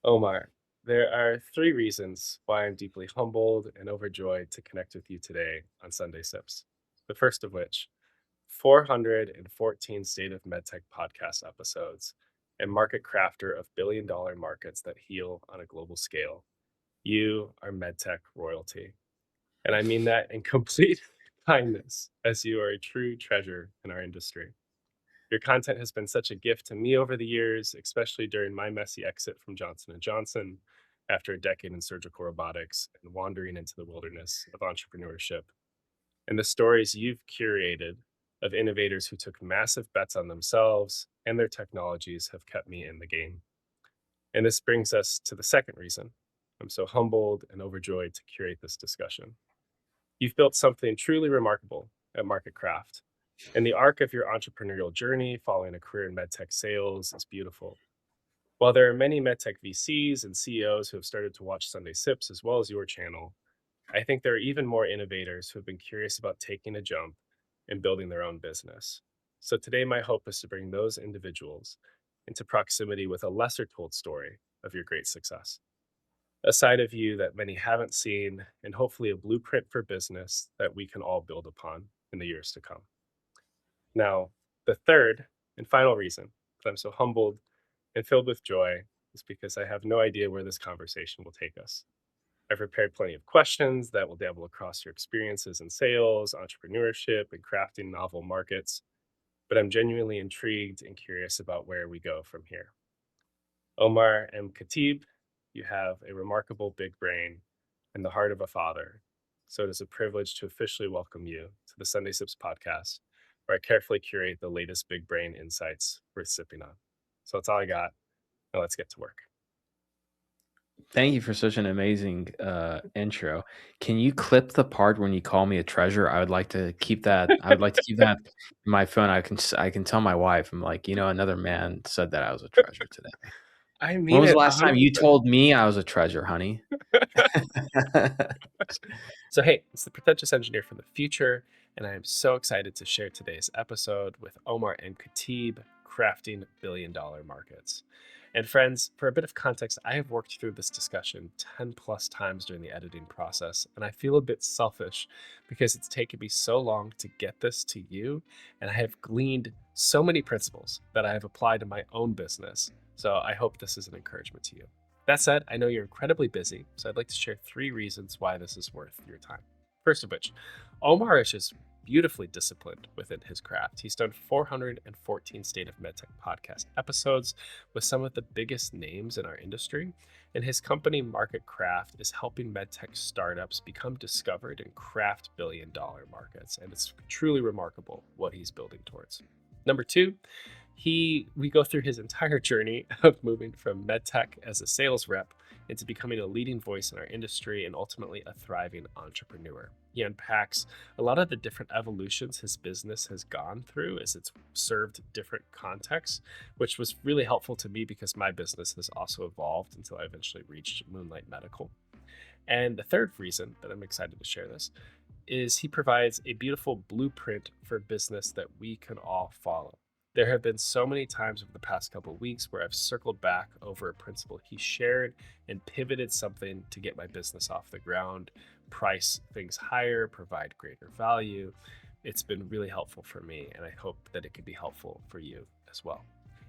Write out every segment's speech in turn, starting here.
Omar, there are three reasons why I'm deeply humbled and overjoyed to connect with you today on Sunday Sips. The first of which, 414 State of MedTech podcast episodes and market crafter of billion-dollar markets that heal on a global scale. You are MedTech royalty. And I mean that in complete kindness, as you are a true treasure in our industry. Your content has been such a gift to me over the years, especially during my messy exit from Johnson& Johnson after a decade in surgical robotics and wandering into the wilderness of entrepreneurship. And the stories you've curated of innovators who took massive bets on themselves and their technologies have kept me in the game. And this brings us to the second reason I'm so humbled and overjoyed to curate this discussion. You've built something truly remarkable at MarketCraft, and the arc of your entrepreneurial journey following a career in medtech sales is beautiful. While there are many medtech VCs and CEOs who have started to watch Sunday Sips as well as your channel, I think there are even more innovators who have been curious about taking a jump and building their own business. So today, my hope is to bring those individuals into proximity with a lesser told story of your great success, a side of you that many haven't seen, and hopefully a blueprint for business that we can all build upon in the years to come. Now, the third and final reason that I'm so humbled and filled with joy is because I have no idea where this conversation will take us. I've prepared plenty of questions that will dabble across your experiences in sales, entrepreneurship, and crafting novel markets, but I'm genuinely intrigued and curious about where we go from here. Omar M. Khateeb, you have a remarkable big brain and the heart of a father. So it is a privilege to officially welcome you to the Sunday Sips podcast, where I carefully curate the latest big brain insights worth sipping on. So that's all I got. Now let's get to work. Thank you for such an amazing intro. Can you clip the part when you call me a treasure? I would like to keep that. I would like to keep that in my phone. I can tell my wife. I'm like, another man said that I was a treasure today. I When mean was the it last time you 100%. told me I was a treasure, honey? So, hey, it's the pretentious engineer from the future, and I am so excited to share today's episode with Omar and Khateeb, crafting billion-dollar markets. And friends, for a bit of context, I have worked through this discussion 10 plus times during the editing process, and I feel a bit selfish because it's taken me so long to get this to you, and I have gleaned so many principles that I have applied to my own business. So I hope this is an encouragement to you. That said, I know you're incredibly busy, so I'd like to share three reasons why this is worth your time. First of which, Omar is just beautifully disciplined within his craft. He's done 414 State of MedTech podcast episodes with some of the biggest names in our industry, and his company MarketCraft is helping medtech startups become discovered and craft billion-dollar markets, and it's truly remarkable what he's building towards. Number two, we go through his entire journey of moving from medtech as a sales rep into becoming a leading voice in our industry and ultimately a thriving entrepreneur. He unpacks a lot of the different evolutions his business has gone through as it's served different contexts, which was really helpful to me because my business has also evolved until I eventually reached Moonlight Medical. And the third reason that I'm excited to share this is he provides a beautiful blueprint for business that we can all follow. There have been so many times over the past couple of weeks where I've circled back over a principle he shared and pivoted something to get my business off the ground, price things higher, provide greater value. It's been really helpful for me, and I hope that it could be helpful for you as well.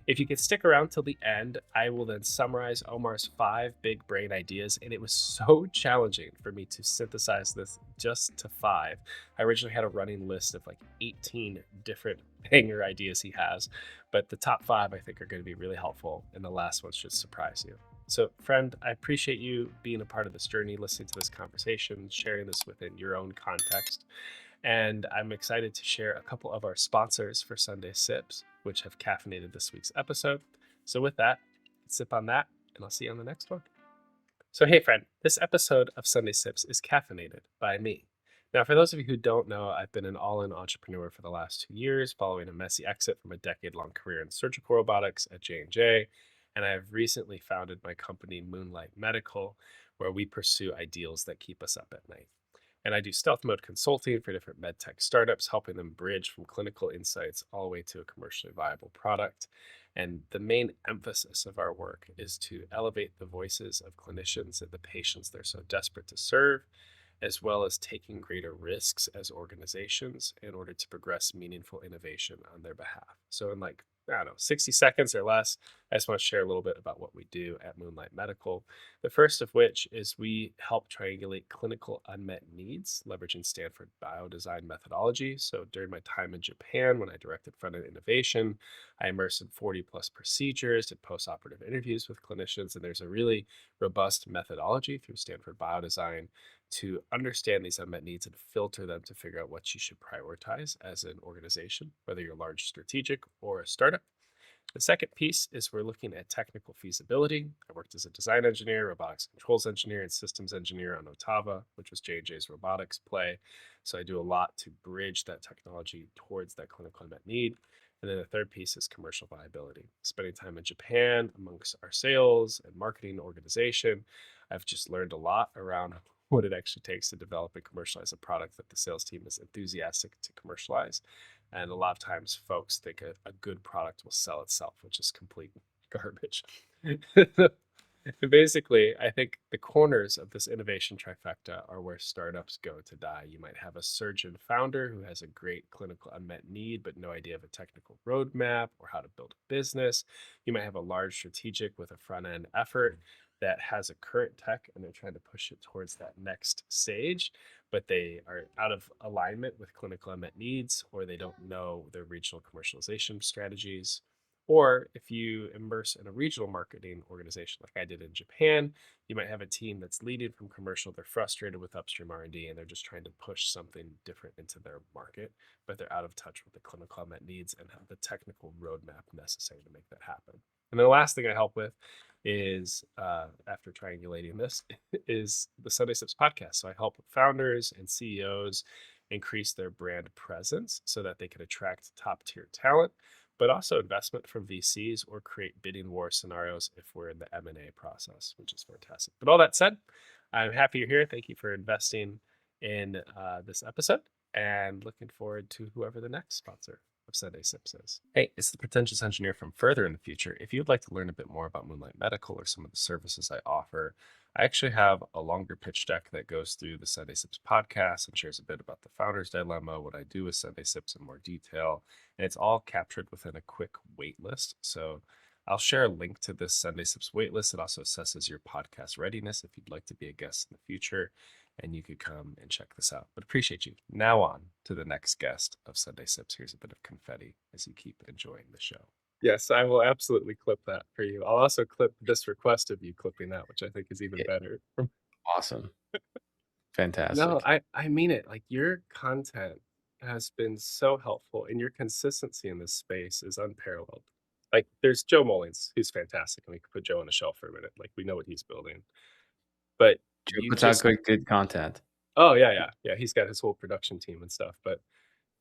If you could stick around till the end, I will then summarize Omar's 5 big brain ideas, and it was so challenging for me to synthesize this just to 5. I originally had a running list of like 18 different hanger ideas he has, but the top 5 I think are going to be really helpful, and the last one should surprise you. So, friend, I appreciate you being a part of this journey, listening to this conversation, sharing this within your own context. And I'm excited to share a couple of our sponsors for Sunday Sips, which have caffeinated this week's episode. So, with that, sip on that, and I'll see you on the next one. So, hey, friend, this episode of Sunday Sips is caffeinated by me. Now, for those of you who don't know, I've been an all in entrepreneur for the last 2 years, following a messy exit from a decade long career in surgical robotics at J&J. And I have recently founded my company, Moonlight Medical, where we pursue ideals that keep us up at night. And I do stealth mode consulting for different MedTech startups, helping them bridge from clinical insights all the way to a commercially viable product. And the main emphasis of our work is to elevate the voices of clinicians and the patients they're so desperate to serve, as well as taking greater risks as organizations in order to progress meaningful innovation on their behalf. So, in like, I don't know, 60 seconds or less, I just want to share a little bit about what we do at Moonlight Medical. The first of which is we help triangulate clinical unmet needs, leveraging Stanford biodesign methodology. So, during my time in Japan, when I directed front end innovation, I immersed in 40 plus procedures, did post operative interviews with clinicians, and there's a really robust methodology through Stanford biodesign to understand these unmet needs and filter them to figure out what you should prioritize as an organization, whether you're large strategic or a startup. The second piece is we're looking at technical feasibility. I worked as a design engineer, robotics controls engineer, and systems engineer on Otava, which was J&J's robotics play. So I do a lot to bridge that technology towards that clinical unmet need. And then the third piece is commercial viability. Spending time in Japan amongst our sales and marketing organization, I've just learned a lot around what it actually takes to develop and commercialize a product that the sales team is enthusiastic to commercialize. And a lot of times, folks think a good product will sell itself, which is complete garbage. And basically, I think the corners of this innovation trifecta are where startups go to die. You might have a surgeon founder who has a great clinical unmet need, but no idea of a technical roadmap or how to build a business. You might have a large strategic with a front end effort that has a current tech and they're trying to push it towards that next stage, but they are out of alignment with clinical unmet needs, or they don't know their regional commercialization strategies. Or if you immerse in a regional marketing organization like I did in Japan, you might have a team that's leading from commercial. They're frustrated with upstream R&D and they're just trying to push something different into their market, but they're out of touch with the clinical unmet needs and have the technical roadmap necessary to make that happen. And then the last thing I help with is, after triangulating this, is the Sunday Sips podcast. So I help founders and CEOs increase their brand presence so that they can attract top tier talent, but also investment from VCs or create bidding war scenarios if we're in the M&A process, which is fantastic. But all that said, I'm happy you're here. Thank you for investing in this episode and looking forward to whoever the next sponsor of Sunday Sips is. Hey, it's the pretentious engineer from further in the future. If you'd like to learn a bit more about Moonlight Medical or some of the services I offer, I actually have a longer pitch deck that goes through the Sunday Sips podcast and shares a bit about the founder's dilemma, what I do with Sunday Sips in more detail, and it's all captured within a quick wait list. So I'll share a link to this Sunday Sips waitlist. It also assesses your podcast readiness if you'd like to be a guest in the future, and you could come and check this out. But appreciate you. Now on to the next guest of Sunday Sips. Here's a bit of confetti as you keep enjoying the show. Yes, I will absolutely clip that for you. I'll also clip this request of you clipping that, which I think is even better. Awesome. No, Fantastic. I mean it. Like, your content has been so helpful, and your consistency in this space is unparalleled. Like, there's Joe Mullins, who's fantastic, and we could put Joe on a shelf for a minute. Like, we know what he's building. But Joe you puts out just, good content. oh yeah, yeah, yeah. He's got his whole production team and stuff. But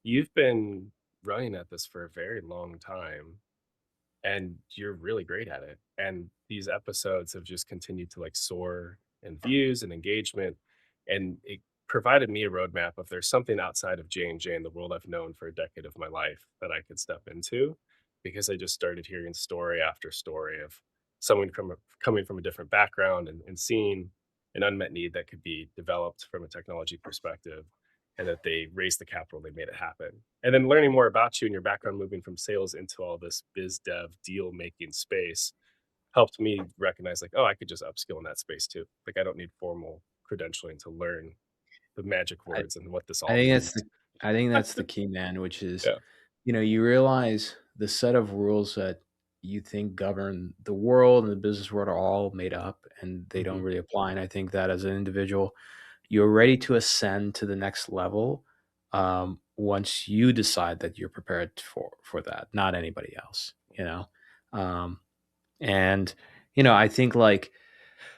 you've been running at this for a very long time, and you're really great at it. And these episodes have just continued to like soar in views and engagement. And it provided me a roadmap of there's something outside of J&J and the world I've known for a decade of my life that I could step into, because I just started hearing story after story of someone coming from a different background and seeing an unmet need that could be developed from a technology perspective, and that they raised the capital, they made it happen. And then learning more about you and your background, moving from sales into all this biz dev deal making space, helped me recognize like, oh, I could just upskill in that space too. Like, I don't need formal credentialing to learn the magic I words and what this I all think that's means. the I think that's the key, man, which is, Yeah. you realize the set of rules that you think govern the world and the business world are all made up and they don't Hmm. really apply. And I think that as an individual, you're ready to ascend to the next level once you decide that you're prepared for that, not anybody else, Um, and I think like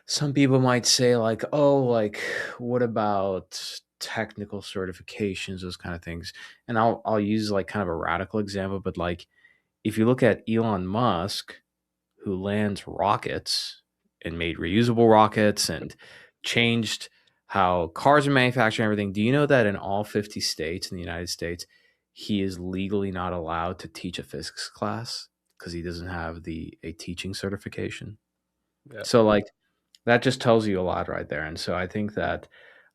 some people might say like, oh, like what about technical certifications, those kind of things. And I'll use like kind of a radical example, but like if you look at Elon Musk, who lands rockets and made reusable rockets and changed how cars are manufactured and everything. Do you know that in all 50 states in the United States, he is legally not allowed to teach a physics class because he doesn't have a teaching certification? Yeah. So like that just tells you a lot right there. And so I think that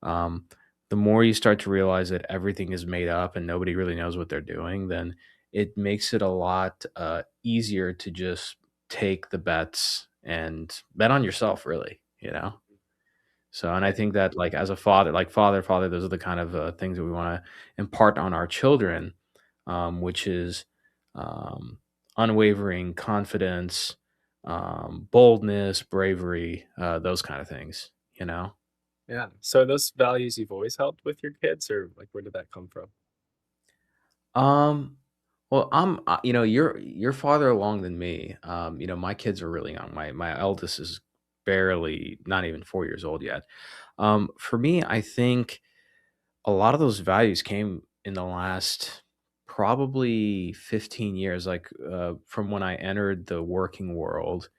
um, the more you start to realize that everything is made up and nobody really knows what they're doing, then it makes it a lot easier to just take the bets and bet on yourself, really, you know? So, and I And think that like as a father, like father, those are the kind of things that we want to impart on our children, which is um, unwavering confidence, boldness, bravery, those kind of things, you know? yeah. So are those values you've always held with your kids, or like where did that come from? Um, well, you're farther along than me. My kids are really young. My eldest is barely not even 4 years old yet. For me, I think a lot of those values came in the last probably 15 years, like from when I entered the working world.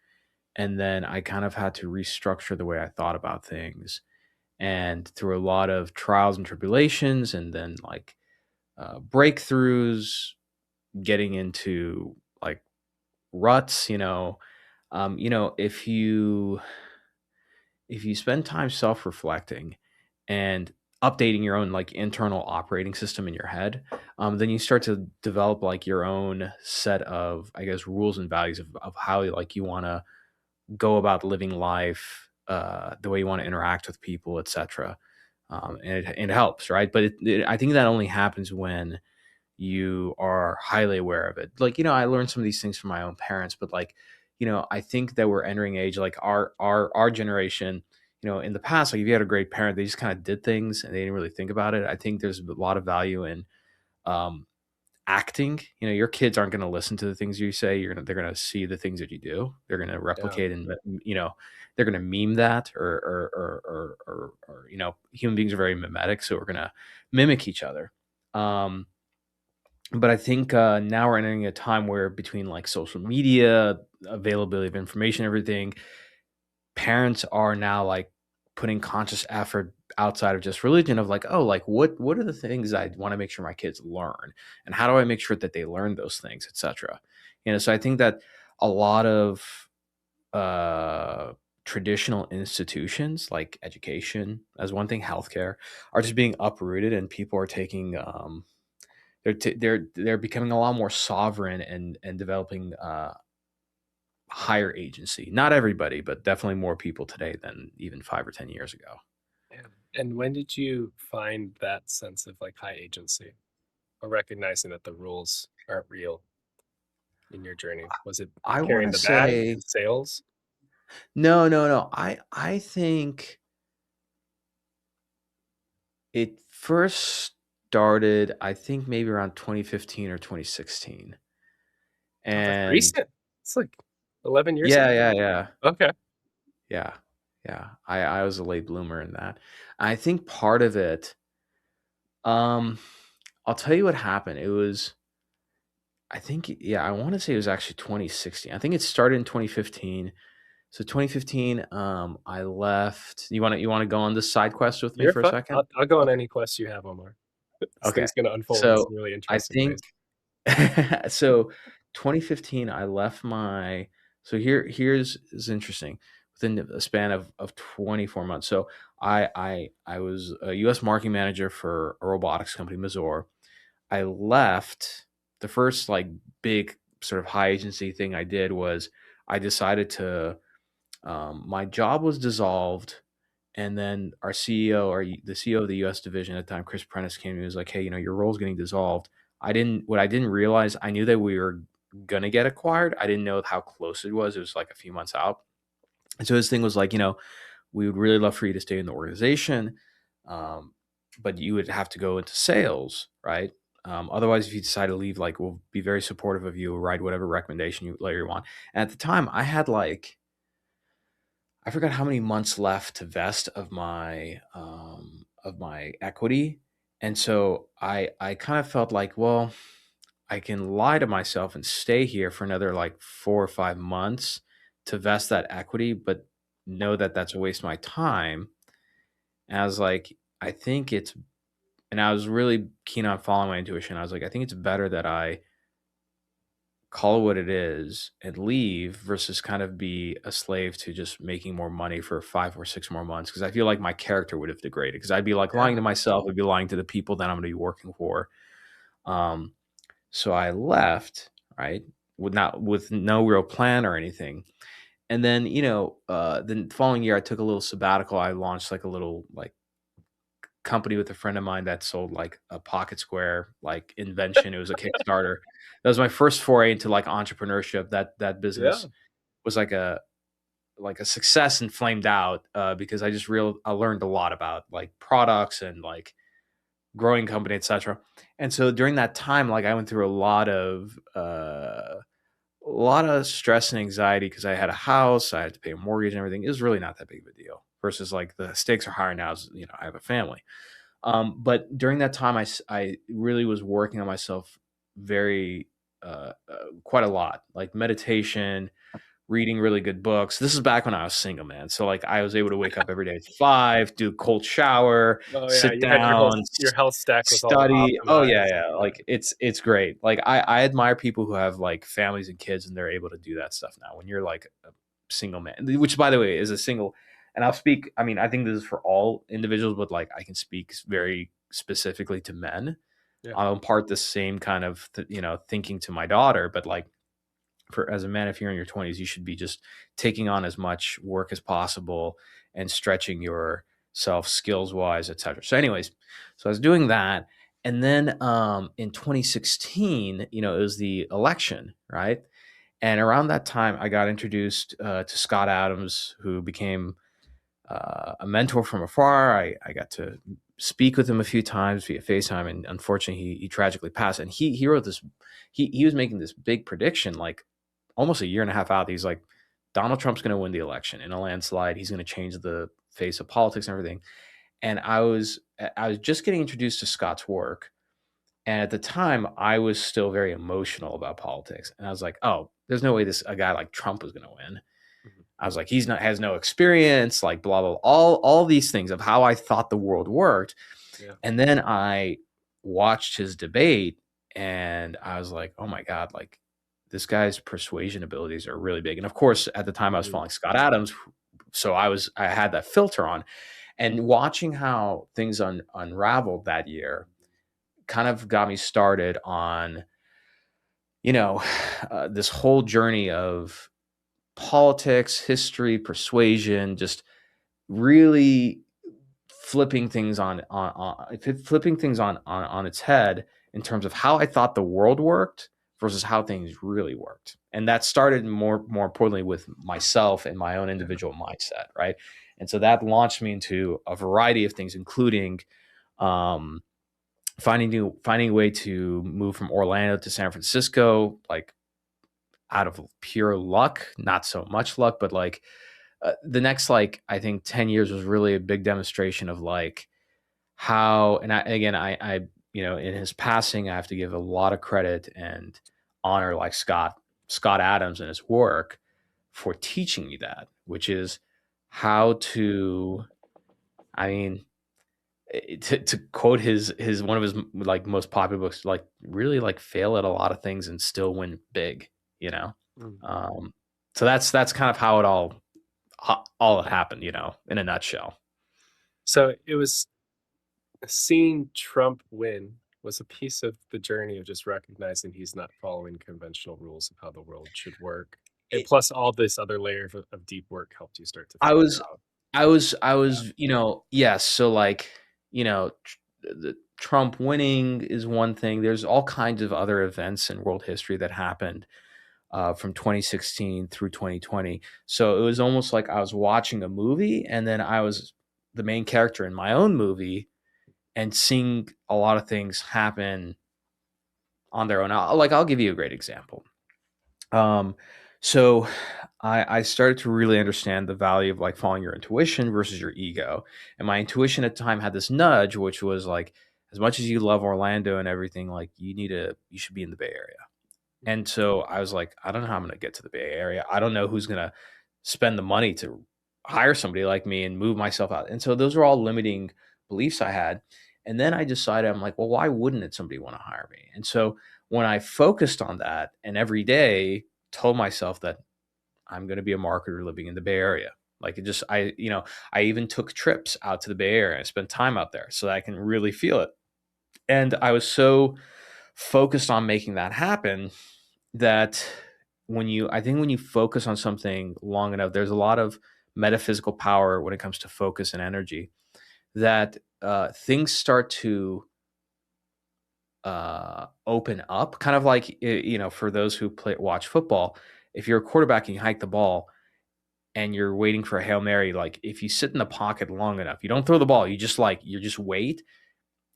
And then I kind of had to restructure the way I thought about things. And through a lot of trials and tribulations, and then like breakthroughs, getting into like ruts, if you spend time self-reflecting and updating your own like internal operating system in your head, then you start to develop like your own set of, I guess, rules and values of how like you want to go about living life, the way you want to interact with people, etc. And it helps, right? But I think that only happens when you are highly aware of it. Like, I learned some of these things from my own parents, but like, I think that we're entering age, like our generation, in the past, like if you had a great parent, they just kind of did things and they didn't really think about it. I think there's a lot of value in um acting. Your kids aren't going to listen to the things you say. They're going to see the things that you do. They're going to Yeah. replicate, and they're going to meme that, or human beings are very mimetic, so we're going to mimic each other. But I think now we're entering a time where between like social media, availability of information, everything, parents are now like putting conscious effort outside of just religion of like, oh, like what are the things I want to make sure my kids learn, and how do I make sure that they learn those things, etc. So I think that a lot of uh traditional institutions like education as one thing, healthcare, are just being uprooted, and people are taking they're becoming a lot more sovereign and developing higher agency. Not everybody, but definitely more people today than even 5 or 10 years ago. Yeah. And when did you find that sense of like high agency or recognizing that the rules aren't real in your journey? Was it I want carrying to the bag say in sales? no, no, no. I think it first started, I think maybe around 2015 or 2016. Oh, that's And recent. It's like 11 years yeah, ago. yeah, yeah. Okay. Yeah. Yeah. I was a late bloomer in that. I think part of it, um, I'll tell you what happened. It was, I think, yeah, I want to say it was actually 2016. I think it started in 2015. So 2015, I left. You want to go on this side quest with me You're for a fine. second? I'll go on Okay. any quest you have, Omar. This Okay. thing's going to unfold in So some really I interesting think ways. so 2015, I left my so here's is interesting. Within a span of 24 months. So I was a US marketing manager for a robotics company, Mazor. I left. The first like big sort of high agency thing I did was I decided to my job was dissolved, and then our CEO, or the CEO of the US division at the time, Chris Prentice, came to me and was like, "Hey, your role's getting dissolved." What I didn't realize, I knew that we were gonna get acquired. I didn't know how close it was. It was like a few months out. And so his thing was like, we would really love for you to stay in the organization, um, but you would have to go into sales, right? Otherwise, if you decide to leave, like we'll be very supportive of you, write whatever recommendation you later you want. And at the time, I had like I forgot how many months left to vest of my equity. And so I kind of felt like, well, I can lie to myself and stay here for another like 4 or 5 months to vest that equity, but know that that's a waste of my time. And I was like, I think it's, and I was really keen on following my intuition. I was like, I think it's better that I call it what it is and leave versus kind of be a slave to just making more money for 5 or 6 more months. Cause I feel like my character would have degraded. Cause I'd be like lying to Yeah. myself, I'd be lying to the people that I'm going to be working for. Um, so I left, right? With no real plan or anything. And then, the following year I took a little sabbatical. I launched like a little like company with a friend of mine that sold like a pocket square like invention. It was a Kickstarter. That was my first foray into like entrepreneurship. That business Yeah. was like a success and flamed out because I learned a lot about like products and like growing company, etc. And so during that time, like I went through a lot of stress and anxiety because I had a house, I had to pay a mortgage and everything. It was really not that big of a deal. Versus like the stakes are higher now. As, I have a family. But during that time, I really was working on myself very quite a lot, like meditation, reading really good books. This is back when I was single, man. So like I was able to wake up every day at 5, do a cold shower, Oh yeah, sit you had your whole down, your health stack was all study. Oh yeah, optimized. yeah. Yeah. Like it's great. Like I admire people who have like families and kids and they're able to do that stuff now. When you're like a single man, which by the way is a single, and I'll speak. I mean, I think this is for all individuals, but like I can speak very specifically to men. Yeah. I'll impart the same kind of thinking to my daughter, but like for as a man, if you're in your 20s, you should be just taking on as much work as possible and stretching yourself skills wise, etc. So, anyways, so I was doing that. And then in 2016, it was the election, right? And around that time, I got introduced to Scott Adams, who became a mentor from afar. I got to speak with him a few times via FaceTime, and unfortunately, he tragically passed. And he wrote this. He was making this big prediction, like almost a year and a half out. He's like, Donald Trump's going to win the election in a landslide. He's going to change the face of politics and everything. And I was just getting introduced to Scott's work, and at the time, I was still very emotional about politics. And I was like, oh, there's no way a guy like Trump was going to win. Mhm. I was like, he's not has no experience, like blah blah, all these things of how I thought the world worked. Yeah. And then I watched his debate, and I was like, oh my god, like this guy's persuasion abilities are really big. And of course, at the time, I was Mhm. following Scott Adams, so I had that filter on, and watching how things unraveled that year kind of got me started on you know this whole journey of politics, history, persuasion, just really flipping things on its head in terms of how I thought the world worked versus how things really worked. And that started more importantly with myself and my own Yeah. individual mindset, right? And so that launched me into a variety of things, including um, finding a way to move from Orlando to San Francisco, like out of pure luck, not so much luck, but like the next like I think 10 years was really a big demonstration of like how and I in his passing I have to give a lot of credit and honor like Scott Adams and his work for teaching me that, which is how to I mean to quote his one of his like most popular books, like really like fail at a lot of things and still win big, you know. Mm. um so that's kind of how it all happened, in a nutshell. So it was seeing Trump win was a piece of the journey of just recognizing he's not following conventional rules of how the world should work. And It, plus all this other layer of deep work helped you start to I figure was, out. I Yeah. was, yes. So like, the Trump winning is one thing. There's all kinds of other events in world history that happened from 2016 through 2020. So it was almost like I was watching a movie, and then I was the main character in my own movie, and seeing a lot of things happen on their own. I'll give you a great example. Um, so I started to really understand the value of like following your intuition versus your ego. And my intuition at the time had this nudge, which was like, as much as you love Orlando and everything, like you should be in the Bay Area. And so I was like, I don't know how I'm going to get to the Bay Area. I don't know who's going to spend the money to hire somebody like me and move myself out. And so those are all limiting beliefs I had. And then I decided, I'm like, well, why wouldn't it somebody want to hire me? And so when I focused on that and every day told myself that I'm going to be a marketer living in the Bay Area. Like it just, I even took trips out to the Bay Area and spent time out there so that I can really feel it. And I was so focused on making that happen that I think when you focus on something long enough, there's a lot of metaphysical power when it comes to focus and energy that things start to open up, kind of like, for those who watch football, if you're a quarterback and you hike the ball and you're waiting for a Hail Mary, like if you sit in the pocket long enough, you don't throw the ball, you just wait,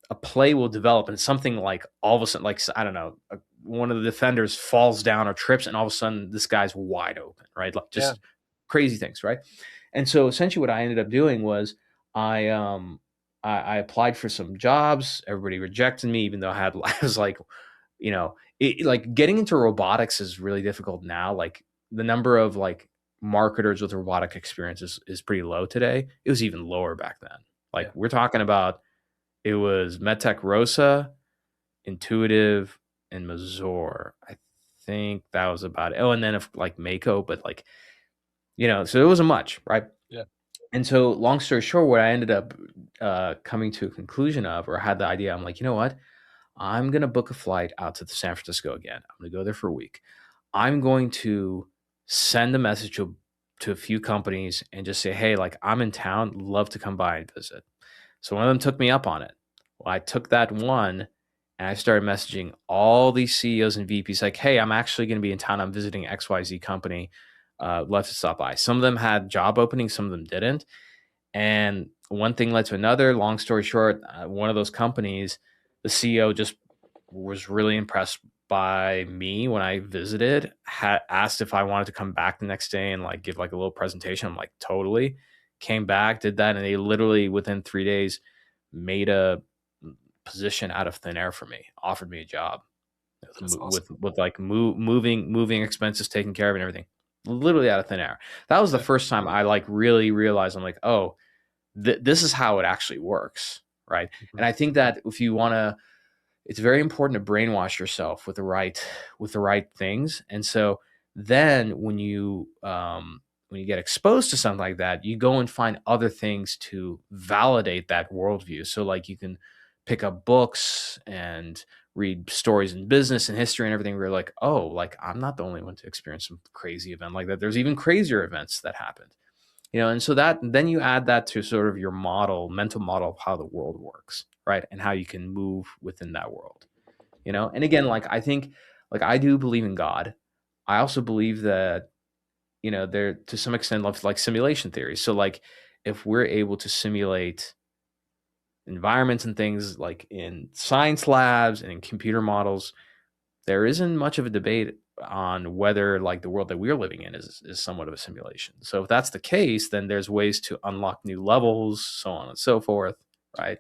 a play will develop and something like all of a sudden, like, I don't know, one of the defenders falls down or trips and all of a sudden this guy's wide open, right? Like Yeah. just crazy things, right? And so essentially what I ended up doing was I applied for some jobs. Everybody rejected me, even though I was like, like getting into robotics is really difficult now. Like the number of like marketers with robotic experience is pretty low today. It was even lower back then. Like Yeah. we're talking about, it was MedTech Rosa, Intuitive, and Mazor. I think that was about it. Oh, and then if like Mako, but like, so it wasn't much, right? Yeah. And so long story short, what I ended up coming to a conclusion of, or had the idea, I'm like, you know what? I'm going to book a flight out to San Francisco again. I'm going to go there for a week. I'm going to send a message to a few companies and just say, hey, like I'm in town, love to come by and visit. So one of them took me up on it. Well, I took that one and I started messaging all these CEOs and VPs like, hey, I'm actually going to be in town. I'm visiting XYZ company. Love to stop by. Some of them had job openings, some of them didn't. And one thing led to another. Long story short, one of those companies, the CEO just was really impressed by me when I visited, asked if I wanted to come back the next day and like give like a little presentation. I'm like, totally. Came back, did that, and they literally within 3 days made a position out of thin air for me, offered me a job That's with awesome. like moving expenses taken care of and everything, literally out of thin air. That was the Yeah. first time I like really realized, I'm like, oh, this is how it actually works, right? Mhm. And I think that if you want to, it's very important to brainwash yourself with the right things. And so then when you get exposed to something like that, you go and find other things to validate that worldview. So like you can pick up books and read stories in business and history and everything where you're like, oh, like I'm not the only one to experience some crazy event like that. There's even crazier events that happened. And so that then you add that to sort of your mental model of how the world works, right? And how you can move within that world. And again, like I think, like I do believe in God. I also believe that, there to some extent like simulation theory. So like if we're able to simulate environments and things like in science labs and in computer models, there isn't much of a debate on whether like the world that we're living in is somewhat of a simulation. So if that's the case, then there's ways to unlock new levels, so on and so forth, right?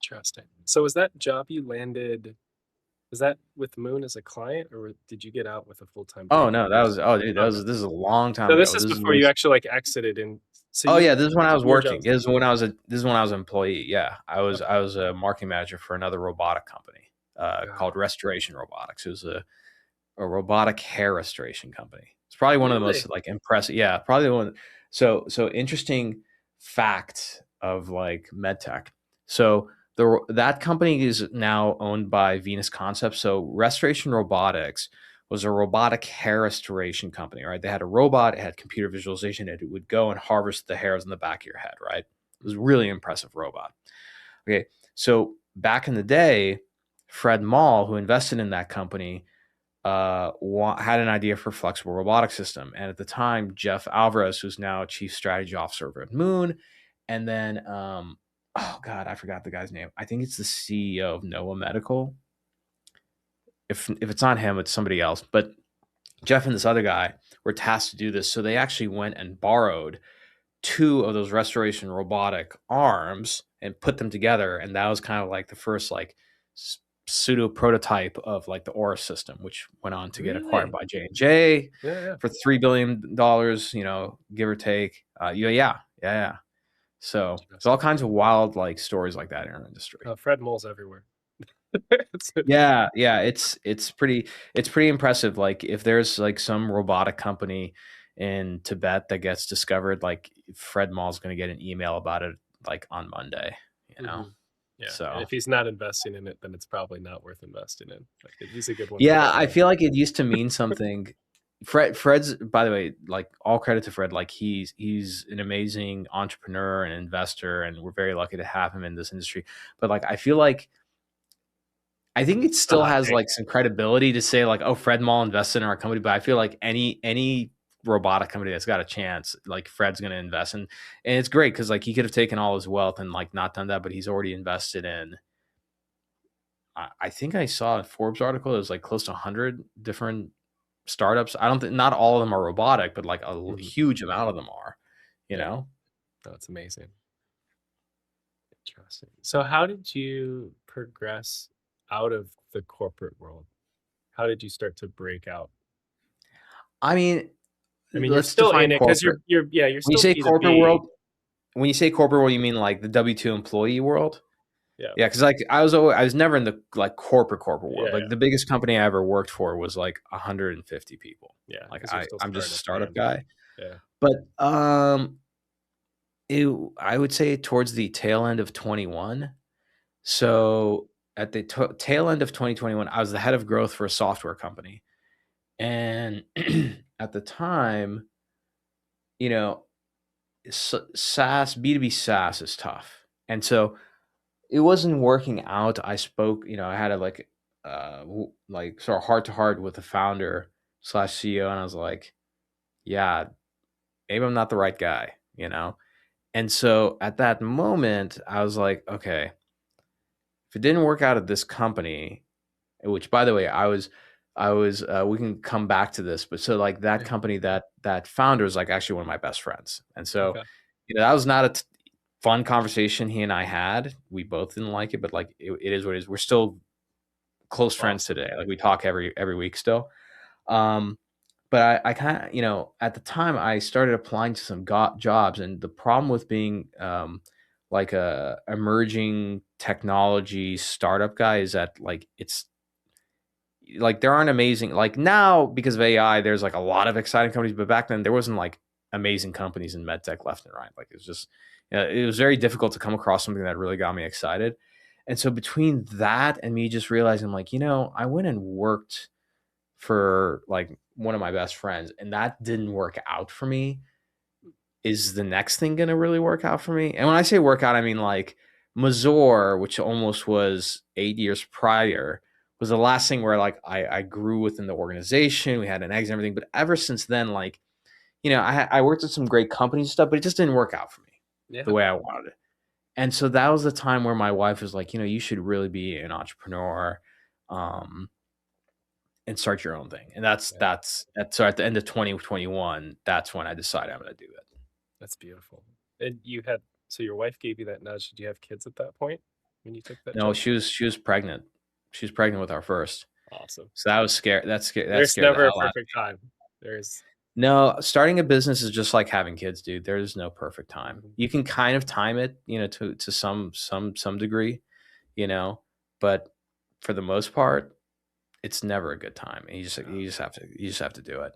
Interesting. So was that job you landed, was that with Moon as a client, or did you get out with a full-time Oh gig no, that first? was, oh dude, Okay. this is a long time So this ago. is This before you was actually like exited, and so Oh yeah, this is when I was your working. jobs. This is when I was an employee. Yeah, Okay. I was a marketing manager for another robotic company Got called it. Restoration Robotics. It was a robotic hair restoration company. It's probably one of the Really? most like impressive. Yeah, probably the one. So interesting fact of like MedTech. So that company is now owned by Venus Concepts. So Restoration Robotics was a robotic hair restoration company, right? They had a robot, it had computer visualization, it would go and harvest the hairs on the back of your head, right? It was a really impressive robot. Okay, so back in the day, Fred Mall, who invested in that company, had an idea for a flexible robotic system. And at the time, Jeff Alvarez, who's now chief strategy officer over at Moon, and then, oh God, I forgot the guy's name. I think it's the CEO of Noah Medical. If it's not him, it's somebody else. But Jeff and this other guy were tasked to do this. So they actually went and borrowed two of those restoration robotic arms and put them together. And that was kind of like the first like pseudo prototype of like the Aura system, which went on to get acquired Really? by J&J Yeah, yeah. for $3 billion, give or take. Yeah. So there's all Interesting. kinds of wild like stories like that in our industry. Fred Mole's everywhere. Yeah, it's pretty impressive. Like if there's like some robotic company in Tibet that gets discovered, like Fred Mall's going to get an email about it like on Monday, you know. Mhm. Yeah, and So if he's not investing in it, then it's probably not worth investing in. Like, he's a good one to yeah, I follow. feel like it used to mean something. Fred's, by the way, like all credit to Fred. Like he's an amazing entrepreneur and investor, and we're very lucky to have him in this industry. But like I think it It's a still hot has take. like some credibility to say like, oh, Fred Mall invested in our company. But I feel like any robotic company that's got a chance, like Fred's going to invest in, and it's great because like he could have taken all his wealth and like not done that, but he's already invested in. I think I saw a Forbes article. It was like close to 100 different startups. I don't think not all of them are robotic, but like a Mhm. huge amount of them are. You Yeah, know. that's amazing. Interesting. So how did you progress out of the corporate world? How did you start to break out? I mean, I mean, you're let's still define in it because corporate. you're When you still say corporate B2B. world, when you say corporate world, you mean like the W-2 employee world? Yeah. Yeah, because like I was never in the like corporate world. Yeah, Like yeah. the biggest company I ever worked for was like 150 people. Yeah, Like because you're still I'm just a startup startup brand. guy. Yeah. But I would say towards the tail end of 21. Okay. So at the tail end of 2021, I was the head of growth for a software company. And at the time, you know, SaaS, B2B SaaS is tough. And so it wasn't working out. I spoke, I had a like sort of heart to heart with the founder slash CEO, and I was like, yeah, maybe I'm not the right guy. And so at that moment, I was like, okay, if it didn't work out at this company, which by the way, we can come back to this, but so like that Yeah. company, that founder is like actually one of my best friends. And so, Okay. that was not a fun conversation he and I had. We both didn't like it, but like it is what it is. We're still close friends Awesome. today. Like we talk every week still. Um, but I kind of, at the time I started applying to some jobs, and the problem with being like a emerging technology startup guy is that like it's like there aren't amazing like now because of AI. There's like a lot of exciting companies, but back then there wasn't like amazing companies in medtech left and right. Like it was just it was very difficult to come across something that really got me excited. And so between that and me just realizing like I went and worked for like one of my best friends, and that didn't work out for me. Is the next thing going to really work out for me? And when I say work out, I mean like Mazor, which almost was 8 years prior, was the last thing where like I grew within the organization. We had an exit and everything. But ever since then, like, I worked at some great companies and stuff, but it just didn't work out for me the Yeah. way I wanted it. And so that was the time where my wife was like, you should really be an entrepreneur. Um, and start your own thing. And Yeah. so at the end of 2021, that's when I decided I'm going to do it. That's beautiful. And so your wife gave you that nudge. Did you have kids at that point when you took that No, jump? she was pregnant. She was pregnant with our first. Awesome. So that was scary. That There's scared the never a hell out of perfect time. There's me. No, starting a business is just like having kids, dude. There's no perfect time. Mhm. You can kind of time it, to some degree, you know, but for the most part, it's never a good time. And Yeah. you just have to do it.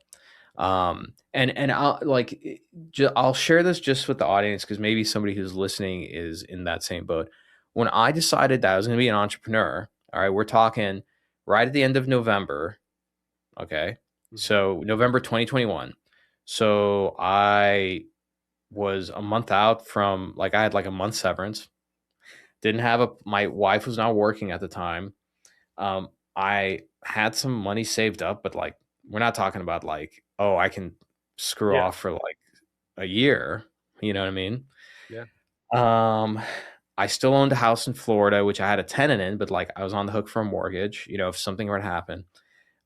And I'll like I'll share this just with the audience because maybe somebody who's listening is in that same boat. When I decided that I was going to be an entrepreneur, all right, we're talking right at the end of November. Okay, Mhm. so November 2021. So I was a month out from like I had like a month severance. Didn't have my wife was not working at the time. I had some money saved up, but like we're not talking about like, oh, I can screw Yeah. off for like a year. You know what I mean? Yeah. Um, I still owned a house in Florida, which I had a tenant in, but like I was on the hook for a mortgage, if something were to happen.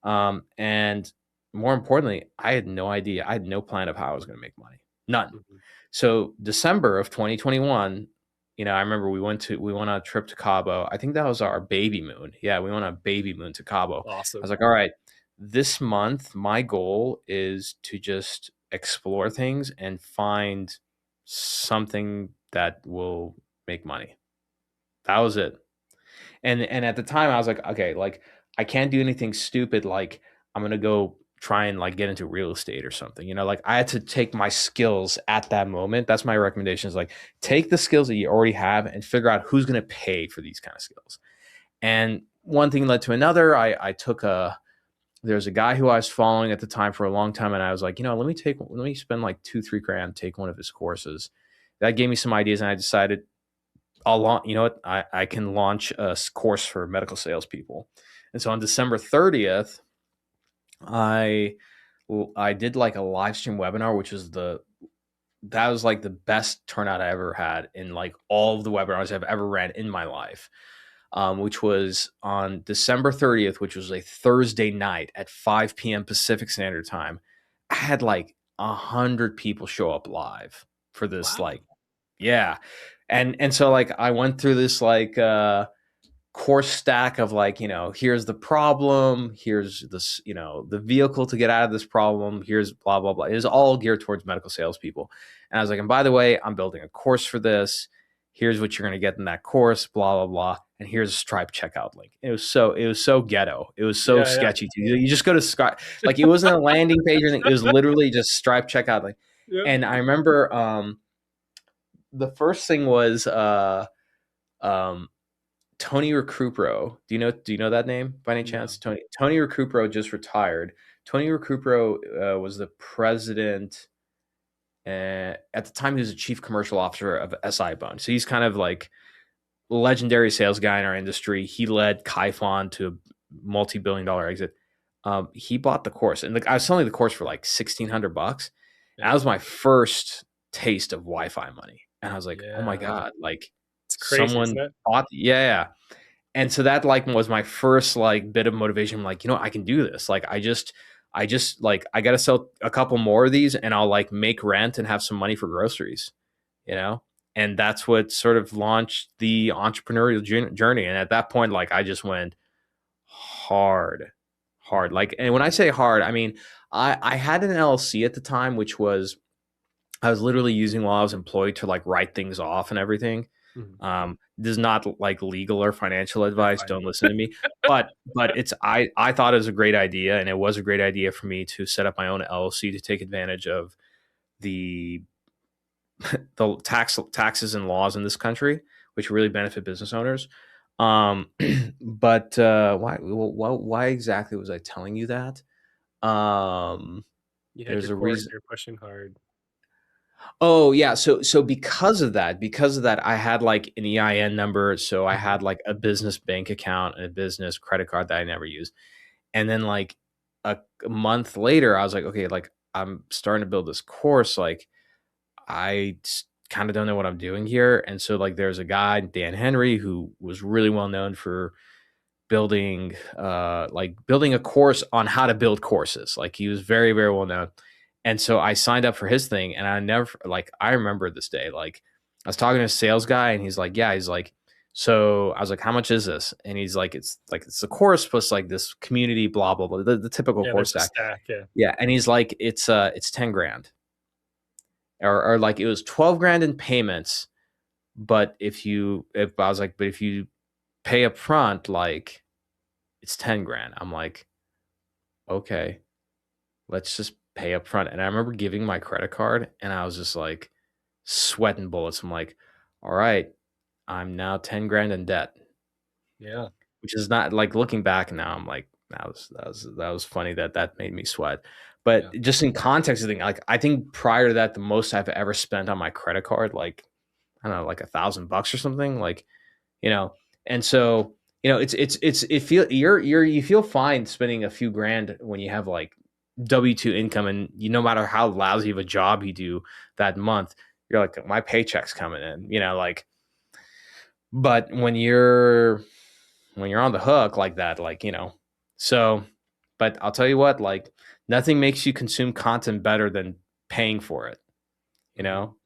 And more importantly, I had no idea. I had no plan of how I was going to make money. None. Mhm. So December of 2021, I remember we went on a trip to Cabo. I think that was our baby moon. Yeah, we went on a baby moon to Cabo. I Awesome. was like, all right, this month my goal is to just explore things and find something that will make money. That was it. And at the time I was like, okay, like I can't do anything stupid like I'm gonna go try and like get into real estate or something. Like I had to take my skills at that moment. That's my recommendation is like take the skills that you already have and figure out who's gonna pay for these kind of skills. And one thing led to another. I took a there's a guy who I was following at the time for a long time, and I was like, let me spend like 2-3 grand, take one of his courses. That gave me some ideas, and I decided I'll launch. You know what? I can launch a course for medical salespeople. And so on December 30th, I I did like a live stream webinar, which was that was like the best turnout I ever had in like all of the webinars I've ever ran in my life. Which was on December 30th, which was a Thursday night at 5 p.m. Pacific Standard Time. I had like 100 people show up live for this, Wow. like, yeah. And so like I went through this like course stack of like, here's the problem, here's this, the vehicle to get out of this problem, here's blah, blah, blah. It was all geared towards medical salespeople. And I was like, and by the way, I'm building a course for this. Here's what you're going to get in that course, blah, blah, blah. And here's a Stripe checkout link. It was so ghetto. It was so Yeah, yeah, sketchy. You just go to Stripe. Like it wasn't a landing page or anything. It was literally just Stripe checkout link. yeah. And I remember the first thing was um, Tony Recupero. Do you know that name by any chance? No. Tony Recupero just retired. Tony Recupero was the president. At the time, he was the chief commercial officer of SI Bone. So he's kind of like legendary sales guy in our industry. He led Kaifon to a multi-billion-dollar exit. He bought the course, and I was selling the course for like $1,600. Yeah. That was my first taste of Wi-Fi money, and I was like, "Oh my Yeah. god!" Like It's crazy, isn't someone it? bought, yeah. And so that like was my first like bit of motivation. I'm like, I can do this. Like I just like I gotta sell a couple more of these and I'll like make rent and have some money for groceries, you know? And that's what sort of launched the entrepreneurial journey. And at that point, like I just went hard, hard. Like, and when I say hard, I mean I had an LLC at the time, which was I was literally using while I was employed to like write things off and everything. Mhm. This is not like legal or financial You're advice. fine. Don't listen to me. But it's I thought it was a great idea, and it was a great idea for me to set up my own LLC to take advantage of the the taxes and laws in this country, which really benefit business owners. Um, but why exactly was I telling you that? Um, You had there's your a course, reason. you're pushing hard. Oh yeah, so because of that, I had like an EIN number, so I Mhm. had like a business bank account and a business credit card that I never used. And then like a month later, I was like, okay, like I'm starting to build this course. Like I kind of don't know what I'm doing here. And so like there's a guy, Dan Henry, who was really well known for building a course on how to build courses. Like he was very, very well known. And so I signed up for his thing and I remember this day. Like I was talking to a sales guy and he's like, yeah, he's like, so I was like, how much is this? And he's like, it's a course plus like this community, blah, blah, blah, the typical Yeah, course there's a stack. stack, yeah. Yeah. And he's like, it's 10 grand or like it was 12 grand in payments. But if I was like, but if you pay up front, like it's 10 grand. I'm like, okay, let's just pay up front. And I remember giving my credit card and I was just like sweating bullets. I'm like, all right, I'm now 10 grand in debt, Yeah, which is not like looking back now. I'm like, that was funny that made me sweat. But yeah. just in context of thing, like I think prior to that, the most I've ever spent on my credit card, like I don't know, like $1,000 or something, like you know. And so you feel fine spending a few grand when you have like W-2 income, and no matter how lousy of a job you do that month, you're like my paycheck's coming in, like. But when you're on the hook like that, like so. But I'll tell you what, like nothing makes you consume content better than paying for it, you Mhm. know.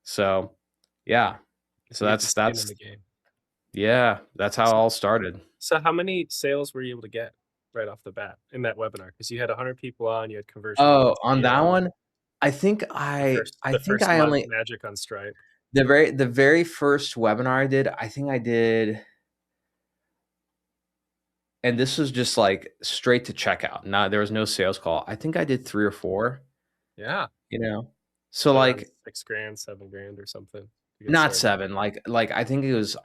So yeah, If so you get the that's skin in that's the game. yeah, that's how it So all started. so how many sales were you able to get right off the bat in that webinar? Because you had 100 people on, you had conversion Oh, rates at on the that end. one, I think The I first I the think first I month only magic on Stripe. the very first webinar I did, I think I did, and this was just like straight to checkout. Not there was no sales call. I think I did 3 or 4, Yeah. you know? So, So around like, 6 grand, 7 grand or something to get not started. 7, like, I think it was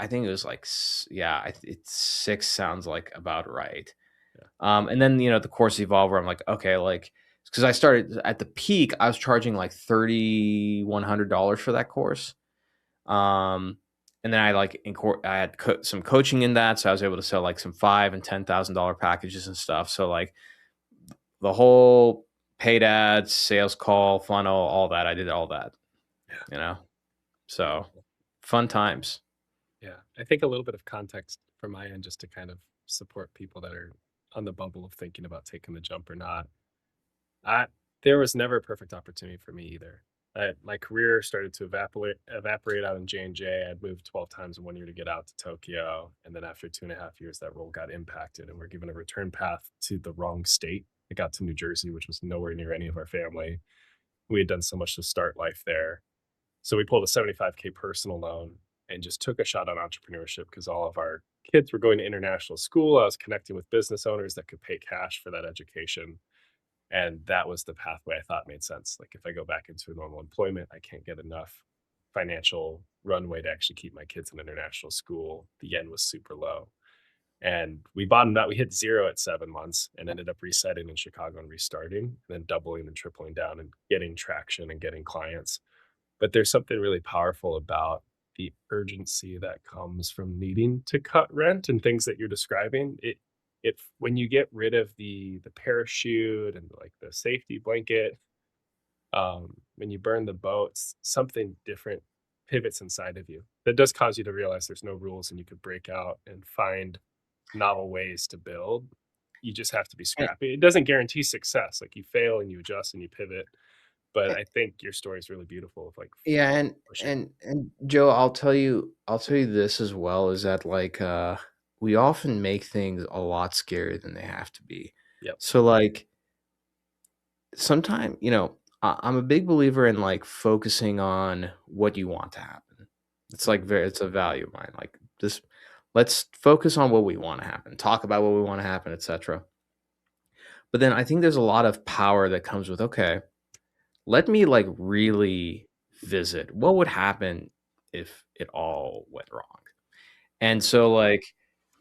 like yeah, it's 6 sounds like about right. Yeah. And then, the course evolved where I'm like, okay, like, because I started at the peak, I was charging like $3,100 for that course. Um, and then I had some coaching in that, so I was able to sell like some $5,000 and $10,000 packages and stuff. So like the whole paid ads, sales call, funnel, all that, I did all that, Yeah. you know. So Beautiful. fun times. Yeah. I think a little bit of context from my end just to kind of support people that are on the bubble of thinking about taking the jump or not. I There was never a perfect opportunity for me either. My career started to evaporate out in J&J. I'd moved 12 times in 1 year to get out to Tokyo, and then after 2.5 years, that role got impacted, and we're given a return path to the wrong state. I got to New Jersey, which was nowhere near any of our family. We had done so much to start life there, so we pulled a 75K personal loan and just took a shot on entrepreneurship because all of our kids were going to international school. I was connecting with business owners that could pay cash for that education, and that was the pathway I thought made sense. Like, if I go back into normal employment, I can't get enough financial runway to actually keep my kids in international school. The yen was super low. And we bottomed out. We hit zero at 7 months and ended up resetting in Chicago and restarting, and then doubling and tripling down and getting traction and getting clients. But there's something really powerful about the urgency that comes from needing to cut rent and things that you're describing. It when you get rid of the parachute and like the safety blanket, when you burn the boats, something different pivots inside of you. That does cause you to realize there's no rules and you could break out and find novel ways to build. You just have to be And, scrappy. It doesn't guarantee success. Like, you fail and you adjust and you pivot. But and- I think your story is really beautiful of like yeah, and pushing. and and Joe, I'll tell you this as well, is that like we often make things a lot scarier than they have to be. Yep. So like sometimes, I'm a big believer in like focusing on what you want to happen. It's like Mhm. it's a value of mine. Like, just let's focus on what we want to happen, talk about what we want to happen, etc. But then I think there's a lot of power that comes with, okay, let me like really visit what would happen if it all went wrong. And Yeah. so like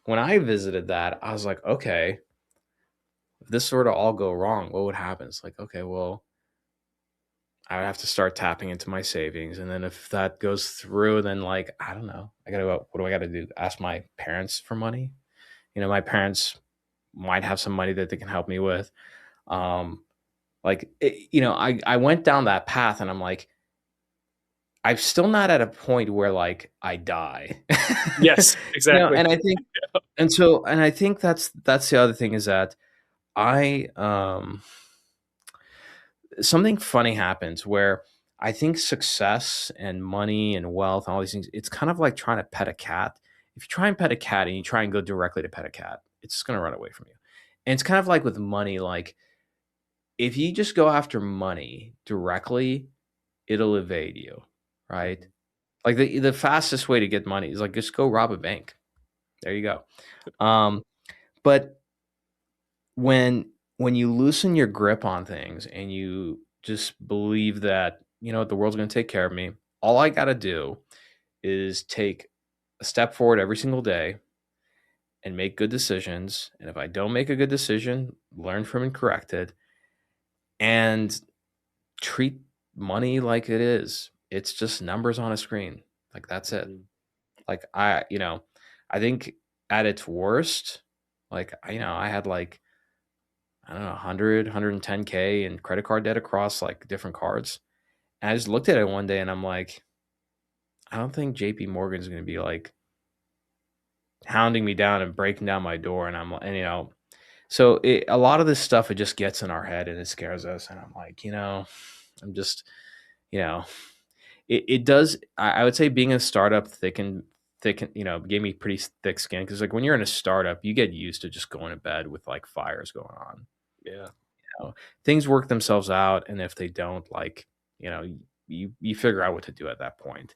when I visited that, I was like, okay, if this were to all go wrong, what would happen? It's like, okay, well, I would have to start tapping into my savings. And then if that goes through, then like, I don't know. What do I gotta do? Ask my parents for money? My parents might have some money that they can help me with. Um, I went down that path and I'm like, I'm still not at a point where like I die. Yes, exactly. And I think and I think that's the other thing, is that I something funny happens where I think success and money and wealth and all these things, it's kind of like trying to pet a cat. If you try and pet a cat and you try and go directly to pet a cat, it's just going to run away from you. And it's kind of like with money. Like, if you just go after money directly, it'll evade you, right? Mhm. Like the fastest way to get money is like just go rob a bank. There you go. Um, but when you loosen your grip on things and you just believe that, the world's going to take care of me, all I got to do is take a step forward every single day and make good decisions. And if I don't make a good decision, learn from and correct it, and treat money like it is. It's just numbers on a screen. Like, that's it. Mhm. Like, I think at its worst, like, I had like, I don't know, 100, 110K in credit card debt across like different cards. And I just looked at it one day and I'm like, I don't think JP Morgan's going to be like hounding me down and breaking down my door. So a lot of this stuff, it just gets in our head and it scares us. And I'm like, I'm just, you know, it does. I would say being a startup gave me pretty thick skin. Cause like when you're in a startup, you get used to just going to bed with like fires going on. Yeah. know, things work themselves out, and if they don't, like, you know, you figure out what to do at that point.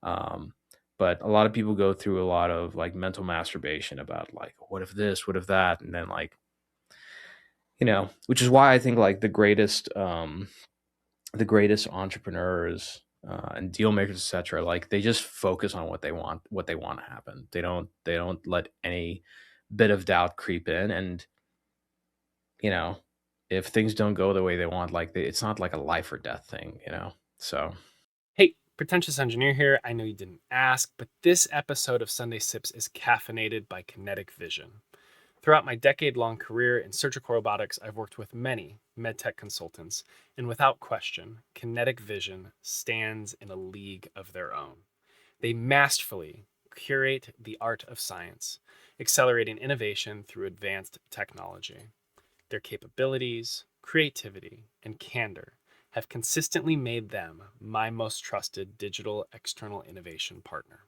Um, but a lot of people go through a lot of like mental masturbation about like, what if this, what if that, and then like, which is why I think like the greatest entrepreneurs and deal makers, etc. Like they just focus on what they want to happen. They don't let any bit of doubt creep in, and you know, if things don't go the way they want, like it's not like a life or death thing. So Hey, pretentious engineer here. I know you didn't ask, but this episode of Sunday Sips is caffeinated by Kinetic Vision. Throughout my decade long career in surgical robotics, I've worked with many MedTech consultants, and without question, Kinetic Vision stands in a league of their own. They masterfully curate the art of science, accelerating innovation through advanced technology. Their capabilities, creativity, and candor have consistently made them my most trusted digital external innovation partner.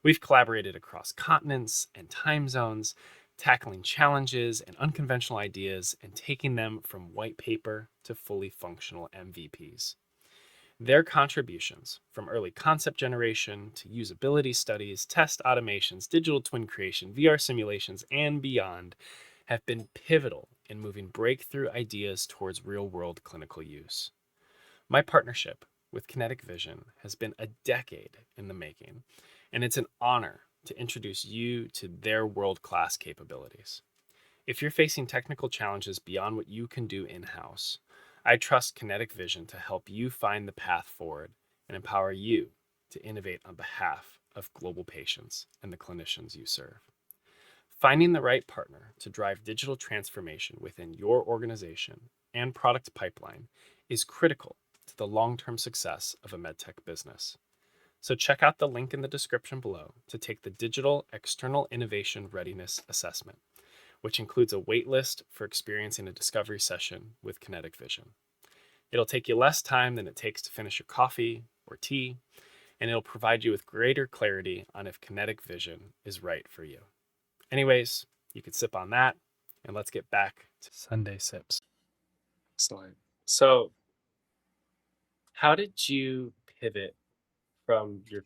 We've collaborated across continents and time zones, tackling challenges and unconventional ideas and taking them from white paper to fully functional MVPs. Their contributions, from early concept generation to usability studies, test automations, digital twin creation, VR simulations, and beyond, have been pivotal in moving breakthrough ideas towards real world clinical use. My partnership with Kinetic Vision has been a decade in the making, and it's an honor to introduce you to their world class capabilities. If you're facing technical challenges beyond what you can do in house, I trust Kinetic Vision to help you find the path forward and empower you to innovate on behalf of global patients and the clinicians you serve. Finding the right partner to drive digital transformation within your organization and product pipeline is critical to the long term success of a medtech business. So, check out the link in the description below to take the Digital External Innovation Readiness Assessment, which includes a waitlist for experiencing a discovery session with Kinetic Vision. It'll take you less time than it takes to finish your coffee or tea, and it'll provide you with greater clarity on if Kinetic Vision is right for you. Anyways, you could sip on that, and let's get back to Sunday Sips. Excellent. So, how did you pivot from your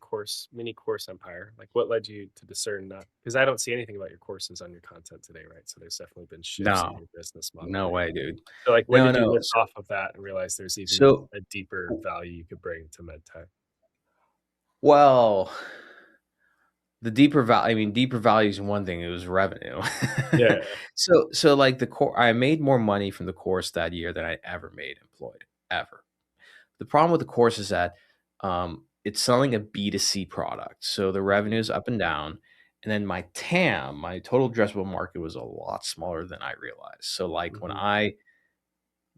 mini course empire? Like, what led you to discern not? Because I don't see anything about your courses on your content today, right? So, there's definitely been shifts in no, your business model no here. way, dude. So, like, when No, did you no. lift off of that and realize there's even So, a deeper value you could bring to medtech? well, the deeper value. I mean, deeper value is one thing. It was revenue. Yeah. So like the core, I made more money from the course that year than I ever made employed ever. The problem with the course is that it's selling a B2C product. So the revenue is up and down. And then my TAM, my total addressable market, was a lot smaller than I realized. So like when Mm-hmm. I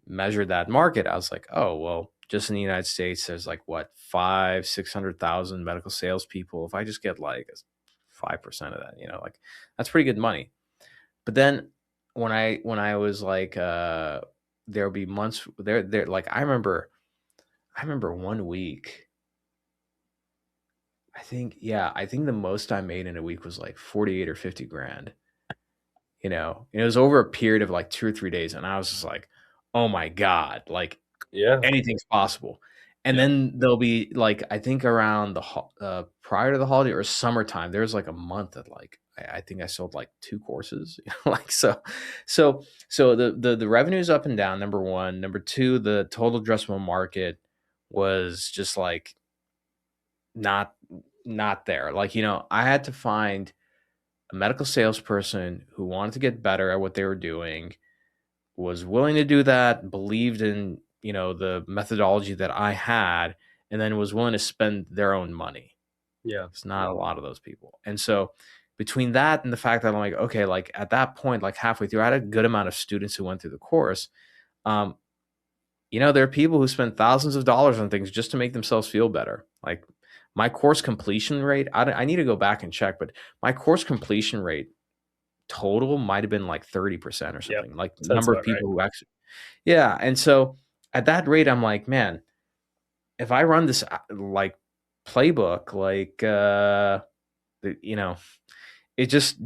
measured that market, I was like, oh, well, just in the United States, there's like what, 600,000 medical salespeople. If I just get like 5% of that, like that's pretty good money. But then when I was like, there'll be months there, like I remember 1 week. I think the most I made in a week was like 48 or 50 grand. And it was over a period of like 2 or 3 days, and I was just like, oh my God, like Yeah. anything's possible. And Yeah. then there'll be like, I think around prior to the holiday or summertime, there's like a month that like I think I sold like 2 courses. Like so the revenue's up and down, number one. Number two, the total addressable market was just like not not there. Like, I had to find a medical salesperson who wanted to get better at what they were doing, was willing to do that, believed in, the methodology that I had, and then was willing to spend their own money. Yeah. It's not a lot of those people. And so between that and the fact that I'm like, okay, like at that point, like halfway through, I had a good amount of students who went through the course. Um, there are people who spend thousands of dollars on things just to make themselves feel better. Like my course completion rate, I need to go back and check, but my course completion rate total might have been like 30% or Yep. something, like the Sounds number of about right. people who actually, yeah. And so at that rate, I'm like, man, if I run this like playbook, like, you know, it just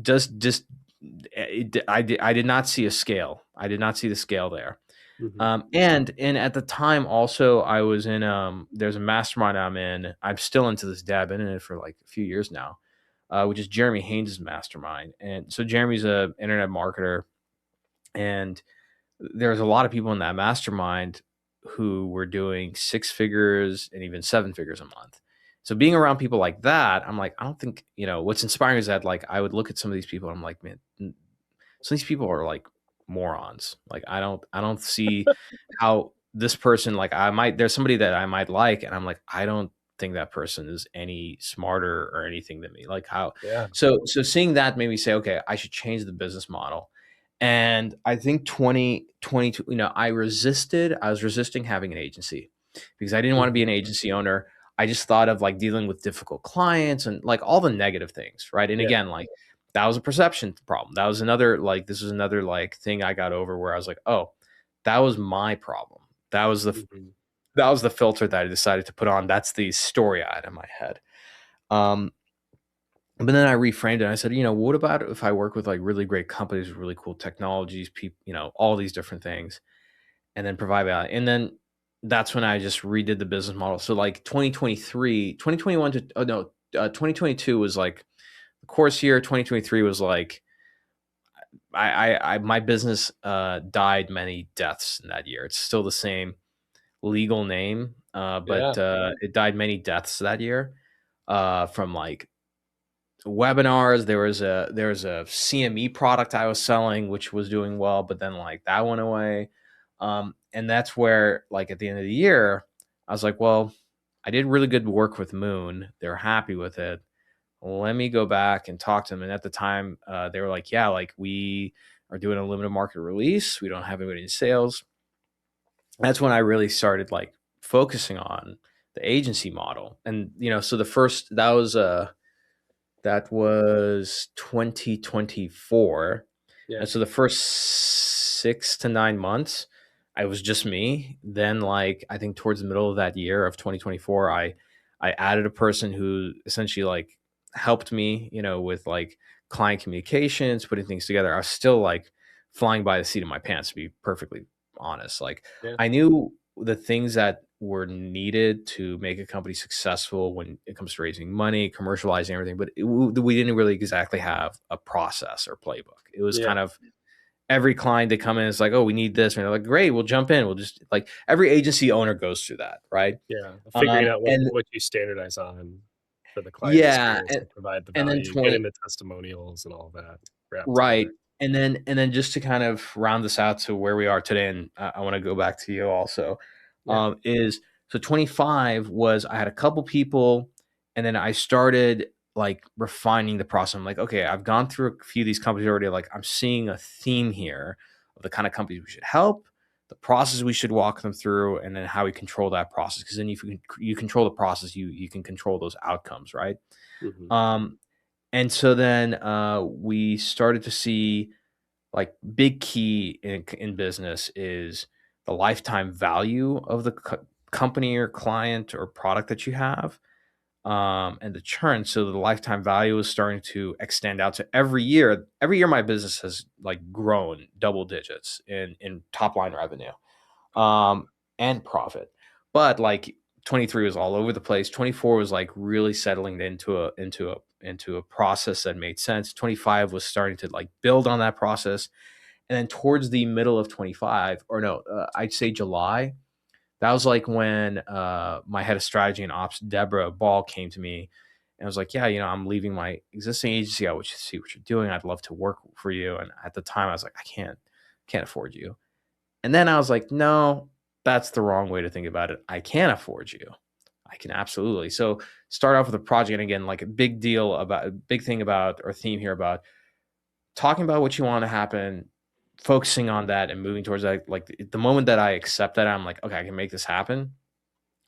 I did not see a scale. I did not see the scale there. Hmm. And at the time also I was in there's a mastermind I'm in. I'm still into this day. I've been in it for like a few years now, which is Jeremy Haynes' mastermind. And so Jeremy's a internet marketer, and there's a lot of people in that mastermind who were doing six figures and even seven figures a month. So being around people like that, I'm like, I don't think, what's inspiring is that like I would look at some of these people and I'm like, man, so these people are like morons. Like I don't see how this person, like there's somebody that I might like and I'm like, I don't think that person is any smarter or anything than me. Like how Yeah. so seeing that made me say, okay, I should change the business model. And I think 2022, I was resisting having an agency because I didn't want to be Hmm. an agency owner. I just thought of like dealing with difficult clients and like all the negative things, right? And Yeah. again, like that was a perception problem. That was another like this was another like thing I got over where I was like, oh, that was my problem. Hmm. That was the filter that I decided to put on. That's the story I had in my head. Um, but then I reframed it. And I said, what about if I work with like really great companies with really cool technologies, people, all these different things, and then provide value. And then that's when I just redid the business model. So like 2023, 2021 to, oh no, 2022 was like the course year. 2023 was like, my business died many deaths in that year. It's still the same legal name, but Yeah. it died many deaths that year from like webinars. There was a CME product I was selling, which was doing well, but then like that went away. And that's where like at the end of the year, I was like, well, I did really good work with Moon. They're happy with it. Let me go back and talk to them. And at the time, they were like, yeah, like we are doing a limited market release. We don't have anybody in sales. That's when I really started like focusing on the agency model. And so the first that was 2024. Yeah. And so the first 6 to 9 months, I was just me. Then, like, I think towards the middle of that year of 2024, I added a person who essentially like helped me, with like client communications, putting things together. I was still like flying by the seat of my pants, to be perfectly honest. Like, Yeah. I knew the things that were needed to make a company successful when it comes to raising money, commercializing everything, but we didn't really exactly have a process or playbook. It was Yeah. kind of every client they come in is like, oh, we need this, and they're like, great, we'll jump in. We'll just like every agency owner goes through that, right? Yeah. Figuring out And what you standardize on for the client yeah, experience and provide the and then value, getting the testimonials and all that wrapped right, together. and then just to kind of round this out to where we are today, and I want to go back to you also, Yeah. is so 25 was I had a couple people, and then I started like refining the process. I'm like, okay, I've gone through a few of these companies already. Like, I'm seeing a theme here of the kind of companies we should help, the process we should walk them through, and then how we control that process. Because then if you control the process, you can control those outcomes, right? Hmm. Um, and so then we started to see like big key in business is the lifetime value of the company or client or product that you have, and the churn. So the lifetime value is starting to extend out to every year. Every year, my business has like grown double digits in top line revenue, um, and profit. But like 23 was all over the place. 24 was like really settling into a process that made sense. 25 was starting to like build on that process. And then towards the middle of 25, or no, I'd say July, that was like when my head of strategy and ops, Deborah Ball, came to me and was like, yeah, I'm leaving my existing agency. I would see what you're doing. I'd love to work for you. And at the time I was like, I can't afford you. And then I was like, no, that's the wrong way to think about it. I can afford you. I can absolutely. So start off with a project. And again, like a big thing about or theme here about talking about what you want to happen, focusing on that and moving towards that. Like the moment that I accept that, I'm like, okay, I can make this happen.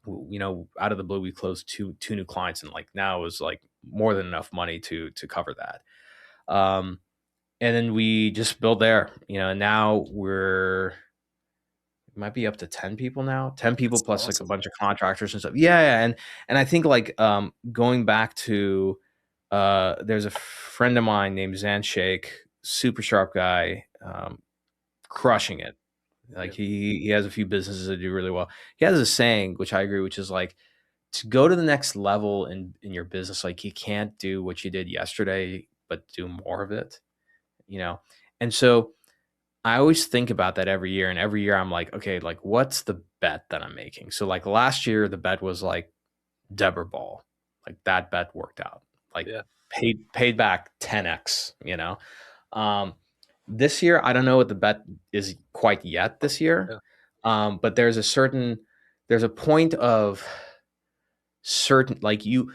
Out of the blue, we closed two new clients, and like now it was like more than enough money to cover that. Um, and then we just build there. And now might be up to 10 people now, 10 people That's plus like a awesome. bunch of contractors and stuff. Yeah. And I think like going back to there's a friend of mine named Zan Sheikh, super sharp guy, crushing it, Like Yeah. he has a few businesses that do really well. He has a saying, which I agree, which is like to go to the next level in your business, like you can't do what you did yesterday, but do more of it, you know? And so I always think about that every year. And every year I'm like, okay, like what's the bet that I'm making? So like last year, the bet was like Deborah Ball. Like that bet worked out. Like Yeah. paid back 10x, you know? Um, this year, I don't know what the bet is quite yet this year. Yeah. But there's a point of certain, like you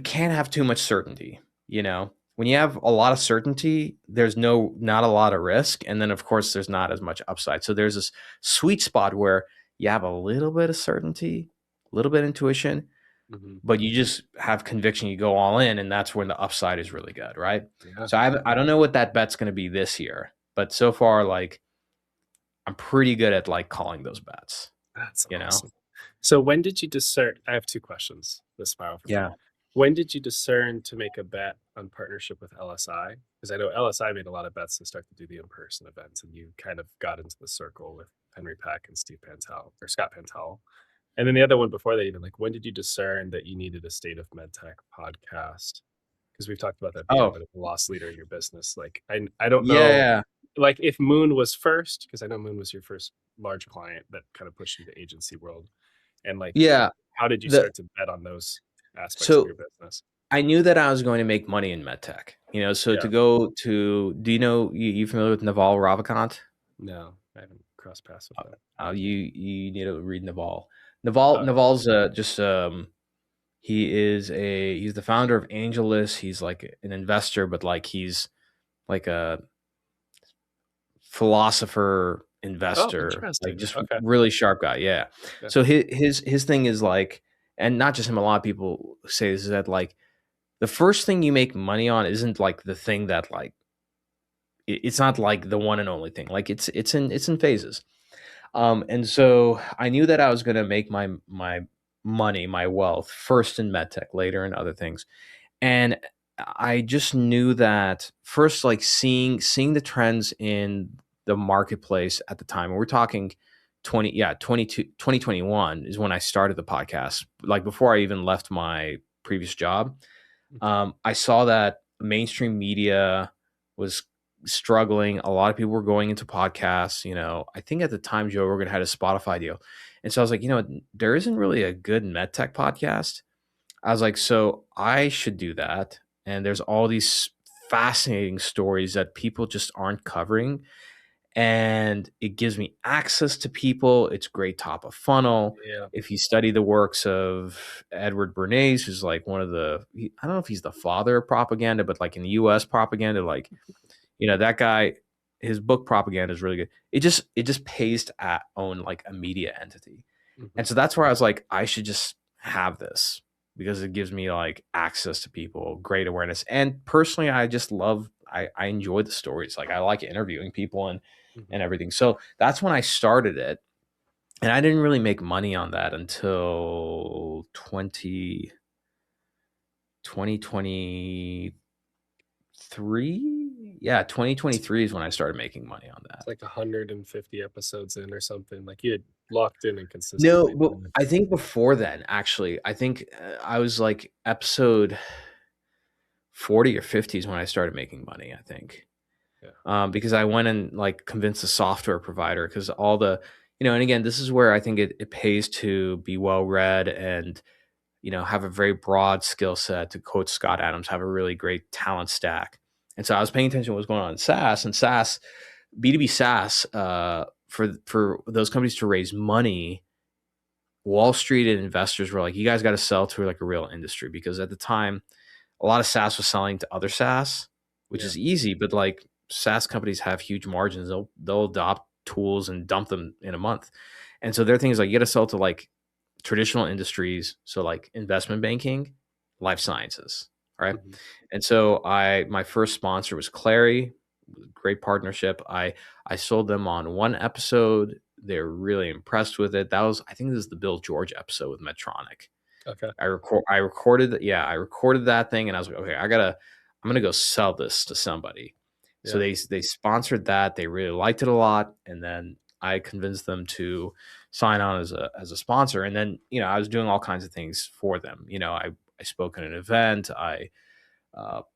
can't have too much certainty, you know? When you have a lot of certainty, there's not a lot of risk. And then of course there's not as much upside. So there's this sweet spot where you have a little bit of certainty, a little bit of intuition, Hmm. but you just have conviction, you go all in, and that's when the upside is really good, right? Yeah. So I don't know what that bet's going to be this year, but so far, like I'm pretty good at like calling those bets, That's you know? awesome. So when did you discern? I have two questions this spiral from that. Yeah. When did you discern to make a bet on partnership with LSI? Because I know LSI made a lot of bets to start to do the in-person events, and you kind of got into the circle with Henry Peck and Steve Pantel or Scott Pantel. And then the other one before that, even like, when did you discern that you needed a State of MedTech podcast? Because we've talked about that being a Oh, bit of a loss leader in your business. Like, I don't know, yeah. like if Moon was first, because I know Moon was your first large client that kind of pushed you to agency world, and like, Yeah. how did you The start to bet on those aspects of So your business? I knew that I was going to make money in medtech, you know, so to Yeah. go to, do you know, you familiar with Naval Ravikant? No, I haven't crossed paths with them. You need to read Naval. Oh, Naval's just he's the founder of AngelList. He's like an investor, but like he's like a philosopher oh, investor, like interesting. just Okay. really sharp guy. Yeah. Yeah. So his thing is like, and not just him. A lot of people say this, is that like the first thing you make money on isn't like the thing that like it's not like the one and only thing. Like it's in phases. And so I knew that I was going to make my money, my wealth first in medtech, later in other things. And I just knew that first, like seeing the trends in the marketplace at the time. And we're talking 2021 is when I started the podcast. Like before I even left my previous job, Mhm. I saw that mainstream media was struggling. A lot of people were going into podcasts. You know, I think at the time Joe Rogan had a Spotify deal, and so I was like, you know, there isn't really a good medtech podcast. I was like, so I should do that. And there's all these fascinating stories that people just aren't covering. And it gives me access to people. It's great top of funnel. Yeah. If you study the works of Edward Bernays, who's like one of I don't know if he's the father of propaganda, but like in the US propaganda, like, you know, that guy, his book Propaganda is really good. It just pays to own like a media entity. Hmm. And so that's where I was like, I should just have this because it gives me like access to people, great awareness. And personally, I just I enjoy the stories. Like I like interviewing people Hmm. and everything. So that's when I started it. And I didn't really make money on that until 2023. Yeah, It's 2023 is when I started making money on that. like 150 episodes in or something. Like you had locked in and No, consistently but done it. I think before then, actually, I think I was like episode 40 or 50 is when I started making money, I think. Yeah. Because I went and like convinced the software provider because all the, you know, and again, this is where I think it pays to be well read and, you know, have a very broad skill set. To quote Scott Adams, have a really great talent stack. And so I was paying attention to what was going on in SaaS, and SaaS, B2B SaaS, for those companies to raise money, Wall Street and investors were like, you guys got to sell to like a real industry because at the time, a lot of SaaS was selling to other SaaS, which Yeah. is easy, but like SaaS companies have huge margins. They'll adopt tools and dump them in a month. And so their thing is like you got to sell to like traditional industries, so like investment banking, life sciences, right? Hmm. And so my first sponsor was Clary, great partnership. I sold them on one episode. They're really impressed with it. That was, I think this is the Bill George episode with Medtronic. Okay. I recorded yeah, I recorded that thing and I was like, okay, I'm gonna go sell this to somebody. So Yeah. they sponsored that. They really liked it a lot. And then I convinced them to sign on as a sponsor. And then, I was doing all kinds of things for them. I spoke at an event. I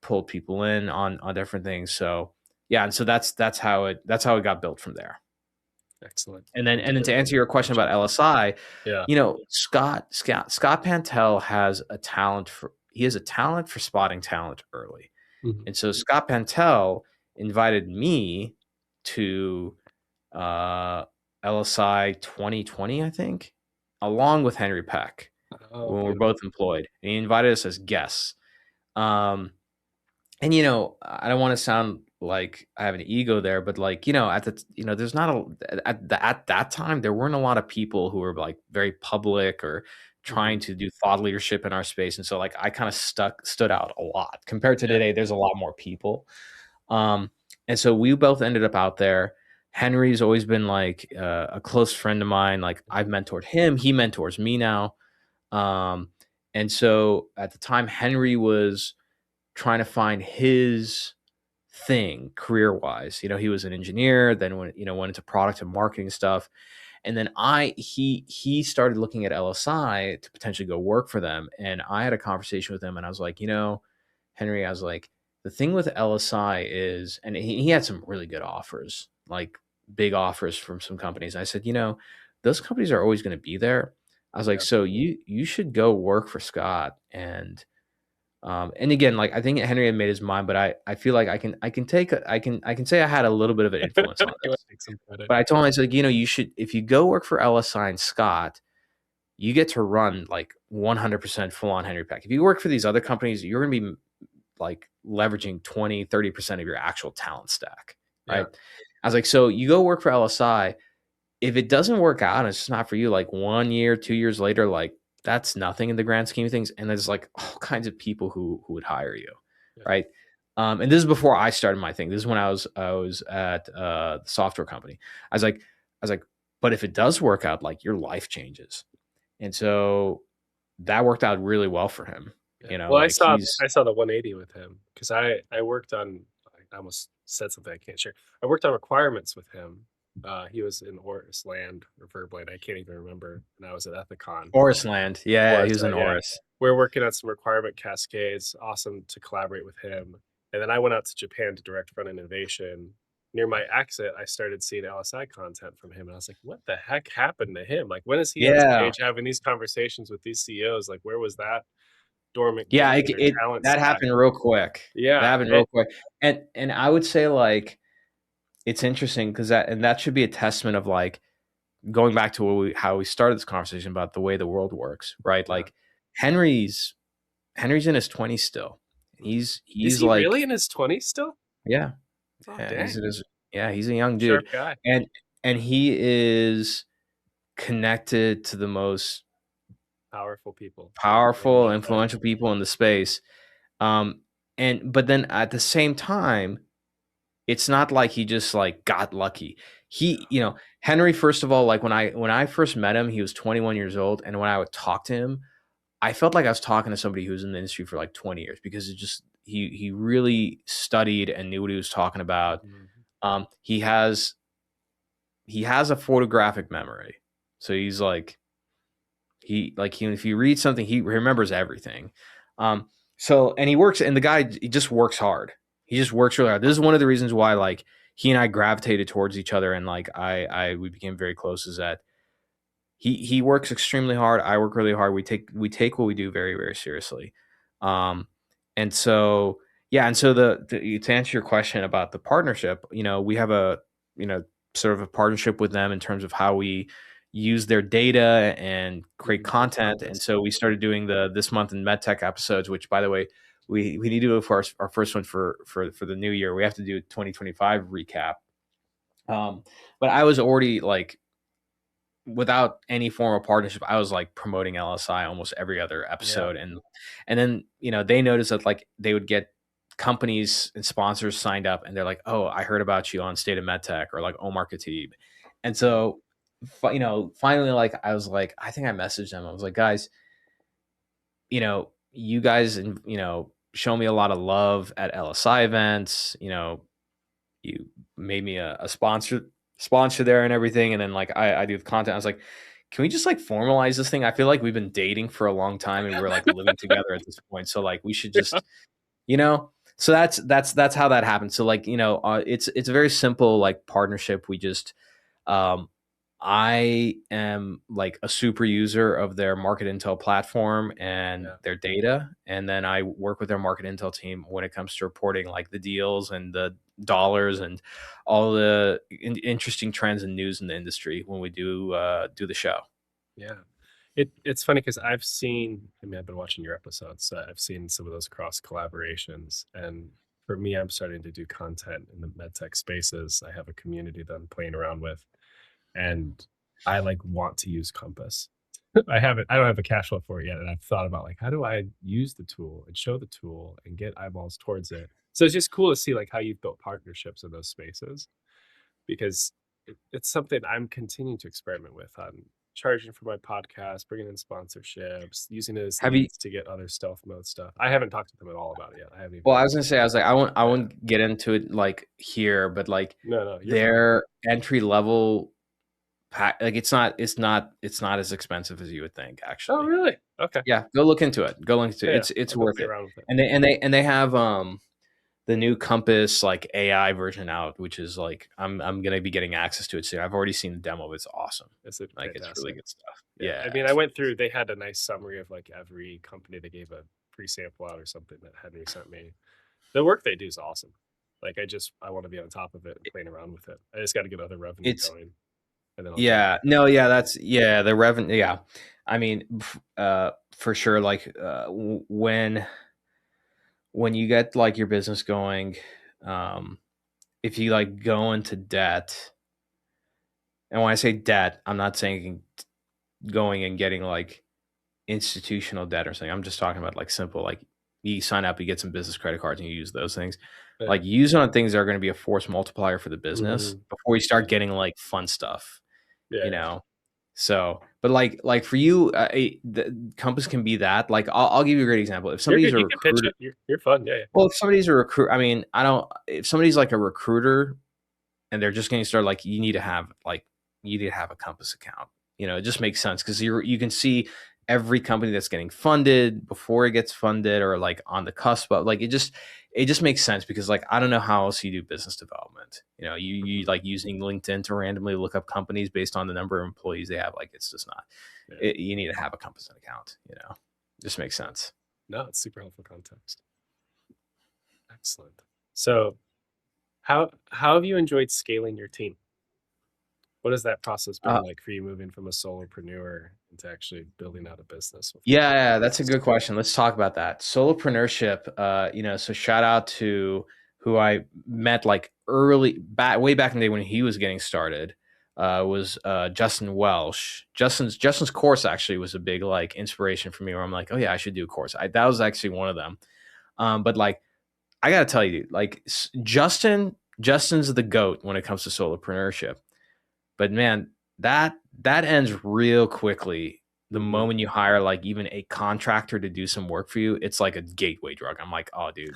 pulled people in on different things. So yeah, and so that's how it got built from there. Excellent. And then Really to answer your question about LSI, Yeah. Scott Pantel has a talent for spotting talent early. Mhm. And so Scott Pantel invited me to LSI 2020, I think, along with Henry Peck Oh, when we're beautiful. both employed. And he invited us as guests. Um, and I don't want to sound like I have an ego there, but like, there's not at that time there weren't a lot of people who were like very public or trying Mhm. to do thought leadership in our space. And so like I kind of stood out a lot compared to Yeah. today. There's a lot more people. Um, and so we both ended up out there. Henry's always been like a close friend of mine. Like I've mentored him, he mentors me now. Um, and so at the time, Henry was trying to find his thing career wise. He was an engineer, then went into product and marketing stuff. And then he started looking at LSI to potentially go work for them. And I had a conversation with him and I was like, Henry, I was like, the thing with LSI is, and he had some really good offers, like big offers from some companies. I said, those companies are always going to be there. I was like, Yeah. so you should go work for Scott. And again, like I think Henry had made his mind, but I feel like I can say I had a little bit of an influence on You wanna this. take some credit. But I told him, I said, you should, if you go work for LSI and Scott, you get to run like 100% full on Henry Peck. If you work for these other companies, you're going to be like leveraging 20-30% of your actual talent stack. Yeah. Right. I was like, so you go work for LSI. If it doesn't work out and it's just not for you, like 1 year, 2 years later, like that's nothing in the grand scheme of things. And there's like all kinds of people who would hire you. Yeah. Right. And this is before I started my thing. This is when I was at the software company. I was like, but if it does work out, like your life changes. And so that worked out really well for him. Yeah. Well, I Like saw he's I saw the 180 with him because I worked on I almost said something I can't share. I worked on requirements with him. He was in Oris Land or Verbland, I can't even remember, and I was at Ethicon. Oris Land. Yeah, he Oris, was in yeah. Oris. We're working on some requirement cascades. Awesome to collaborate with him. And then I went out to Japan to direct front innovation. Near my exit, I started seeing LSI content from him, and I was like, "What the heck happened to him? Like, when is he on Yeah. stage having these conversations with these CEOs? Like, where was that dormant Yeah, genie in their talent that stack?" happened real quick. That Yeah, happened real quick. And I would say like it's interesting because that should be a testament of like going back to how we started this conversation about the way the world works, right? yeah. Like Henry's in his 20s still. Mhm. Is He's he like really in his 20s still? yeah, Oh, yeah, he's dang. in his yeah, he's a young dude. Sharp guy. And he is connected to the most Powerful people in powerful, MedTech. influential people in the space. Um, but then at the same time, it's not like he just like got lucky. Henry, first of all, like when I first met him, he was 21 years old, and when I would talk to him, I felt like I was talking to somebody who's in the industry for like 20 years because it just he really studied and knew what he was talking about. Mhm. He has a photographic memory, so if you read something, he remembers everything. And he works, and the guy, he just works hard. He just works really hard. This is one of the reasons why like he and I gravitated towards each other, and like we became very close. Is that he works extremely hard. I work really hard. We take what we do very, very seriously. Um, and so yeah, and so to answer your question about the partnership, we have a you know sort of a partnership with them in terms of how we use their data and create Great content. And context. so we started doing the this month in MedTech episodes, which by the way, we need to do it for our first one for the new year. We have to do a 2025 recap. But I was already like without any form of partnership, I was like promoting LSI almost every other Yeah. episode. And then, they noticed that like they would get companies and sponsors signed up and they're like, oh, I heard about you on State of MedTech or like Omar Khateeb. And so, finally, like I was like, I think I messaged them. I was like, guys, you guys, show me a lot of love at LSI events. You made me a sponsor sponsor there and everything. And then like I do the content. I was like, can we just like formalize this thing? I feel like we've been dating for a long time and we're like living together at this point. So like we should Yeah. just, you know, so that's how that happened. So like, it's a very simple like partnership. We just um I am like a super user of their market intel platform and Yeah. their data. And then I work with their market intel team when it comes to reporting like the deals and the dollars and all the interesting trends and news in the industry when we do the show. Yeah. It's funny because I've been watching your episodes, so I've seen some of those cross collaborations. And for me, I'm starting to do content in the medtech spaces. I have a community that I'm playing around with, and I like want to use Compass. I don't have a cash flow for it yet. And I've thought about like, how do I use the tool and show the tool and get eyeballs towards it? So it's just cool to see like how you've built partnerships in those spaces, because it's something I'm continuing to experiment with on charging for my podcast, bringing in sponsorships, using it as Have you leads to get other stealth mode stuff. I haven't talked to them at all about it yet. I haven't even. Well, I was gonna say, I was like, I Yeah. won't get into it like here, but like No, no, you're fine. their entry level pack, like it's not as expensive as you would think, Oh, actually. really? Okay. Yeah, go look into it. Go look into it. Yeah, It's I'll go worth play it. around with it. And they have the new Compass like AI version out, which is like I'm gonna be getting access to it soon. I've already seen the demo. It's awesome. It's Like it's really fantastic. good stuff. Yeah, Yeah, I mean, I went through. They had a nice summary of like every company. They gave a pre-sample out or something that Henry sent me. The work they do is awesome. Like I want to be on top of it and playing around with it. I just got to get other revenue it's going, and then I'll jump yeah, in. no, yeah, that's yeah, the revenue, yeah. I mean, for sure, like when you get like your business going, um, if you like go into debt, and when I say debt, I'm not saying going and getting like institutional debt or something. I'm just talking about like simple, like you sign up, you get some business credit cards, and you use those things. Yeah. Like use it on things that are going to be a force multiplier for the business Mhm. before you start Yeah. getting like fun stuff, Yeah. you Yeah. know. So, but like for you, the Compass can be that. Like I'll give you a great example. If You're somebody's good. a You can pitch recruiter, it. You're fun. Yeah. Yeah. well, if somebody's a recruit, I mean, I don't. If somebody's like a recruiter and they're just getting started, like you need to have a Compass account. It just makes sense because you can see every company that's getting funded before it gets funded or like on the cusp. But like it just makes sense because like I don't know how else you do business development. You Mhm. like using LinkedIn to randomly look up companies based on the number of employees they have. Like it's just not. Yeah. You need to have a Compass account. Just makes sense. No, it's super helpful context. Excellent. So, how have you enjoyed scaling your team? What has that process been Uh, like for you, moving from a solopreneur into actually building out a business with Yeah, that's a employees? good question. Let's talk about that. Solopreneurship, so shout out to who I met like way back in the day when he was getting started, was Justin Welsh. Justin's course actually was a big like inspiration for me where I'm like, oh yeah, I should do a course. That was actually one of them. But like I gotta tell you, like Justin's the GOAT when it comes to solopreneurship. But man, that ends real quickly the Mhm. moment you hire like even a contractor to do some work for you. It's like a gateway drug. I'm like, oh dude,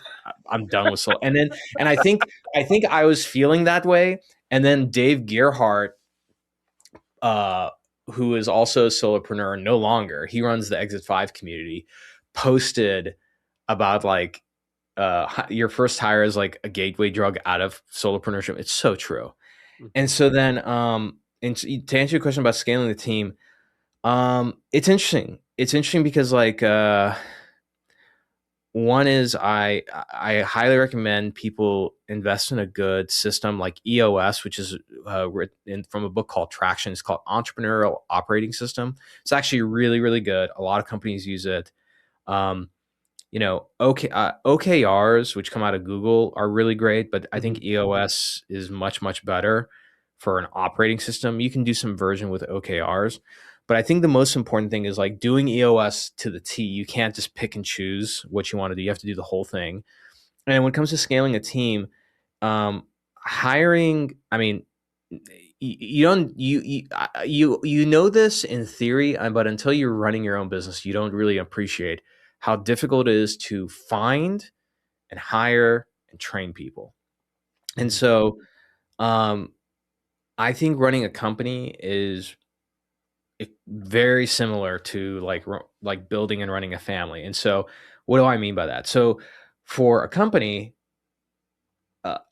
I'm done with soul. And I think I was feeling that way. And then Dave Gearhart, uh, who is also a solopreneur, no longer, he runs the Exit 5 community, posted about like your first hire is like a gateway drug out of solopreneurship. It's so true. And Mhm. so then, and to answer your question about scaling the team, it's interesting. It's interesting because like one is I highly recommend people invest in a good system like EOS, which is written from a book called Traction. It's called Entrepreneurial Operating System. It's actually really really good. A lot of companies use it. Um, OKRs, which come out of Google, are really great, but I Mhm. think EOS is much, much better for an operating system. You can do some version with OKRs, but I think the most important thing is like doing EOS to the T. You can't just pick and choose what you want to do. You have to do the whole thing. And when it comes to scaling a team, hiring, I mean, you don't you know this in theory, but until you're running your own business, you don't really appreciate how difficult it is to find and hire and train people. And Mhm. so, um, I think running a company is very similar to like building and running a family. And so, what do I mean by that? So, for a company,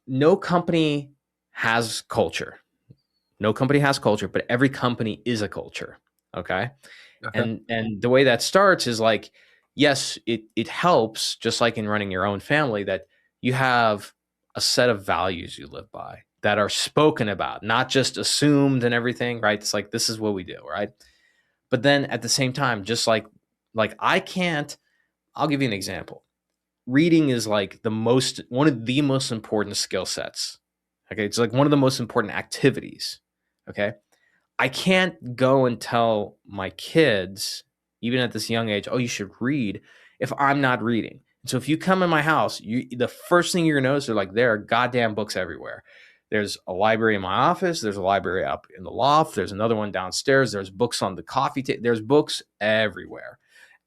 no company has culture. No company has culture, but every company is a culture. Okay. Okay. And the way that starts is like, yes, it helps, just like in running your own family, that you have a set of values you live by that are spoken about, not just assumed and everything, right? It's like this is what we do, right? But then at the same time, just like I can't, I'll give you an example. Reading is like the most one of the most important skill sets. Okay. It's like one of the most important activities. Okay. I can't go and tell my kids, even at this young age, oh, you should read if I'm not reading. So if you come in my house, the first thing you're gonna notice are like there are goddamn books everywhere. There's a library in my office. There's a library up in the loft. There's another one downstairs. There's books on the coffee table. There's books everywhere,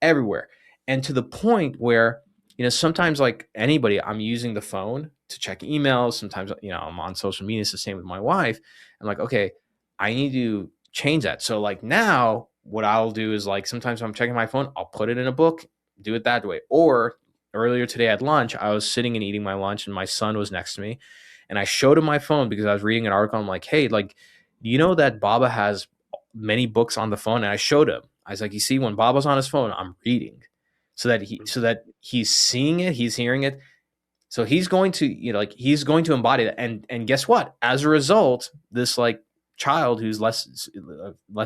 everywhere. And to the point where, sometimes like anybody, I'm using the phone to check emails. Sometimes, I'm on social media. It's the same with my wife. I'm like, okay, I need to change that. So like now what I'll do is like sometimes when I'm checking my phone, I'll put it in a book, do it that way. Or earlier today at lunch, I was sitting and eating my lunch and my son was next to me and I showed him my phone because I was reading an article. I'm like, hey, like, you know that Baba has many books on the phone? And I showed him. I was like, you see, when Baba's on his phone, I'm reading. So that he's seeing it, he's hearing it. So he's going to, like he's going to embody that. And guess what? As a result, this like child who's less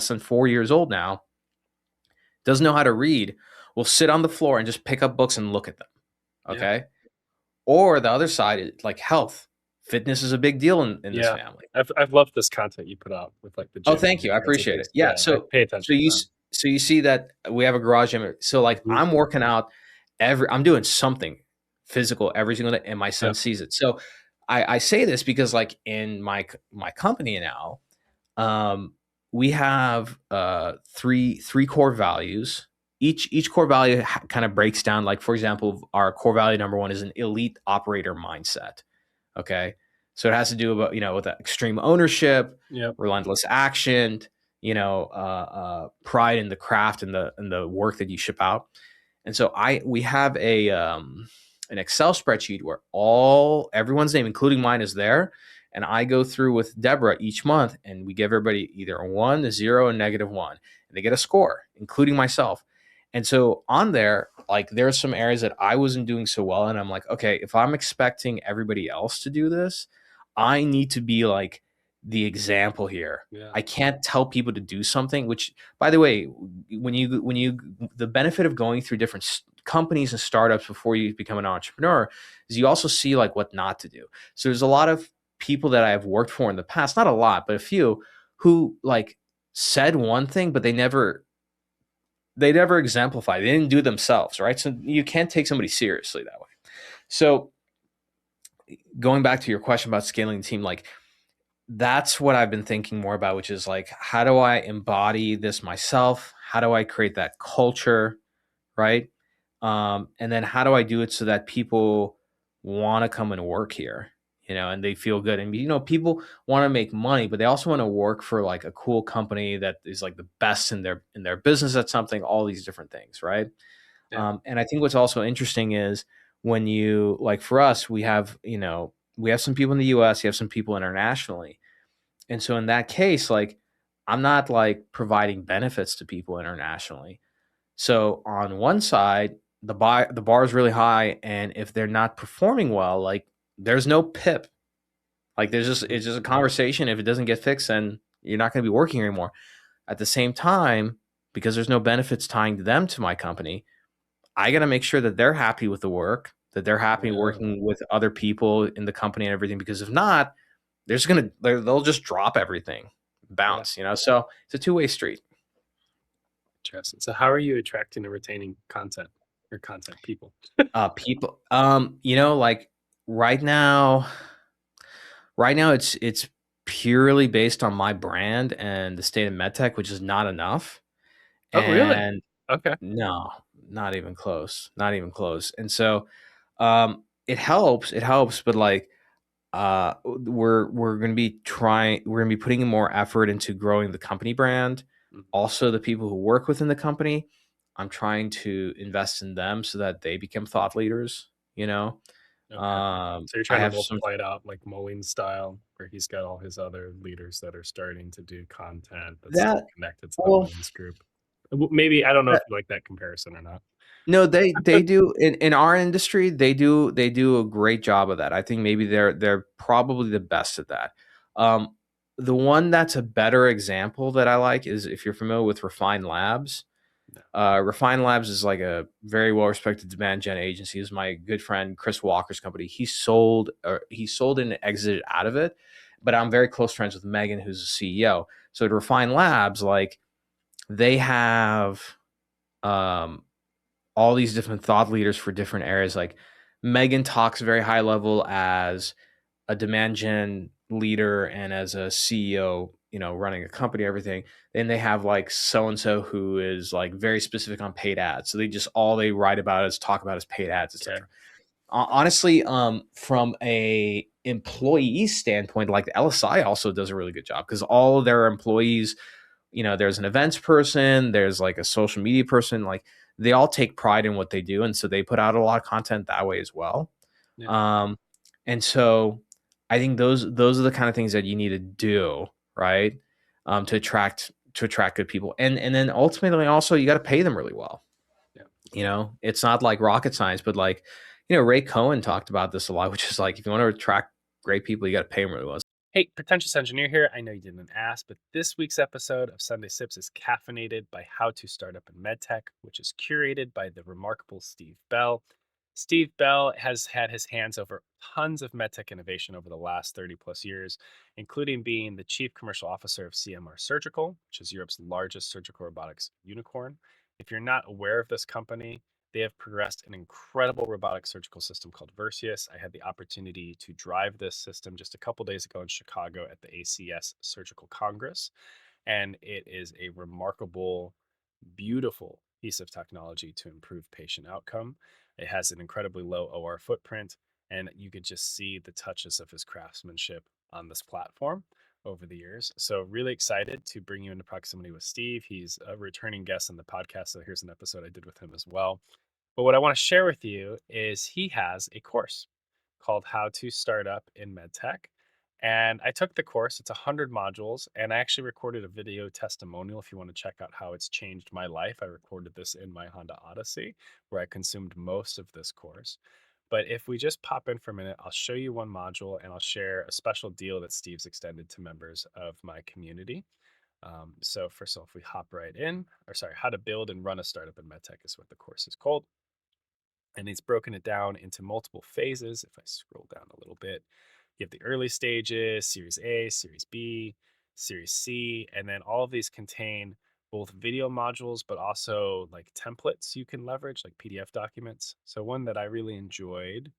than 4 years old now doesn't know how to read will sit on the floor and just pick up books and look at them. Yeah. Okay. Or the other side is like health. Fitness is a big deal in this Yeah. family. I've loved this content you put out with like the Oh, gym thank and you. I kinds of appreciate things. it. Yeah. Yeah, I So pay so attention to you that. so you see that we have a garage gym. So like Mhm. I'm working out I'm doing something physical every single day, and my son Yeah. sees it. So I say this because like in my company now, um, we have three core values. Each core value kind of breaks down. Like for example, our core value number one is an elite operator mindset. Okay, so it has to do about with extreme ownership, Yep. relentless action, pride in the craft and the work that you ship out. And so we have an Excel spreadsheet where everyone's name, including mine, is there. And I go through with Deborah each month and we give everybody either a 1, a 0, and -1. And they get a score, including myself. And so on there, like there's some areas that I wasn't doing so well. And I'm like, okay, if I'm expecting everybody else to do this, I need to be like the example here. Yeah. I can't tell people to do something, which by the way, when you the benefit of going through different companies and startups before you become an entrepreneur is you also see like what not to do. So there's a lot of people that I've worked for in the past, not a lot, but a few who like said one thing, but they never exemplified. They didn't do it themselves, right? So you can't take somebody seriously that way. So going back to your question about scaling the team, like that's what I've been thinking more about, which is like, how do I embody this myself? How do I create that culture, right? And then how do I do it so that people want to come and work here, and they feel good? And people want to make money, but they also want to work for like a cool company that is like the best in their business at something. All these different things, right? Yeah. And I think what's also interesting is when you like for us, we have some people in the U.S., you have some people internationally, and so in that case, like I'm not like providing benefits to people internationally. So on one side, the bar is really high, and if they're not performing well, like there's no pip. Like Mhm. it's just a conversation. If it doesn't get fixed, then you're not going to be working anymore. At the same time, because there's no benefits tying them to my company, I got to make sure that they're happy with the work, that they're happy Yeah. working with other people in the company and everything. Because if not, they'll just drop everything, Yeah. bounce. So it's a two-way street. Interesting. So how are you attracting and retaining content or content people? People, like right now, it's purely based on my brand and the state of MedTech, which is not enough. Oh, really? And Okay. no, not even close, not even close. And so, it helps, but like we're going to be putting more effort into growing the company brand. Mhm. Also, the people who work within the company, I'm trying to invest in them so that they become thought leaders. You know, Okay. So you're I trying to have some multiply it out like Mulling style, where he's got all his other leaders that are starting to do content that's still that. connected to the Well, Mullins group. Maybe I don't know if you like that comparison or not. no, they do in our industry, they do a great job of that. I think maybe they're probably the best at that. Um, the one that's a better example that I like is if you're familiar with Refine Labs. No. Refine Labs is like a very well respected demand gen agency. Is my good friend Chris Walker's company. He sold and exited out of it, but I'm very close friends with Megan, who's the CEO. So at Refine Labs, like they have um all these different thought leaders for different areas. Like Megan talks very high level as a demand gen leader and as a CEO, running a company, everything. Then they have like so and so who is like very specific on paid ads. So they just all they write about is talk about is paid ads, Okay. etc. Honestly, from a employee standpoint, like the LSI also does a really good job because all of their employees, there's an events person, there's like a social media person, like they all take pride in what they do, and so they put out a lot of content that way as well. Yeah. Um, and so I think those are the kind of things that you need to do, right? To attract good people, and then ultimately also you got to pay them really well. Yeah. It's not like rocket science, but like, Ray Cohen talked about this a lot, which is like if you want to attract great people, you got to pay them really well. Hey, Pretentious Engineer here. I know you didn't ask, but this week's episode of Sunday Sips is caffeinated by How to Start Up in MedTech, which is curated by the remarkable Steve Bell. Steve Bell has had his hands over tons of MedTech innovation over the last 30 plus years, including being the Chief Commercial Officer of CMR Surgical, which is Europe's largest surgical robotics unicorn. If you're not aware of this company, they have progressed an incredible robotic surgical system called Versius. I had the opportunity to drive this system just a couple days ago in Chicago at the ACS Surgical Congress, and it is a remarkable, beautiful piece of technology to improve patient outcome. It has an incredibly low OR footprint, and you could just see the touches of his craftsmanship on this platform over the years. So, really excited to bring you into proximity with Steve. He's a returning guest on the podcast. So, here's an episode I did with him as well. But what I want to share with you is he has a course called How to Start Up in MedTech. And I took the course, it's 100 modules, and I actually recorded a video testimonial if you want to check out how it's changed my life. I recorded this in my Honda Odyssey, where I consumed most of this course. But if we just pop in for a minute, I'll show you one module and I'll share a special deal that Steve's extended to members of my community. So, first of all, if we hop right in, or sorry, how to build and run a startup in MedTech is what the course is called. And he's broken it down into multiple phases. If I scroll down a little bit, you have the early stages, Series A, Series B, Series C, and then all of these contain both video modules, but also like templates you can leverage, like PDF documents. So one that I really enjoyed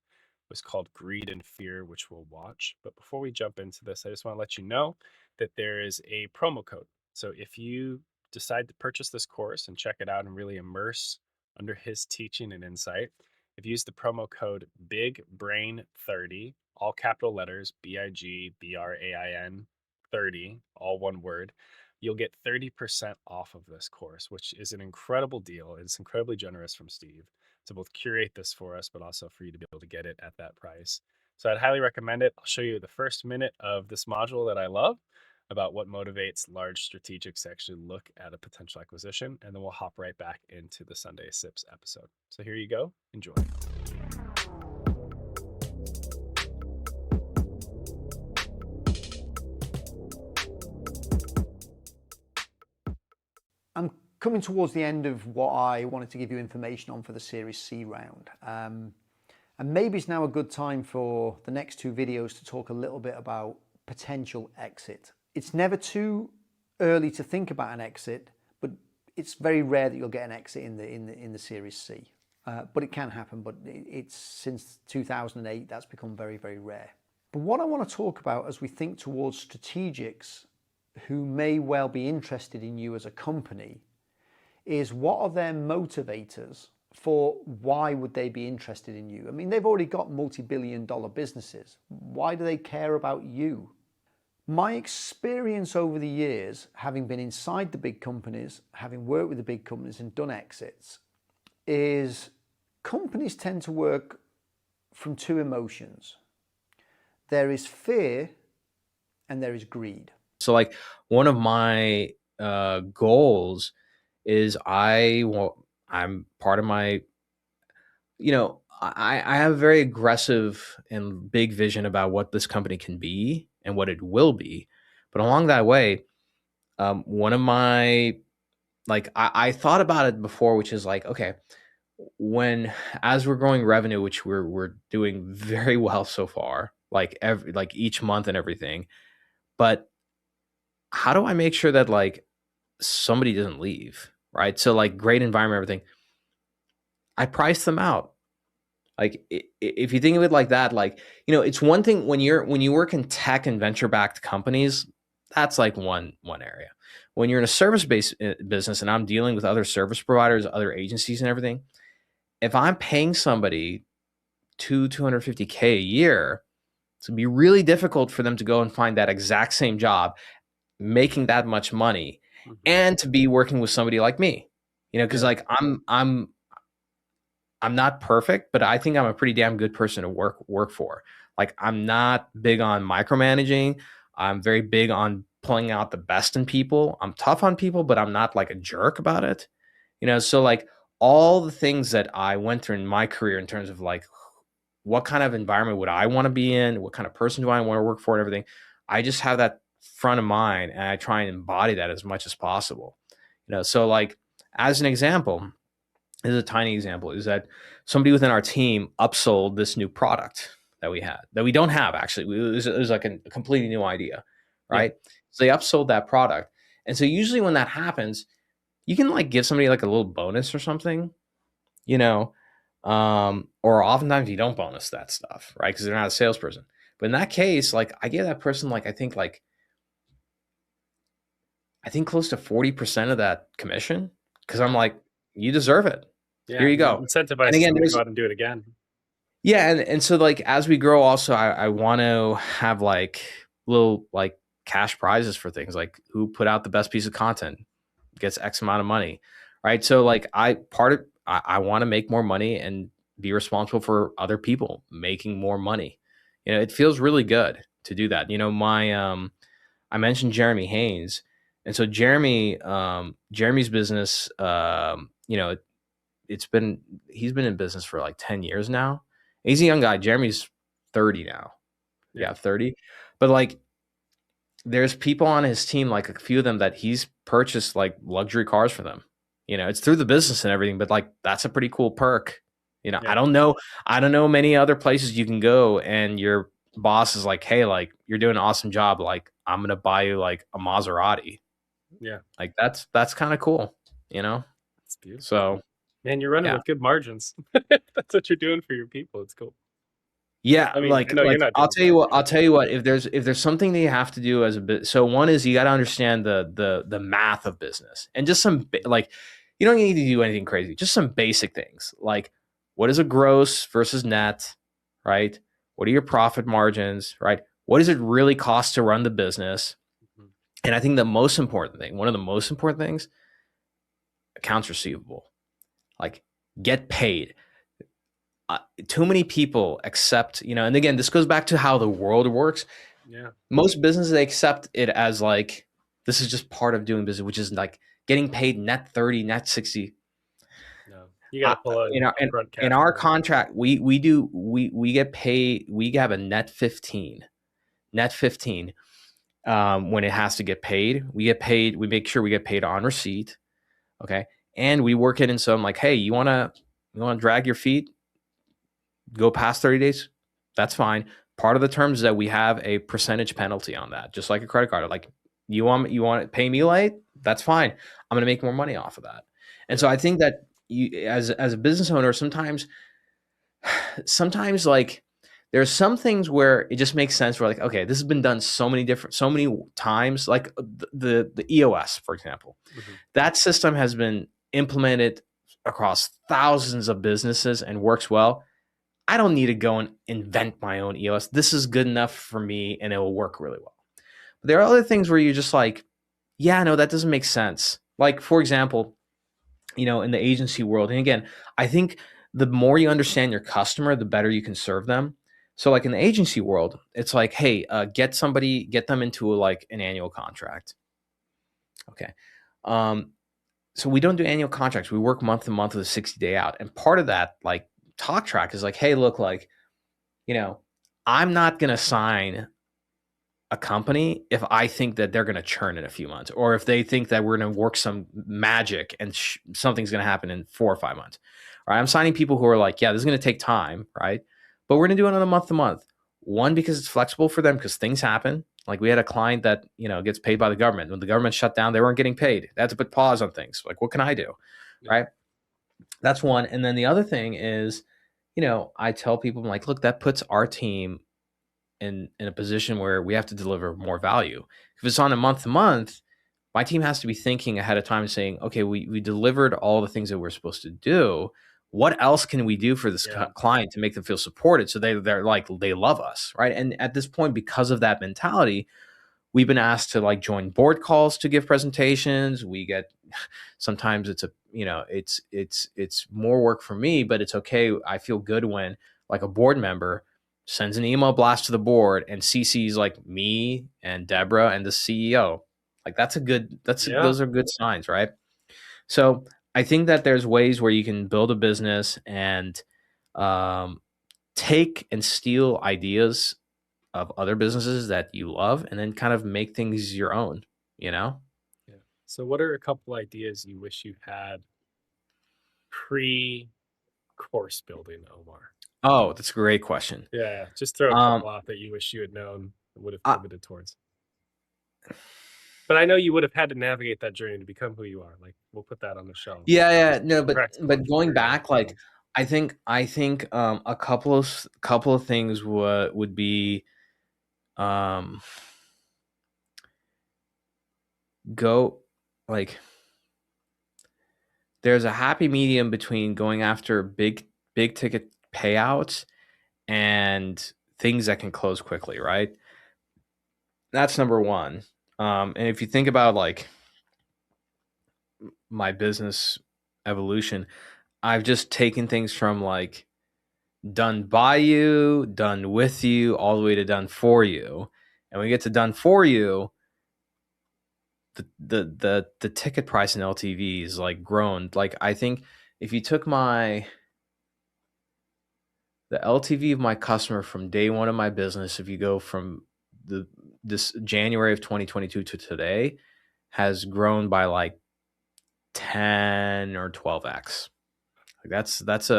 was called Greed and Fear, which we'll watch. But before we jump into this, I just want to let you know that there is a promo code. So if you decide to purchase this course and check it out and really immerse under his teaching and insight, if you use the promo code BIGBRAIN30, all capital letters, BIGBRAIN 30, all one word, you'll get 30% off of this course, which is an incredible deal. It's incredibly generous from Steve to both curate this for us, but also for you to be able to get it at that price. So I'd highly recommend it. I'll show you the first minute of this module that I love about what motivates large strategics to actually look at a potential acquisition, and then we'll hop right back into the Sunday Sips episode. So here you go. Enjoy. I'm coming towards the end of what I wanted to give you information on for the Series C round. And maybe it's now a good time for the next two videos to talk a little bit about potential exit. It's never too early to think about an exit, but it's very rare that you'll get an exit in the Series C. But it can happen, but it's since 2008, that's become very, very rare. But what I want to talk about as we think towards strategics who may well be interested in you as a company is what are their motivators for why would they be interested in you? I mean, they've already got multi-billion-dollar businesses. Why do they care about you? My experience over the years, having been inside the big companies, having worked with the big companies and done exits, is companies tend to work from two emotions. There is fear and there is greed. So like one of my goals is I'm part of my, I have a very aggressive and big vision about what this company can be and what it will be. But along that way, one of my, like, I thought about it before, which is like, okay, as we're growing revenue, which we're doing very well so far, like each month and everything, but how do I make sure that like somebody doesn't leave, right? So like great environment, everything. I price them out. Like if you think of it like that, like, it's one thing when you work in tech and venture backed companies, that's like one area. When you're in a service based business and I'm dealing with other service providers, other agencies and everything, if I'm paying somebody $250K a year, it's gonna be really difficult for them to go and find that exact same job, making that much money, and to be working with somebody like me, because like I'm not perfect, but I think I'm a pretty damn good person to work for. Like I'm not big on micromanaging. I'm very big on pulling out the best in people. I'm tough on people, but I'm not like a jerk about it. So like all the things that I went through in my career in terms of like what kind of environment would I want to be in, what kind of person do I want to work for and everything, I just have that front of mind and I try and embody that as much as possible. So like as an example, this is a tiny example, is that somebody within our team upsold this new product that we don't have actually. It was like a completely new idea, right? Yeah. So they upsold that product. And so usually when that happens, you can like give somebody like a little bonus or something, or oftentimes you don't bonus that stuff, right? Because they're not a salesperson. But in that case, like I gave that person like I think close to 40% of that commission, because I'm like, you deserve it. Yeah, here you go. Incentivize them to go out and do it again. Yeah, and so like as we grow, also I want to have like little like cash prizes for things, like who put out the best piece of content gets X amount of money, right? So like I want to make more money and be responsible for other people making more money. It feels really good to do that. I mentioned Jeremy Haynes, and so Jeremy's business, he's been in business for like 10 years now. He's a young guy. Jeremy's 30 now. Yeah, 30. But like there's people on his team, like a few of them, that he's purchased like luxury cars for them. It's through the business and everything, but like that's a pretty cool perk. Yeah. I don't know many other places you can go and your boss is like, hey, like you're doing an awesome job. Like I'm going to buy you like a Maserati. Yeah. Like that's kind of cool, It's beautiful. So man, you're running with good margins. That's what you're doing for your people. It's cool. Yeah, I mean, I'll tell you what. If there's something that you have to do as a bit, so one is you got to understand the math of business, and just some like you don't need to do anything crazy. Just some basic things like what is a gross versus net, right? What are your profit margins, right? What does it really cost to run the business? Mm-hmm. And I think one of the most important things, accounts receivable, like get paid. Too many people accept, and again, this goes back to how the world works. Yeah. Most businesses, they accept it as like, this is just part of doing business, which is like getting paid net 30, net 60. No, you got to pull out in our contract. We get paid. We have a net 15, when it has to get paid. We get paid. We make sure we get paid on receipt. Okay. And we work it in. So I'm like, hey, you want to drag your feet? Go past 30 days, that's fine. Part of the terms is that we have a percentage penalty on that, just like a credit card. Like you want to pay me late, that's fine. I'm going to make more money off of that. And so I think that you, as a business owner, sometimes like there's some things where it just makes sense. We're like, okay, this has been done so many times, like the EOS, for example. Mm-hmm. That system has been implemented across thousands of businesses and works well, I don't need to go and invent my own EOS. This is good enough for me and it will work really well. But there are other things where you're just like, yeah, no, that doesn't make sense. Like, for example, in the agency world, and again, I think the more you understand your customer, the better you can serve them. So like in the agency world, it's like, hey, get them into like an annual contract. Okay. So we don't do annual contracts. We work month to month with a 60-day out. And part of that, like talk track is like, hey, look, like, I'm not going to sign a company if I think that they're going to churn in a few months, or if they think that we're going to work some magic and something's going to happen in 4 or 5 months. All right. I'm signing people who are like, yeah, this is going to take time. Right. But we're going to do it on a month to month. One, because it's flexible for them because things happen. Like we had a client that, gets paid by the government. When the government shut down, they weren't getting paid. They had to put pause on things. Like, what can I do? Yeah. Right. That's one. And then the other thing is, I tell people, I'm like, look, that puts our team in a position where we have to deliver more value. If it's on a month to month, my team has to be thinking ahead of time and saying, okay, we delivered all the things that we're supposed to do. What else can we do for this client to make them feel supported? So they're like, they love us. Right. And at this point, because of that mentality, we've been asked to like join board calls to give presentations. We get, sometimes it's it's more work for me, but it's okay. I feel good when like a board member sends an email blast to the board and CC's like me and Deborah and the CEO. Like those are good signs, right? So I think that there's ways where you can build a business and take and steal ideas of other businesses that you love and then kind of make things your own, Yeah. So what are a couple ideas you wish you had pre-course building, Omar? Oh, that's a great question. Yeah, just throw a couple out that you wish you had known and would have pivoted towards. But I know you would have had to navigate that journey to become who you are. Like, we'll put that on the shelf. Yeah. No, but going back, like, I think a couple of things would be, go like, there's a happy medium between going after big ticket payouts and things that can close quickly, right? That's number one. And if you think about like my business evolution, I've just taken things from like done by you, done with you, all the way to done for you. And when we get to done for you, the ticket price in LTV is like grown. Like I think if you took the LTV of my customer from day one of my business, if you go from this January of 2022 to today, has grown by like 10 or 12x. Like that's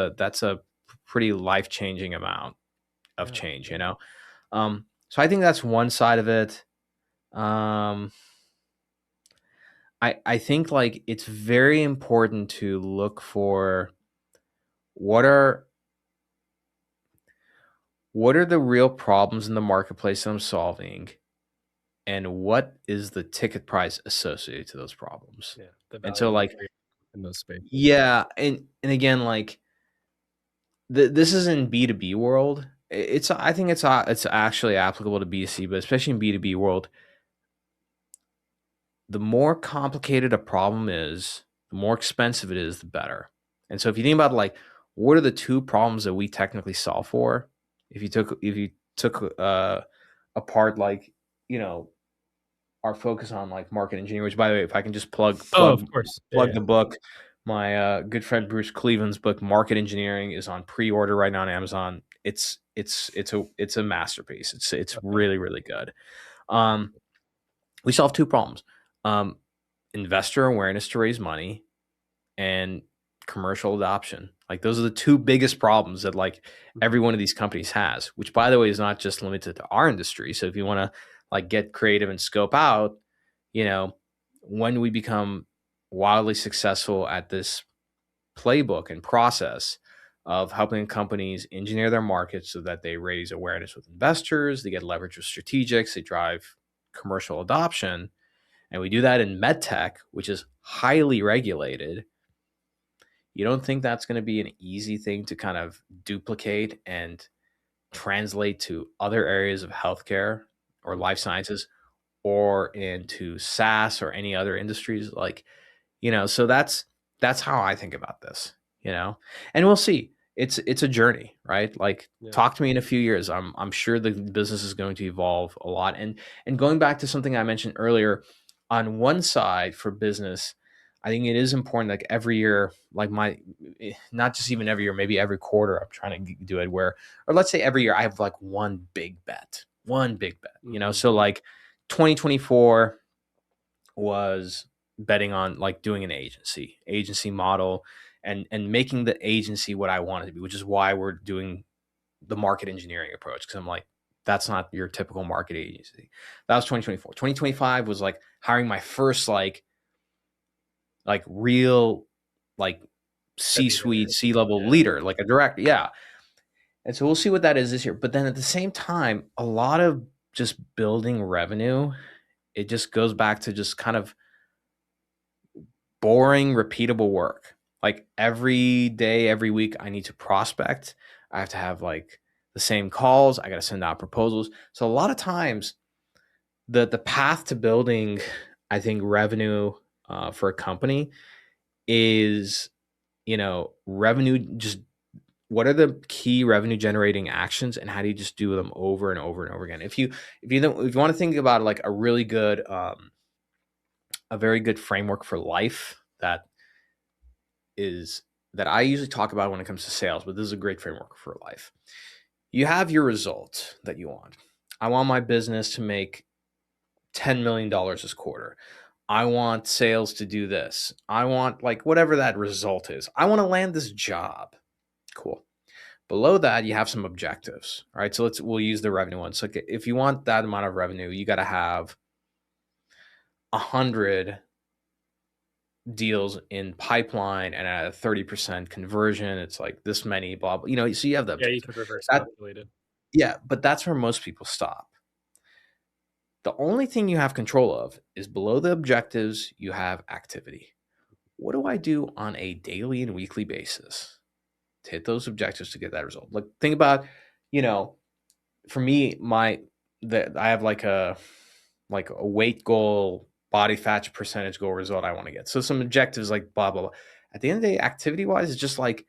a pretty life-changing amount of change, So I think that's one side of it. I think like it's very important to look for what are the real problems in the marketplace that I'm solving, and what is the ticket price associated to those problems. And so like in those spaces. Yeah, and again, like this is in B2B world. I think it's actually applicable to B2C, but especially in B2B world, the more complicated a problem is, the more expensive it is, the better. And so if you think about like, what are the two problems that we technically solve for? If you took apart like, our focus on like market engineering, which by the way, if I can just plug of course. The book, my good friend Bruce Cleveland's book, Market Engineering, is on pre-order right now on Amazon. It's a masterpiece. It's really, really good. We solve two problems. Investor awareness to raise money and commercial adoption. Like those are the two biggest problems that like every one of these companies has, which by the way is not just limited to our industry. So if you want to like get creative and scope out, when we become wildly successful at this playbook and process of helping companies engineer their markets so that they raise awareness with investors, they get leverage with strategics, they drive commercial adoption. And we do that in MedTech, which is highly regulated. You don't think that's going to be an easy thing to kind of duplicate and translate to other areas of healthcare or life sciences or into SaaS or any other industries? Like, so that's how I think about this, and we'll see. It's a journey, right? Like, Yeah. talk to me in a few years. I'm sure the business is going to evolve a lot. And going back to something I mentioned earlier, on one side for business, I think it is important, like every year, like not just even every year, maybe every quarter, I'm trying to do it or let's say every year I have like one big bet, So like 2024 was betting on like doing an agency model and making the agency what I wanted to be, which is why we're doing the market engineering approach. Cause I'm like, that's not your typical market agency. That was 2024. 2025 was like hiring my first like real like C-suite, C-level leader, like a director. Yeah. And so we'll see what that is this year. But then at the same time, a lot of just building revenue, it just goes back to just kind of boring, repeatable work. Like every day, every week, I need to prospect. I have to have like the same calls. I got to send out proposals. So a lot of times, the path to building, I think, revenue for a company is, revenue. Just what are the key revenue generating actions, and how do you just do them over and over and over again? If you want to think about like a really good, a very good framework for life that I usually talk about when it comes to sales, but this is a great framework for life. You have your result that you want. I want my business to make $10 million this quarter. I want sales to do this. I want like whatever that result is. I want to land this job. Cool. Below that, you have some objectives. All right. So we'll use the revenue one. So if you want that amount of revenue, you got to have 100 deals in pipeline, and at a 30% conversion, it's like this many, blah, blah. So you have the you could reverse calculate it. Yeah, but that's where most people stop. The only thing you have control of is below the objectives, you have activity. What do I do on a daily and weekly basis to hit those objectives to get that result? Like, think about, for me, I have like a weight goal, body fat percentage goal result I want to get. So some objectives like blah, blah, blah. At the end of the day, activity wise, it's just like,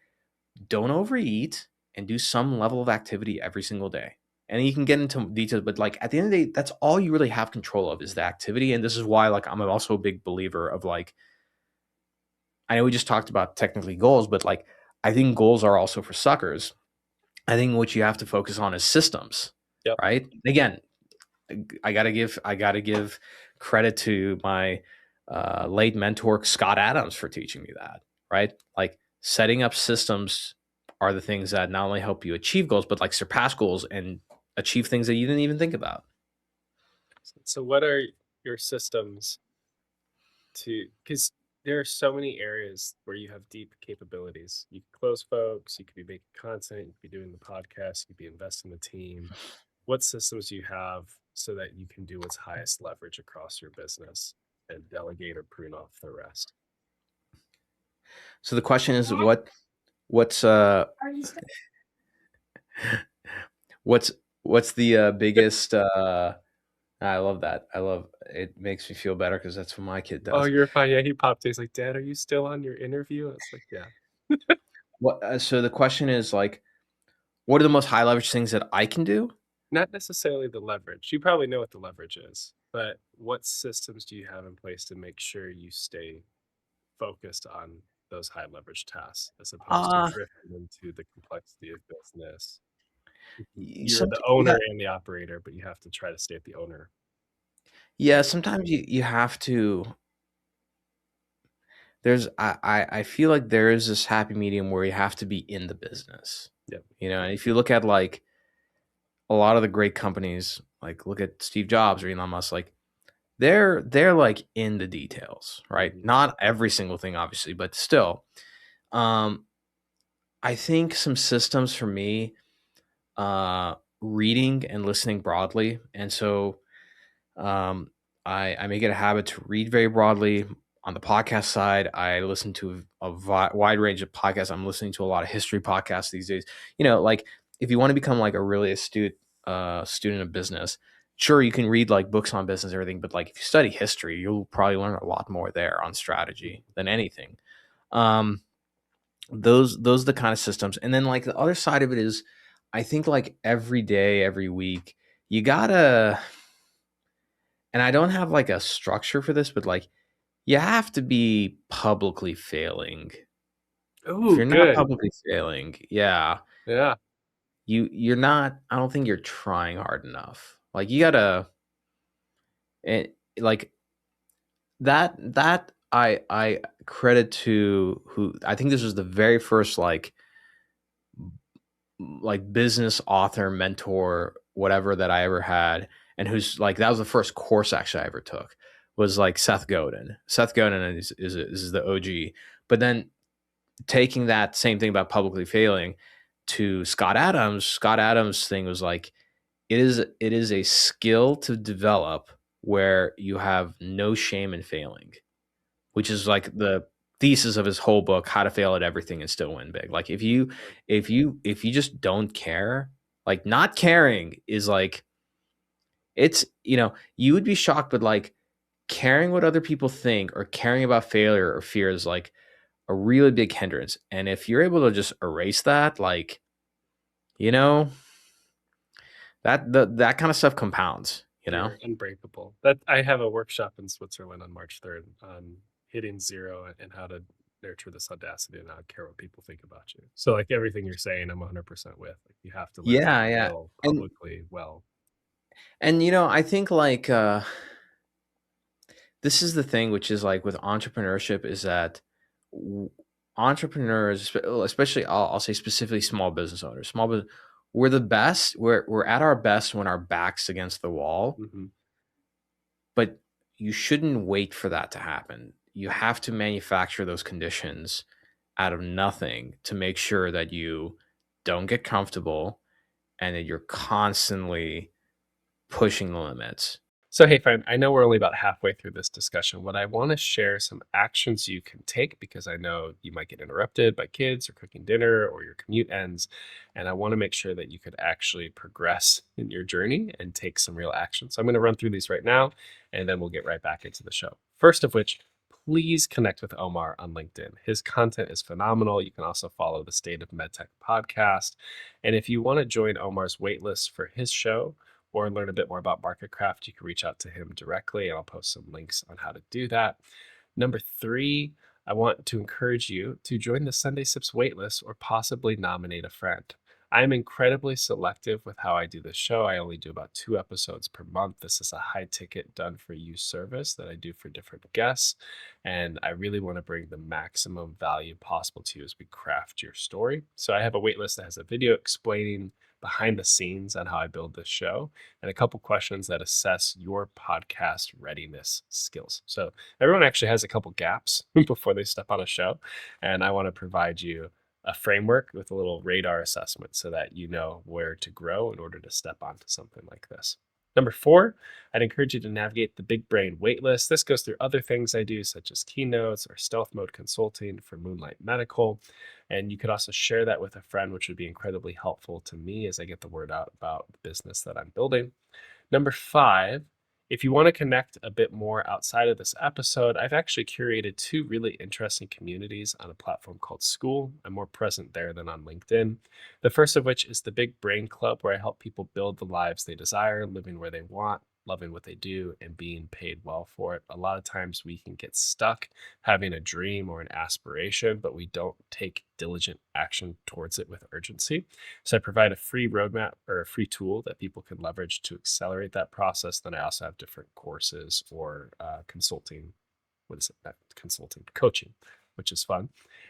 don't overeat and do some level of activity every single day. And you can get into details, but like at the end of the day, that's all you really have control of is the activity. And this is why like I'm also a big believer of like, I know we just talked about technically goals, but like I think goals are also for suckers. I think what you have to focus on is systems. Yep. Right. Again, I gotta give credit to my late mentor Scott Adams for teaching me that. Right. Like setting up systems are the things that not only help you achieve goals, but like surpass goals and achieve things that you didn't even think about. So what are your systems because there are so many areas where you have deep capabilities. You could close folks, you could be making content, you could be doing the podcast, you could be investing in the team. What systems do you have so that you can do what's highest leverage across your business and delegate or prune off the rest? So the question is, what's the biggest I love that. It makes me feel better because that's what my kid does. Oh, you're fine. Yeah, he popped in. He's like, Dad, are you still on your interview? I was like, yeah. So the question is like, what are the most high leverage things that I can do? Not necessarily the leverage. You probably know what the leverage is, but what systems do you have in place to make sure you stay focused on those high leverage tasks as opposed to drifting into the complexity of business? You're the owner and the operator, but you have to try to stay at the owner. Yeah, sometimes you have to. I feel like there is this happy medium where you have to be in the business. Yep. And if you look at like a lot of the great companies, like look at Steve Jobs or Elon Musk, like they're like in the details, right? Mm-hmm. Not every single thing, obviously, but still. I think some systems for me, reading and listening broadly. And so I make it a habit to read very broadly. On the podcast side, I listen to a wide range of podcasts. I'm listening to a lot of history podcasts these days. Like if you want to become like a really astute student of business, sure, you can read like books on business and everything, but like if you study history, you'll probably learn a lot more there on strategy than anything. Um, those are the kind of systems. And then like the other side of it is, I think like every day, every week, you gotta, and I don't have like a structure for this, but like you have to be publicly failing. If Ooh, you're not good. publicly failing, yeah, Yeah. you're not, I don't think you're trying hard enough. Like you gotta, like that I credit to who, I think this was the very first like business author, mentor, whatever that I ever had, and who's like, that was the first course actually I ever took, was like Seth Godin. Seth Godin is the OG. But then taking that same thing about publicly failing to Scott Adams' thing was like, it is a skill to develop where you have no shame in failing, which is like the thesis of his whole book, How to Fail at Everything and Still Win Big. Like if you just don't care, like not caring is like, it's, you would be shocked, but like caring what other people think or caring about failure or fear is like a really big hindrance. And if you're able to just erase that, like, that kind of stuff compounds, You're unbreakable. That I have a workshop in Switzerland on March 3rd on hitting zero and how to nurture this audacity and not care what people think about you. So like everything you're saying, I'm 100% with. Like you have to learn how to Yeah. fail And publicly well. I think like this is the thing, which is like with entrepreneurship, is that entrepreneurs, especially I'll say specifically small business owners, we're the best. We're at our best when our back's against the wall, Mm-hmm. but you shouldn't wait for that to happen. You have to manufacture those conditions out of nothing to make sure that you don't get comfortable and that you're constantly pushing the limits. So, hey, friend, I know we're only about halfway through this discussion. What I want to share some actions you can take because I know you might get interrupted by kids or cooking dinner or your commute ends. And I want to make sure that you could actually progress in your journey and take some real action. So, I'm going to run through these right now and then we'll get right back into the show. First of which, please connect with Omar on LinkedIn. His content is phenomenal. You can also follow the State of MedTech podcast. And if you want to join Omar's waitlist for his show, or learn a bit more about MarketCraft, you can reach out to him directly, and I'll post some links on how to do that. Number 3, I want to encourage you to join the Sunday Sips waitlist or possibly nominate a friend. I am incredibly selective with how I do this show. I only do about 2 episodes per month. This is a high ticket done for you service that I do for different guests. And I really want to bring the maximum value possible to you as we craft your story. So I have a waitlist that has a video explaining behind the scenes on how I build this show and a couple questions that assess your podcast readiness skills. So everyone actually has a couple gaps before they step on a show. And I want to provide you a framework with a little radar assessment so that you know where to grow in order to step onto something like this. Number 4, I'd encourage you to navigate the Big Brain Waitlist. This goes through other things I do, such as keynotes or stealth mode consulting for Moonlight Medical. And you could also share that with a friend, which would be incredibly helpful to me as I get the word out about the business that I'm building. Number 5, if you want to connect a bit more outside of this episode, I've actually curated 2 really interesting communities on a platform called Skool. I'm more present there than on LinkedIn. The first of which is the Big Brain Club, where I help people build the lives they desire, living where they want, loving what they do, and being paid well for it. A lot of times we can get stuck having a dream or an aspiration, but we don't take diligent action towards it with urgency. So I provide a free roadmap or a free tool that people can leverage to accelerate that process. Then I also have different courses or consulting. What is it? Not consulting, coaching, which is fun.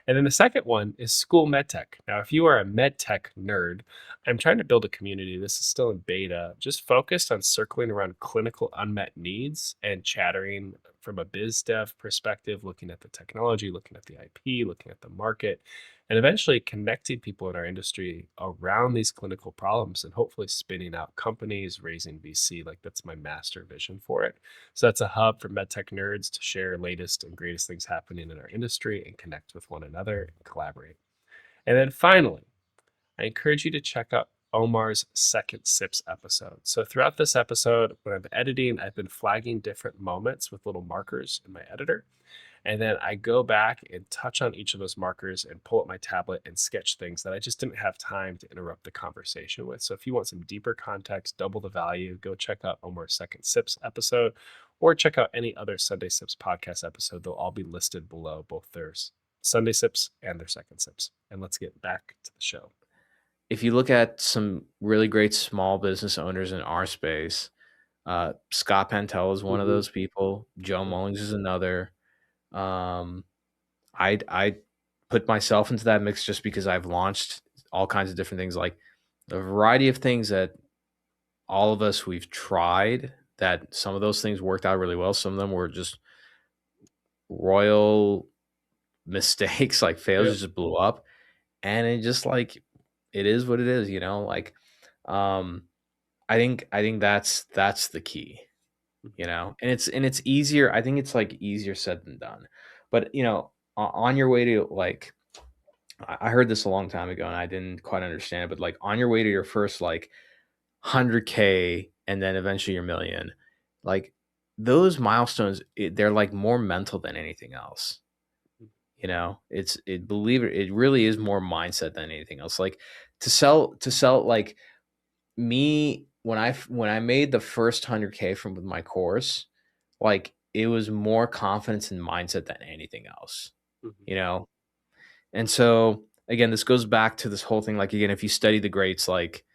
And then the second one is Skool MedTech. Now, if you are a MedTech nerd, I'm trying to build a community. This is still in beta, just focused on circling around clinical unmet needs and chattering from a biz dev perspective, looking at the technology, looking at the IP, looking at the market, and eventually connecting people in our industry around these clinical problems and hopefully spinning out companies, raising VC. Like that's my master vision for it. So that's a hub for MedTech nerds to share latest and greatest things happening in our industry and connect with one another and collaborate. And then finally, I encourage you to check out Omar's Second Sips episode. So throughout this episode, when I'm editing, I've been flagging different moments with little markers in my editor. And then I go back and touch on each of those markers and pull up my tablet and sketch things that I just didn't have time to interrupt the conversation with. So if you want some deeper context, double the value, go check out Omar's Second Sips episode, or check out any other Sunday Sips podcast episode. They'll all be listed below, both their Sunday Sips and their Second Sips. And let's get back to the show. If you look at some really great small business owners in our space, Scott Pantel is one of those people. Joe Mullings is another. I put myself into that mix just because I've launched all kinds of different things, like a variety of things that all of us we've tried, that some of those things worked out really well. Some of them were just royal mistakes, like fails, just blew up. And it just like, it is what it is, like, I think that's the key, and it's easier. I think it's like easier said than done, but on your way to, like, I heard this a long time ago and I didn't quite understand it, but like on your way to your first like 100K and then eventually your million, like those milestones, they're like more mental than anything else. Believe it really is more mindset than anything else. Like to sell like me, when I made the first 100K with my course, like it was more confidence and mindset than anything else, And so again, this goes back to this whole thing. Like, again, if you study the greats, like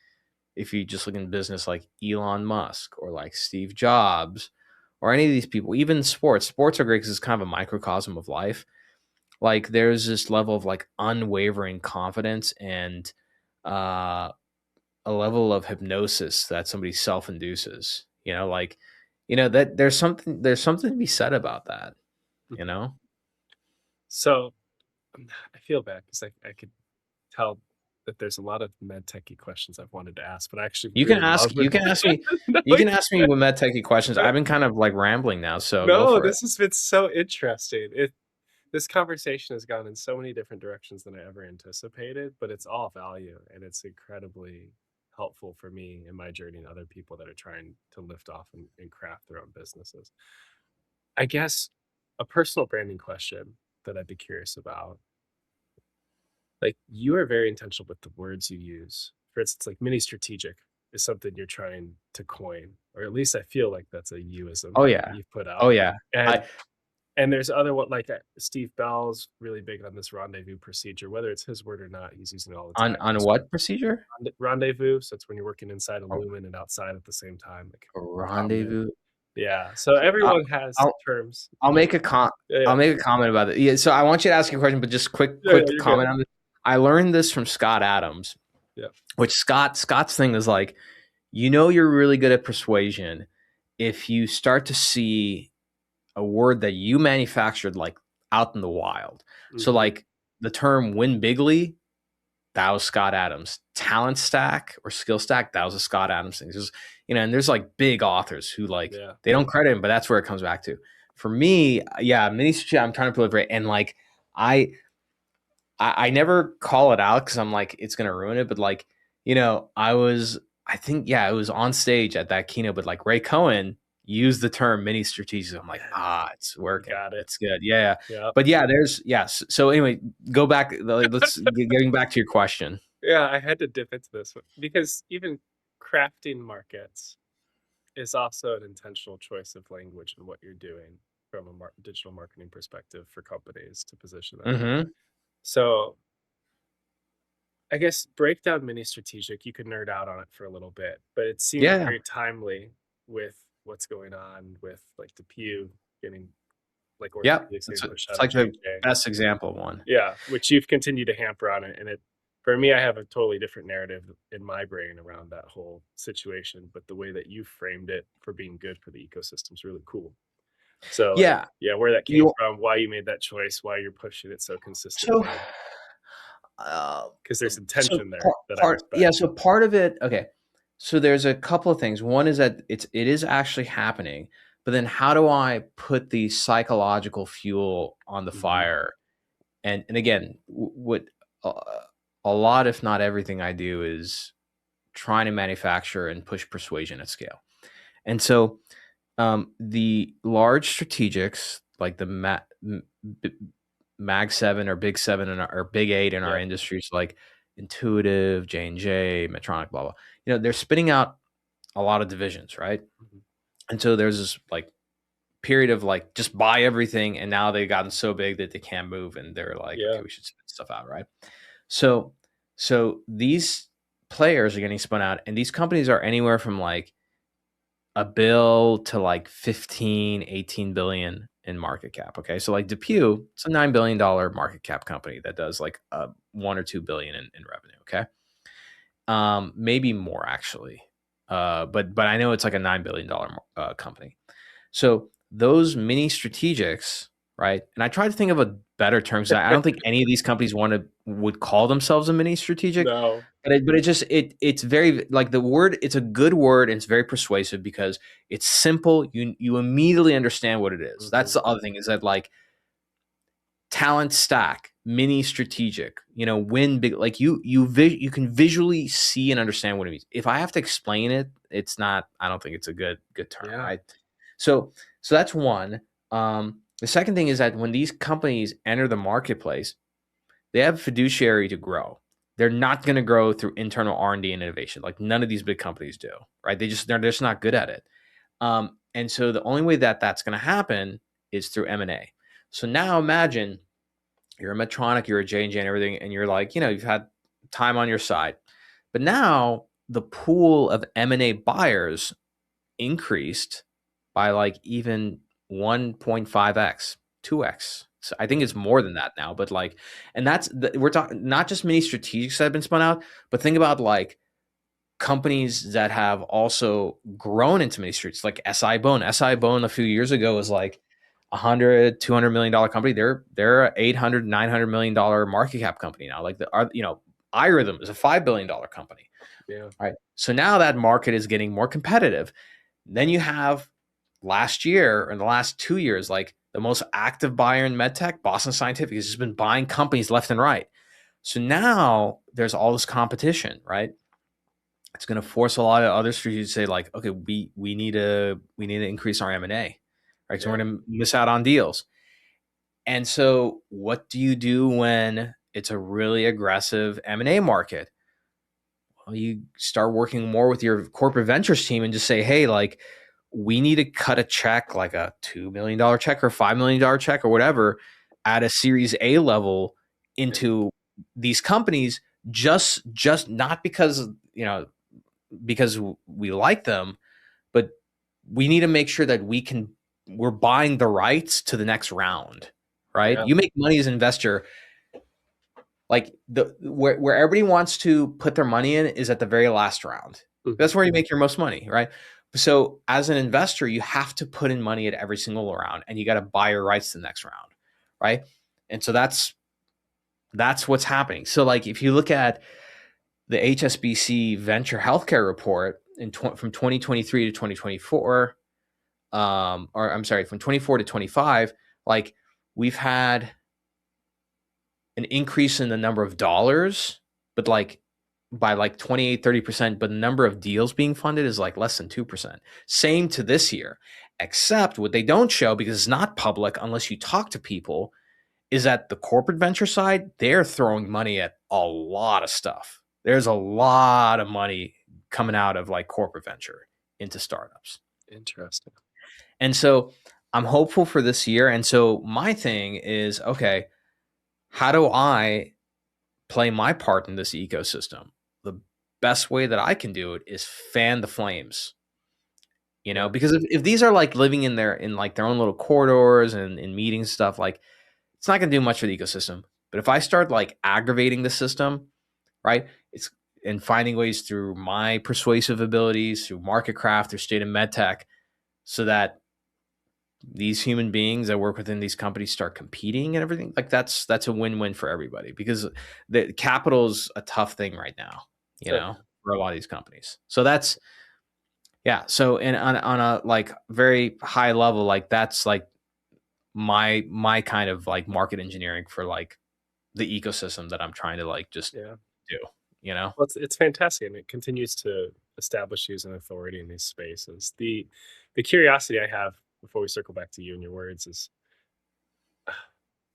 if you just look in business, like Elon Musk or like Steve Jobs or any of these people, even sports are great because it's kind of a microcosm of life. Like there's this level of like unwavering confidence and a level of hypnosis that somebody self-induces, that there's something to be said about that, So I feel bad because I could tell that there's a lot of MedTech-y questions I've wanted to ask, but I actually you can ask me with MedTech-y questions. I've been kind of like rambling now, so go for this has been so interesting. This conversation has gone in so many different directions than I ever anticipated, but it's all value and it's incredibly helpful for me in my journey and other people that are trying to lift off and craft their own businesses. I guess a personal branding question that I'd be curious about. Like, you are very intentional with the words you use. For instance, like mini strategic is something you're trying to coin, or at least I feel like that's a youism. Oh yeah, you've put out. Oh yeah, and there's other what, like Steve Bell's really big on this rendezvous procedure. Whether it's his word or not, he's using it all the time. On what procedure? Rendezvous. So it's when you're working inside a lumen and outside at the same time. Like a rendezvous. Yeah. So everyone has terms. I'll make a comment about it. Yeah. So I want you to ask your question, but just quick comment on this. I learned this from Scott Adams. Yeah. Which Scott's thing is like, you're really good at persuasion if you start to see a word that you manufactured like out in the wild. Mm-hmm. So like the term win bigly, that was Scott Adams. Talent stack or skill stack, that was a Scott Adams thing. And there's like big authors who like they don't credit him, but that's where it comes back to. For me, mini strategy, I'm trying to proliferate, and like I never call it out because I'm like it's gonna ruin it. But like I think it was on stage at that keynote, but like Ray Cohen used the term mini strategic. I'm like, it's working. Got it. It's good. Yeah. But so anyway, go back. Let's getting back to your question. Yeah, I had to dip into this because even crafting markets is also an intentional choice of language and what you're doing from a digital marketing perspective for companies to position them. Mm-hmm. So I guess break down mini strategic. You could nerd out on it for a little bit, but it seems very timely with what's going on with like the Pew getting like it's like the best example of one. Yeah, which you've continued to hamper on it, and it for me, I have a totally different narrative in my brain around that whole situation. But the way that you framed it for being good for the ecosystem is really cool. So where that came from, why you made that choice, why you're pushing it so consistently. Because there's some So tension there that I part, yeah. respect. So part of it, okay. So there's a couple of things. One is that it is actually happening, but then how do I put the psychological fuel on the fire? And again, what uh, a lot, if not everything, I do is trying to manufacture and push persuasion at scale. And so the large strategics like the Mag 7 or Big 7 or Big 8 in our industries, like Intuitive, J&J, Medtronic, blah, blah, they're spinning out a lot of divisions, right? And so there's this like period of like just buy everything, and now they've gotten so big that they can't move, and they're like, okay, we should spin stuff out, right? So these players are getting spun out, and these companies are anywhere from like a bill to like 15, 18 billion in market cap. Okay. So like DePuy, it's a $9 billion market cap company that does like 1 or 2 billion in revenue. Okay. Maybe more actually. But I know it's like a $9 billion company. So those mini strategics, right? And I try to think of a better term, because I don't think any of these companies would call themselves a mini strategic. No. But it's very like the word. It's a good word, and it's very persuasive because it's simple. You immediately understand what it is. That's the other thing, is that like talent stack, mini strategic, win big. Like you can visually see and understand what it means. If I have to explain it, it's not. I don't think it's a good term, right? So that's one. The second thing is that when these companies enter the marketplace, they have fiduciary to grow. They're not going to grow through internal R&D and innovation. Like none of these big companies do, right? They're just not good at it. And so the only way that that's going to happen is through M&A. So now imagine you're a Medtronic, you're a J&J and everything, and you're like, you've had time on your side. But now the pool of M&A buyers increased by like even 1.5x, 2x. So I think it's more than that now, but like, and we're talking not just many strategics that have been spun out, but think about like companies that have also grown into many streets, like SI Bone. SI Bone a few years ago was like $100-200 million company. They're a $800-900 million market cap company now. Like iRhythm is a $5 billion company. Yeah. All right. So now that market is getting more competitive. Then you have last year, or in the last 2 years, like the most active buyer in MedTech, Boston Scientific, has just been buying companies left and right. So now there's all this competition, right? It's going to force a lot of other strategies to say like, okay, we need to increase our M&A, right? So we're going to miss out on deals. And so what do you do when it's a really aggressive M&A market? Well, you start working more with your corporate ventures team and just say, hey, like, we need to cut a check, like a $2 million check or $5 million check or whatever, at a Series A level into these companies, just not because, because we like them, but we need to make sure that we're buying the rights to the next round, right? Yeah. You make money as an investor. Like where everybody wants to put their money in is at the very last round. That's where you make your most money, right? So as an investor, you have to put in money at every single round, and you got to buy your rights to the next round, right? And so that's what's happening. So like if you look at the HSBC Venture Healthcare Report from 2023 to 2024, or I'm sorry, from 24 to 25, like we've had an increase in the number of dollars, but like by like 28-30%, but the number of deals being funded is like less than 2%. Same to this year, except what they don't show, because it's not public unless you talk to people, is that the corporate venture side, they're throwing money at a lot of stuff. There's a lot of money coming out of like corporate venture into startups. Interesting. And so I'm hopeful for this year. And so my thing is, okay, how do I play my part in this ecosystem? The best way that I can do it is fan the flames, because if these are like living in their own little corridors and in meetings stuff, like it's not going to do much for the ecosystem. But if I start like aggravating the system, right, and finding ways through my persuasive abilities, through MarketCraft, through State of MedTech, so that these human beings that work within these companies start competing and everything, like that's a win-win for everybody, because the capital's a tough thing right now, Oh, yeah. for a lot of these companies. So that's, yeah. So, and on a like very high level, like that's like my kind of like market engineering for like the ecosystem that I'm trying to like just Yeah. do, you know? Well, it's fantastic, and it continues to establish you as an authority in these spaces. The curiosity I have before we circle back to you and your words is,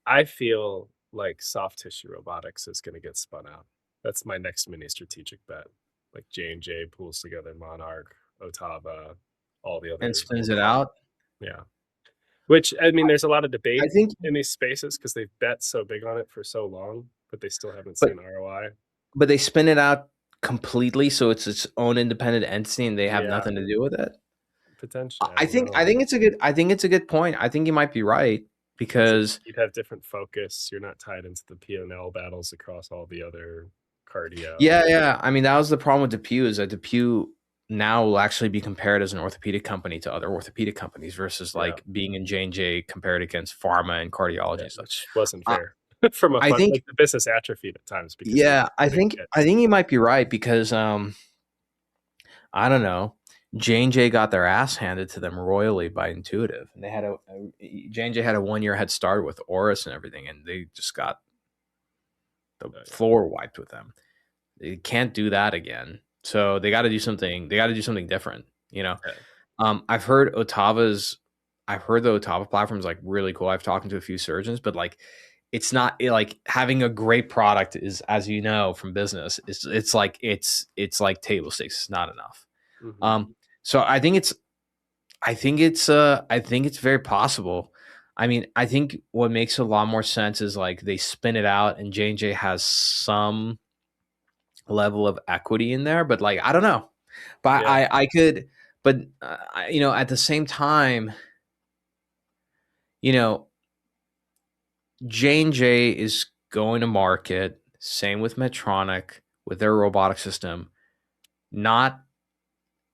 I feel like soft tissue robotics is going to get spun out. That's my next mini strategic bet. Like J&J pulls together Monarch, Otava, all the And other spins it out. yeah. Which, I mean, there's a lot of I debate think, in these spaces because they've bet so big on it for so long, but they still haven't but seen ROI. but they spin it out completely, so it's its own independent entity, and they have Yeah, nothing to do with it. potentially. I I don't think know. I think it's a good point. I think you might be right, Because because you'd have different focus. You're not tied into the P&L battles across all the other cardio. yeah. I mean, that was the problem with DePuy, is that DePuy now will actually be compared as an orthopedic company to other orthopedic companies, versus Yeah, like being in J&J compared against pharma and cardiology yeah, and stuff. which wasn't I, fair from a I fund. think, Like the business atrophied at times because they yeah, couldn't I get. think you might be right, because I don't know. J&J got their ass handed to them royally by Intuitive, and they had J&J had a 1 year head start with Oris and everything, and they just got the Oh, yeah. floor wiped with them. They can't do that again. So they got to do something. They got to do something different. You know, Yeah. I've heard Otava's. I've heard the Otava platform is like really cool. I've talked to a few surgeons, but like, it's not like having a great product is, as you know from business, it's like it's like table stakes. It's not enough. Mhm. Um, so I think it's very possible. I mean, I think what makes a lot more sense is like they spin it out and J&J has some level of equity in there, but like I don't know. But Yeah. I could, but at the same time, you know, J&J is going to market, same with Medtronic with their robotic system, not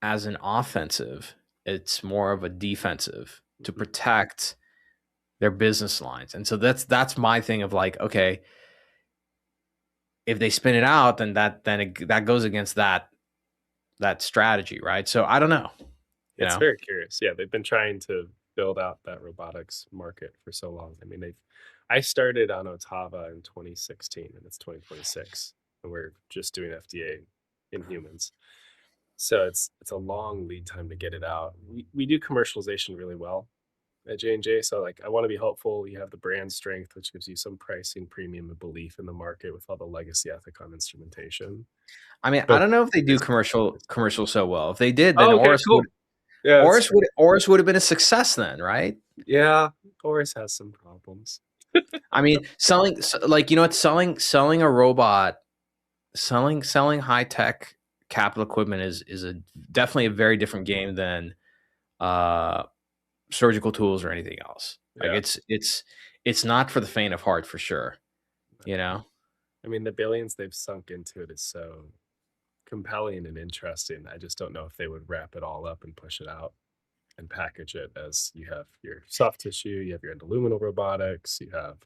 as an offensive, it's more of a defensive to Mhm. protect their business lines. And so that's my thing of like, okay, if they spin it out, then that goes against that strategy, right? So I don't know, you It's know. very curious. Yeah, they've been trying to build out that robotics market for so long. I mean, I started on Otava in 2016 and it's 2026 and we're just doing FDA in humans. So it's a long lead time to get it out. We do commercialization really well at J&J. So like I want to be hopeful. You have the brand strength, which gives you some pricing premium and belief in the market with all the legacy Ethicon instrumentation. I mean, I But don't know if they do it's commercial so well. If they did, then oh, okay, cool. Yeah, that's true. Oris would have been a success then, right? Yeah, Oris has some problems. I mean, like, it's selling a robot, selling high tech capital equipment is a definitely a very different game than uh surgical tools or anything else. Like Yeah. it's not for the faint of heart, for sure. You know. I mean, the billions they've sunk into it is so compelling and interesting. I just don't know if they would wrap it all up and push it out and package it as you have your soft tissue, you have your endoluminal robotics, you have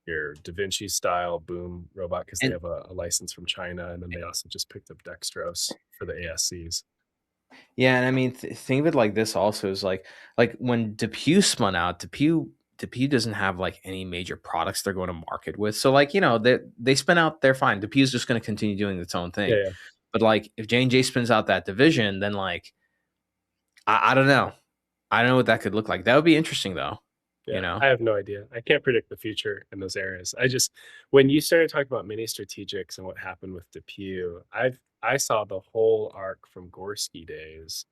your Da Vinci style boom robot because they And have a license from China, and then they also just picked up Dextrose for the ASCs. yeah, and I mean, think of it like this also, is like when DePuy spun out, DePuy doesn't have like any major products they're going to market with. So like, they spin out, they're fine. DePuy's just going to continue doing its own Yeah, thing. yeah, But like if J&J spins out that division, then like I don't know. I don't know what that could look like. That would be interesting though, you yeah. know. I have no idea. I can't predict the future in those areas. I just when you started talking about mini strategics and what happened with DePuy, I saw the whole arc from Gorski days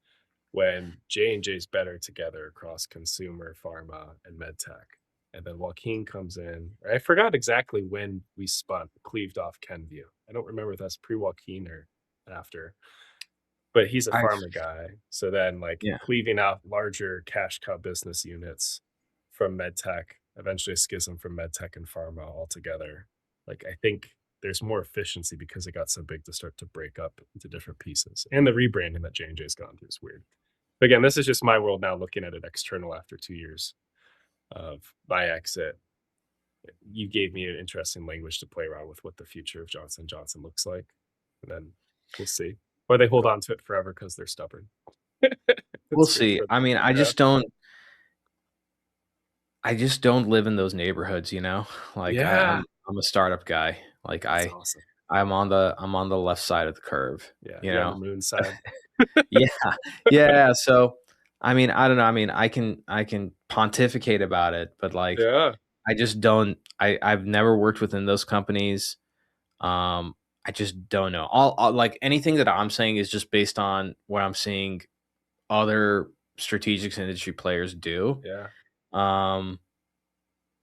when J&J's better together across consumer, pharma, and MedTech. And then Joaquin comes in. I forgot exactly when we cleaved off Kenvue. I don't remember if that's pre-Joaquin or after, but he's a I pharma guy. So then like Yeah. cleaving out larger cash cow business units from MedTech, eventually a schism from MedTech and pharma altogether. Like I think there's more efficiency because it got so big to start to break up into different pieces. And the rebranding that J&J's gone through is weird. Again, this is just my world now, looking at it external after 2 years of my exit. You gave me an interesting language to play around with what the future of Johnson & Johnson looks like. And then we'll see. Or they hold on to it forever because they're stubborn. We'll see. I mean, I just don't live in those neighborhoods, you know? Like Yeah. I'm a startup guy. Like That's awesome. I'm on the left side of the curve. Yeah. You You're know? on the moon side. Yeah. Yeah. So I mean, I don't know. I mean, I can pontificate about it, but like Yeah. I just don't I've never worked within those companies. I just don't know. All like anything that I'm saying is just based on what I'm seeing other strategics and industry players do. Yeah.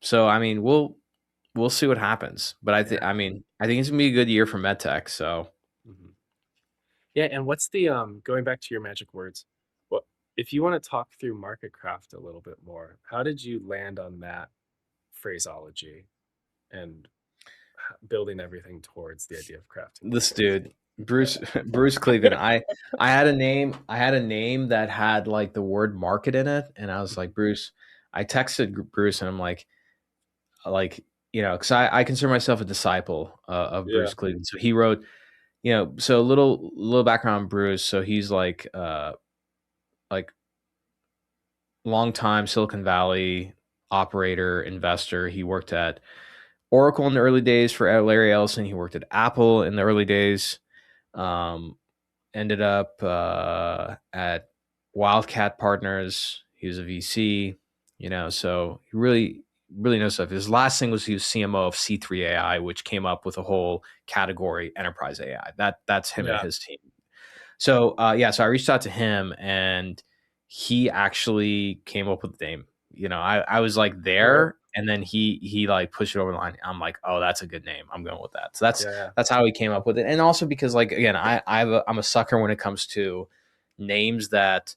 So I mean, we'll see what happens. But I think it's gonna be a good year for MedTech. So Mhm. Yeah, and what's the going back to your magic words? What if you want to talk through MarketCraft a little bit more? How did you land on that phraseology and building everything towards the idea of crafting? this dude, Bruce Cleveland. I had a name that had like the word market in it, and I was like, Bruce. I texted Bruce, and I'm like, you know, because I consider myself a disciple of Yeah. Bruce Cleveland. So he wrote, you know, so a little background on Bruce. So he's like long time Silicon Valley operator, investor. He worked at Oracle in the early days for Larry Ellison. He worked at Apple in the early days. Ended up at Wildcat Partners. He was a VC, you know, so he really knows stuff. His last thing was he was CMO of C3 AI, which came up with a whole category, enterprise AI. That's him and his team. So so I reached out to him, and he actually came up with the name. You know, I was like there, and then he like pushed it over the line. I'm like, oh, that's a good name. I'm going with that. So that's how he came up with it. And also because like again, I'm a sucker when it comes to names that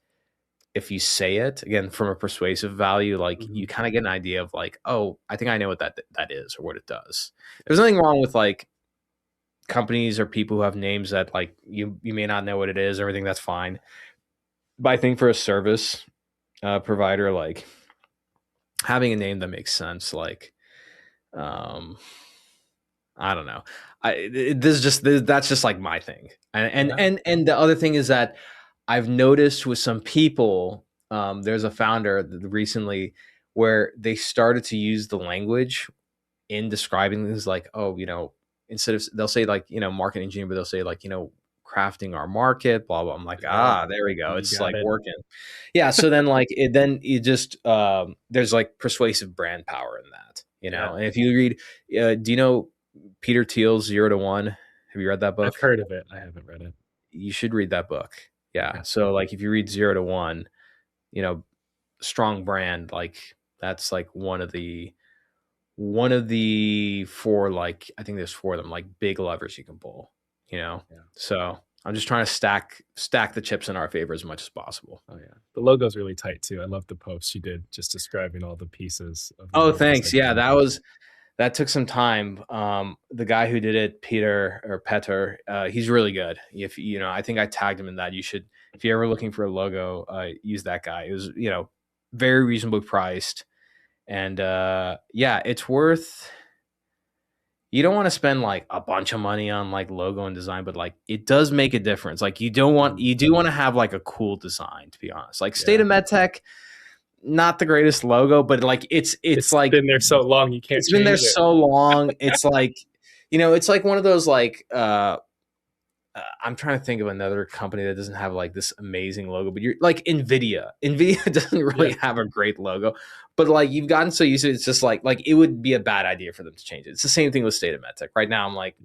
if you say it again from a persuasive value, like you kind of get an idea of like, oh, I think I know what that is or what it does. There's nothing wrong with like companies or people who have names that like you may not know what it is, everything, that's fine. But I think for a service provider, like having a name that makes sense, like I don't know, that's just like my thing. And the other thing is that I've noticed with some people, there's a founder recently where they started to use the language in describing things like, oh, you know, instead of, they'll say like, you know, market engineer, but they'll say like, you know, crafting our market, blah, blah. I'm like, there we go. It's like working. Yeah. So then like, it just, there's like persuasive brand power in that, you know? And if you read, do you know Peter Thiel's 0 to 1? Have you read that book? I've heard of it. I haven't read it. You should read that book. Yeah. Okay. So like if you read 0 to 1, you know, strong brand, like that's like one of the 4, like I think there's 4 of them, like big levers you can pull, you know? Yeah. So I'm just trying to stack the chips in our favor as much as possible. Oh yeah. The logo's really tight too. I love the post you did just describing all the pieces of Oh, thanks. Yeah, that took some time. The guy who did it, Peter, he's really good. If you know, I think I tagged him in that. You should, if you're ever looking for a logo, use that guy. It was, you know, very reasonably priced. And it's worth, you don't want to spend like a bunch of money on like logo and design, but like it does make a difference. Like you do want to have like a cool design, to be honest. Like State of MedTech, not the greatest logo, but like it's like been there so long you can't. It's been there so long. It's like, you know, it's like one of those like I'm trying to think of another company that doesn't have like this amazing logo, but you're like Nvidia. Nvidia doesn't really have a great logo, but like you've gotten so used to it, it's just like it would be a bad idea for them to change it. It's the same thing with State of MedTech. Right now, I'm like,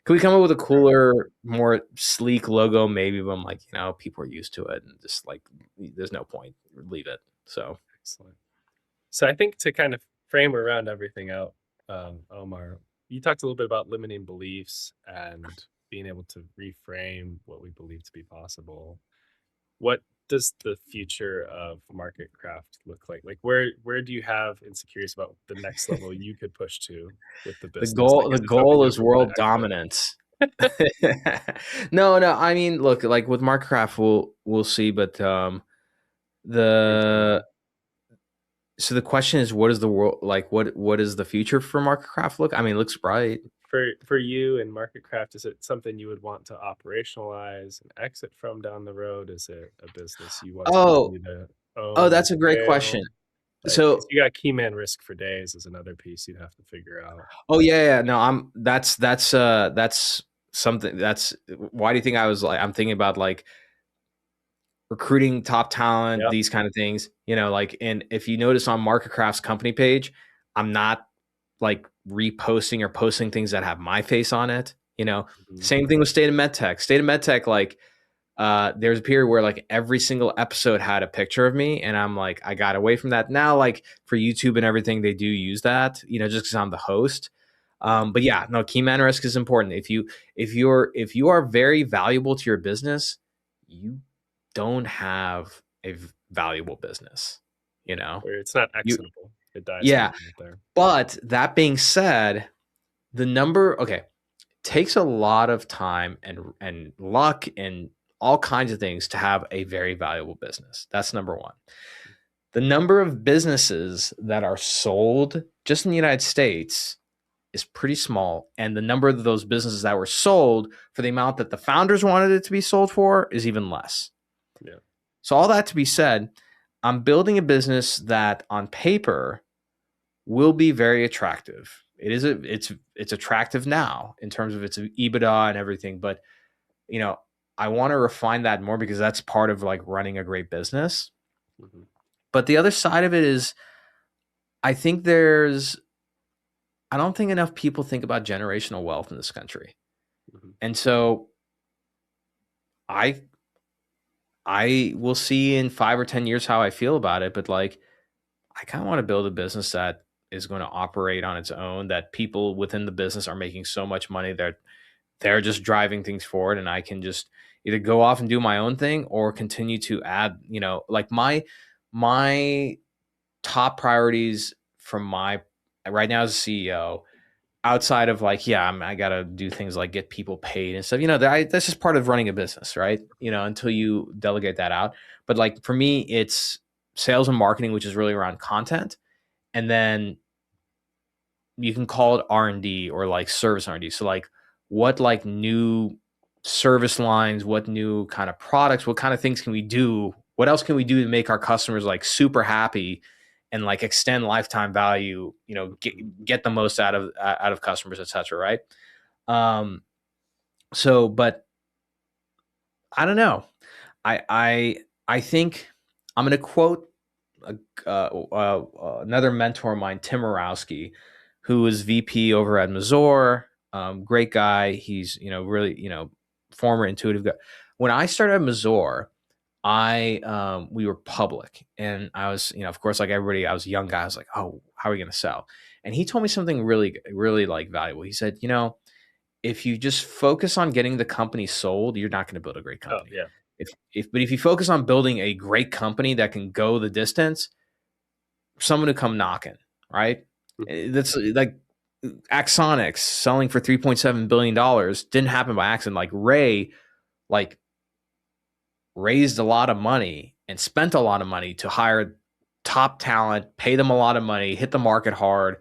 can we come up with a cooler, more sleek logo? Maybe, but I'm like, you know, people are used to it, and just like, there's no point. Leave it. So excellent. So I think to kind of frame around everything out, Omar, you talked a little bit about limiting beliefs and being able to reframe what we believe to be possible. What does the future of MarketCraft look like? Like where do you have insecurities about the next level you could push to with the business? The goal is world dominance. No, I mean, look, like with MarketCraft, we'll see, but the So the question is, what is the world like? What is the future for MarketCraft look? I mean, it looks bright. For you and MarketCraft, is it something you would want to operationalize and exit from down the road? Is it a business you want to Oh, continue to oh, own and that's a great question. scale? Like, 'cause So, you got key man risk for days is another piece you'd have to figure out. oh yeah, no, that's something that's why do you think I'm thinking about like recruiting top talent, Yep. these kind of things, like, and if you notice on MarketCraft's company page, I'm not like reposting or posting things that have my face on it. Mhm. Same thing with State of MedTech. State of MedTech, like, there's a period where like every single episode had a picture of me, and I'm like, I got away from that. Now, like for YouTube and everything, they do use that, just because I'm the host. But yeah, no, key man risk is important. If you are very valuable to your business, you don't have a valuable business. Where it's not You exitable. It dies on the Yeah. way there. But that being said, okay, takes a lot of time and luck and all kinds of things to have a very valuable business. That's number one. The number of businesses that are sold just in the United States is pretty small. And the number of those businesses that were sold for the amount that the founders wanted it to be sold for is even less. Yeah. So all that to be said, I'm building a business that on paper will be very attractive. It's attractive now in terms of its EBITDA and everything, but I want to refine that more because that's part of like running a great business. Mm-hmm. But the other side of it is, I don't think enough people think about generational wealth in this country. Mm-hmm. And so I will see in 5 or 10 years how I feel about it, but like I kind of want to build a business that is going to operate on its own, that people within the business are making so much money that they're just driving things forward, and I can just either go off and do my own thing or continue to add, like my top priorities from my right now as a CEO, outside of like, yeah, I got to do things like get people paid and stuff, that's just part of running a business, right? Until you delegate that out. But like for me, it's sales and marketing, which is really around content. And then you can call it R&D or like service R&D. So like what like new service lines, what new kind of products, what kind of things can we do? What else can we do to make our customers like super happy and like extend lifetime value, get the most out of customers, et cetera, right? But I don't know. I think I'm going to quote another mentor of mine, Tim Orowski, who was VP over at Mazor. Great guy. He's really former intuitive guy. When I started at Mazor, we were public, and I was of course like everybody, I was a young guy. I was like, oh, how are we going to sell? And he told me something really really like valuable. He said, if you just focus on getting the company sold, you're not going to build a great Oh, company. yeah. But if you focus on building a great company that can go the distance, someone to come knocking, right? Mm-hmm. That's like Axonics selling for $3.7 billion didn't happen by accident. Like Ray, like raised a lot of money and spent a lot of money to hire top talent, pay them a lot of money, hit the market hard,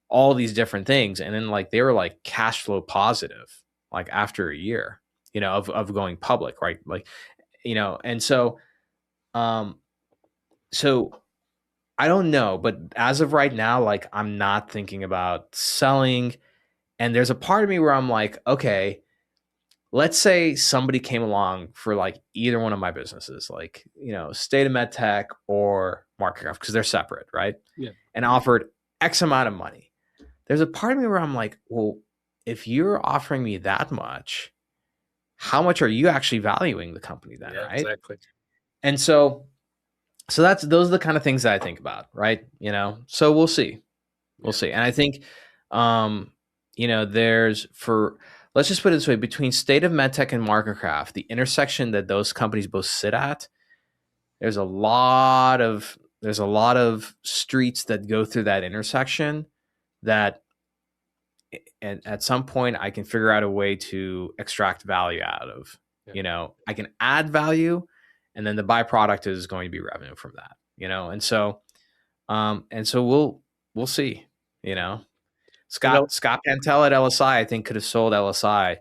all these different things. And then like they were like cash flow positive, like after a year, of going public, right? Like, and so, so I don't know, but as of right now, like I'm not thinking about selling. And there's a part of me where I'm like, okay, let's say somebody came along for like either one of my businesses, like, State of MedTech or MarketCraft, because they're separate, right? Yeah. And offered X amount of money. There's a part of me where I'm like, well, if you're offering me that much, how much are you actually valuing the company then, Yeah, right? exactly. And so those are the kind of things that I think about, right? So we'll see. We'll see. And I think, let's just put it this way, between State of MedTech and MarketCraft, the intersection that those companies both sit at, there's a lot of streets that go through that intersection that at some point I can figure out a way to extract value out of. Yeah. I can add value and then the byproduct is going to be revenue from that, and so we'll see, Well, Scott Pantel at LSI, I think, could have sold LSI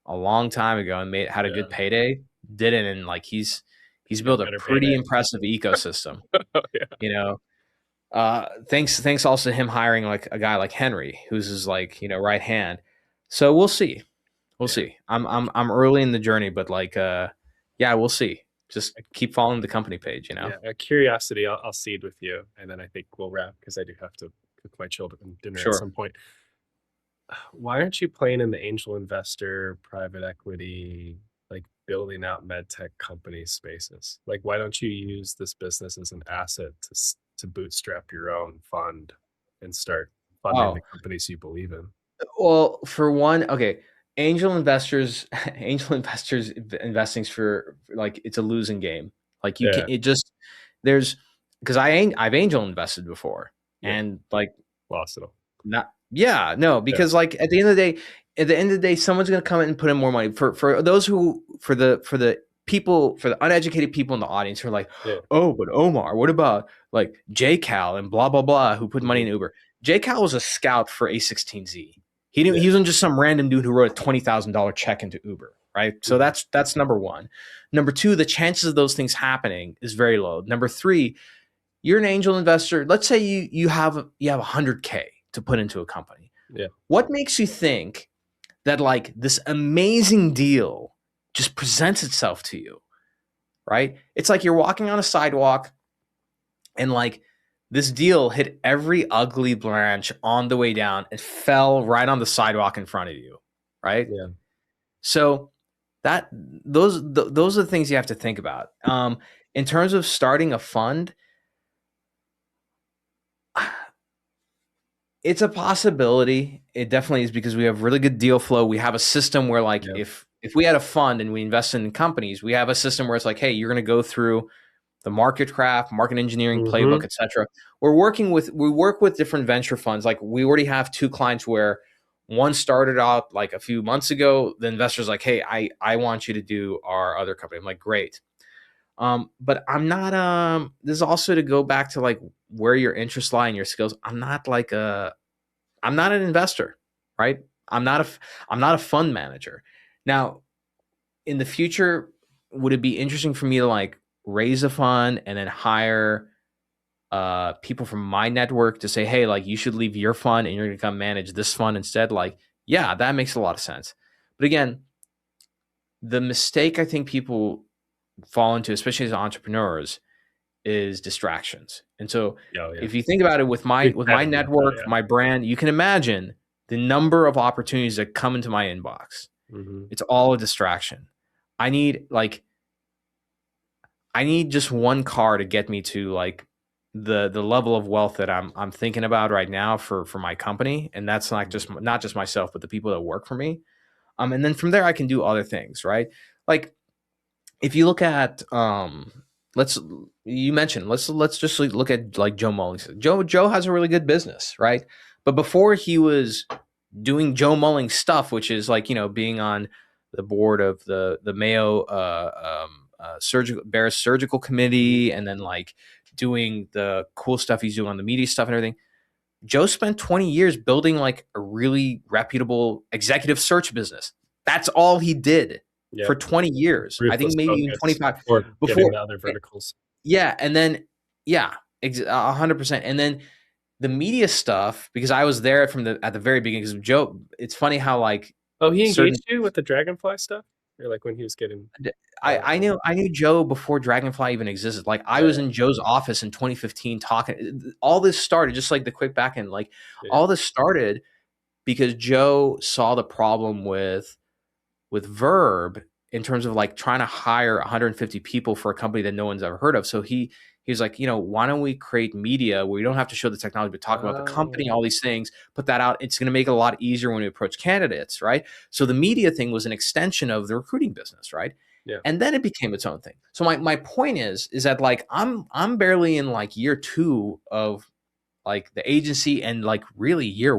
a long time ago and had a yeah, good payday. Didn't, and like he's built a better pretty payday. impressive ecosystem. Oh, yeah. Thanks also to him hiring like a guy like Henry, who's his like right hand. So we'll see. We'll Yeah. see. I'm early in the journey, but like yeah, we'll see. Just keep following the company page, Yeah, a curiosity I'll seed with you, and then I think we'll wrap because I do have to cook my children dinner at Sure. some point. Why aren't you playing in the angel investor, private equity, like building out MedTech company spaces? Like, why don't you use this business as an asset to bootstrap your own fund and start funding the Oh, companies you believe in? well, for one, okay, angel investors, investing's for like it's a losing game. Like you Yeah, can, it just there's because I've angel invested before, yeah, and like lost it all. not yeah no Yeah, because like at the end of the day, someone's gonna come in and put in more money for those who for the people for the uneducated people in the audience who are like, yeah, oh, but Omar, what about like JCal and blah blah blah who put money hmm, in Uber? JCal was a scout for A16Z. yeah, He wasn't just some random dude who wrote a $20,000 check into Uber, right? So hmm, that's number one. Number two, the chances of those things happening is very low. Number three, you're an angel investor. Let's say you have 100K to put into a company. yeah, What makes you think that like this amazing deal just presents itself to you, right? It's like you're walking on a sidewalk and like this deal hit every ugly branch on the way down and fell right on the sidewalk in front of you, right? yeah, So those are the things you have to think about. In terms of starting a fund, it's a possibility. It definitely is because we have really good deal flow. We have a system where like yeah, if we had a fund and we invest in companies, we have a system where it's like, hey, you're going to go through the MarketCraft, market engineering hmm, playbook, etc. We work with different venture funds. Like we already have two clients where one started out like a few months ago. The investor's like, hey, I want you to do our other company. I'm like, great. But I'm not this is also to go back to like where your interests lie and your skills. I'm not an investor, right? I'm not a fund manager. Now, in the future, would it be interesting for me to like raise a fund and then hire people from my network to say, hey, like you should leave your fund and you're going to come manage this fund instead? Like, yeah, that makes a lot of sense. But again, the mistake I think people fall into, especially as entrepreneurs, is distractions. And so oh, yeah. if you think about it with We've my chatted about that, network, my brand, you can imagine the number of opportunities that come into my inbox. yeah. Hmm. It's all a distraction. I need just one car to get me to like the level of wealth that I'm thinking about right now for my company, and that's not just myself, but the people that work for me. And then from there I can do other things, right? Like if you look at let's just look at like Joe Mulling. Joe has a really good business, right? But before he was doing Joe Mulling stuff, which is like being on the board of the Mayo surgical Barris surgical Hmm. committee, and then like doing the cool stuff he's doing on the media stuff and everything. Joe spent 20 years building like a really reputable executive search business. That's all he did Yeah. for 20 years. I think Ruthless maybe even focus 25 before getting before. to other verticals. Yeah. And then, yeah, 100%. And then the media stuff, because I was there at the very beginning, because Joe, it's funny how like Oh, he certain, engaged you with the Dragonfly stuff? Or like when he was getting I knew Joe before Dragonfly even existed. Like I was yeah, in Joe's office in 2015 talking. All this started just like the quick back end. Like yeah. all this started because Joe saw the problem with Verb in terms of like trying to hire 150 people for a company that no one's ever heard of. So he was like, why don't we create media where you don't have to show the technology, but talk about the company, Oh, all these things, put that out. It's going to make it a lot easier when we approach candidates, right? So the media thing was an extension of the recruiting business, right? yeah. And then it became its own thing. So my point is that like I'm barely in like year 2 of like the agency, and like really Mhm. year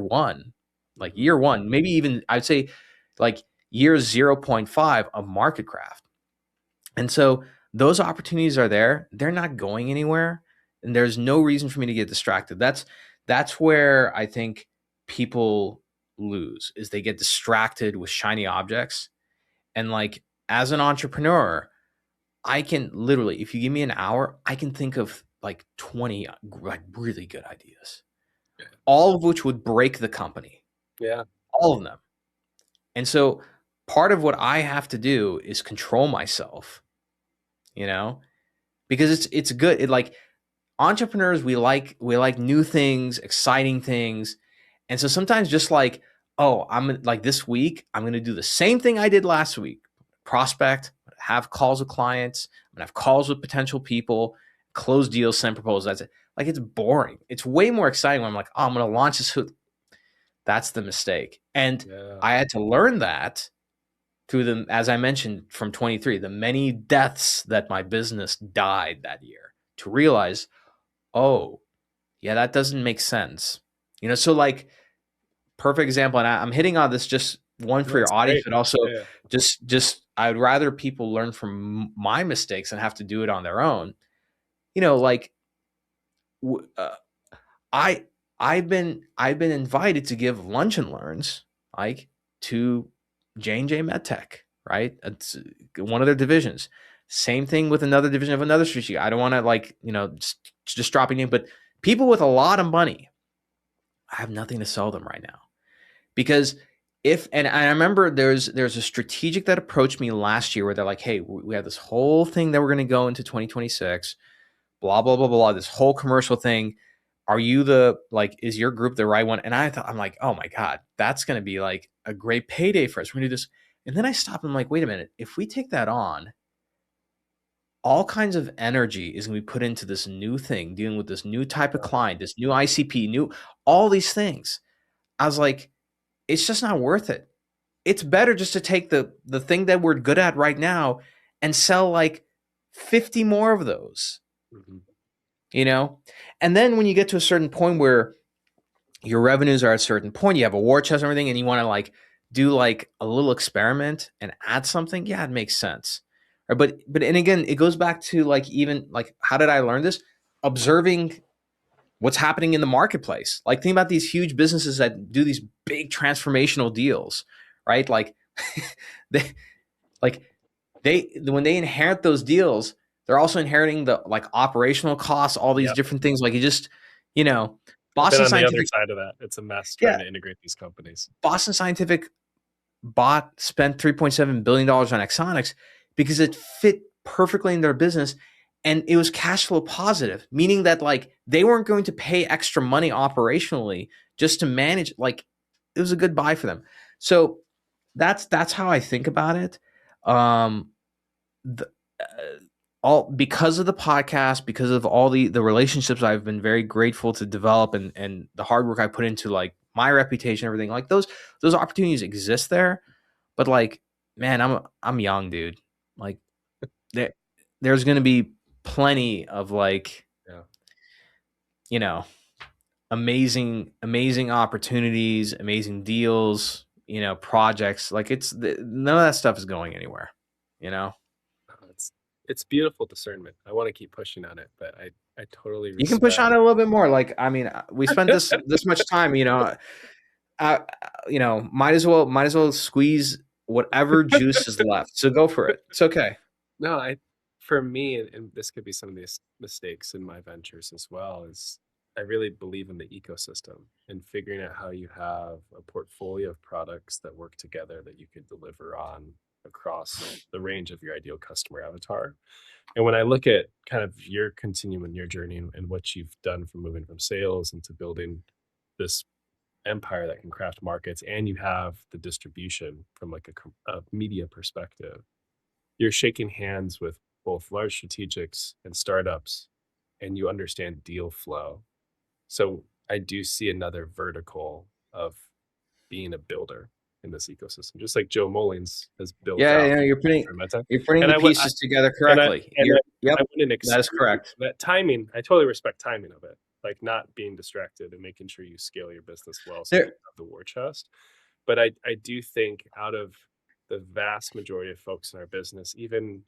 one, maybe even I'd say like year 0.5 of MarketCraft. And so those opportunities are there. They're not going anywhere, and there's no reason for me to get distracted. That's where I think people lose, is they get distracted with shiny objects. And like, as an entrepreneur, I can literally, if you give me an hour, I can think of like 20 like really good ideas, all of which would break the company. Yeah. All of them. And so part of what I have to do is control myself, because it's good. It, like, entrepreneurs, we like new things, exciting things. And so sometimes, just like, oh, I'm like, this week I'm going to do the same thing I did last week. Prospect, have calls with clients, I'm going to have calls with potential people, close deals, send proposals. That's it. Like, it's boring. It's way more exciting when I'm like, oh, I'm going to launch this. That's the mistake. And I had to learn that through the, as I mentioned, from 23, the many deaths that my business died that year, to realize, oh, yeah, that doesn't make sense. So, like, perfect example, and I'm hitting on this just one for your audience, but also just I'd rather people learn from my mistakes and have to do it on their own. Like, I've been invited to give lunch and learns, like, to J&J MedTech, right? It's one of their divisions. Same thing with another division of another strategy. I don't want to, like, just dropping in, but people with a lot of money, I have nothing to sell them right now. Because and I remember there's a strategic that approached me last year where they're like, hey, we have this whole thing that we're going to go into 2026, blah, blah, blah, blah, this whole commercial thing. Are you is your group the right one? And I'm like, oh my God, that's going to be like a great payday for us. We're going to do this. And then I stopped and I'm like, wait a minute, if we take that on, all kinds of energy is going to be put into this new thing, dealing with this new type of client, this new ICP, all these things. I was like, it's just not worth it. It's better just to take the thing that we're good at right now and sell like 50 more of those, And then when you get to a certain point where your revenues are at a certain point, you have a war chest and everything, and you want to like do like a little experiment and add something, yeah, it makes sense. But and again, it goes back to like, even like, how did I learn this? Observing what's happening in the marketplace. Like, think about these huge businesses that do these big transformational deals, right? Like, when they inherit those deals, they're also inheriting the like operational costs, all these different things. Like, you just, Boston Scientific. On the other Scientific side of that, it's a mess trying to integrate these companies. Boston Scientific spent $3.7 billion on Exonics because it fit perfectly in their business. And it was cash flow positive, meaning that like they weren't going to pay extra money operationally just to manage. Like, it was a good buy for them. So that's how I think about it. All because of the podcast, because of all the relationships I've been very grateful to develop, and the hard work I put into like my reputation, everything, like those opportunities exist there. But like, man, I'm young, dude. Like, there's going to be plenty of like, amazing opportunities, amazing deals, projects. Like, none of that stuff is going anywhere, It's beautiful discernment. I want to keep pushing on it, but I totally respect. You can push on it a little bit more. Like, I mean, we spent this much time, might as well squeeze whatever juice is left. So go for it. It's okay. No, for me, and this could be some of these mistakes in my ventures as well, is I really believe in the ecosystem and figuring out how you have a portfolio of products that work together that you could deliver on across the range of your ideal customer avatar. And when I look at kind of your continuum, your journey, and what you've done from moving from sales into building this empire that can craft markets, and you have the distribution from like a media perspective, you're shaking hands with both large strategics and startups, and you understand deal flow. So I do see another vertical of being a builder in this ecosystem, just like Joe Mullins has built. You're putting the pieces together correctly. That is correct. That timing, I totally respect timing of it, like not being distracted and making sure you scale your business well, so you have the war chest. But I do think out of the vast majority of folks in our business, even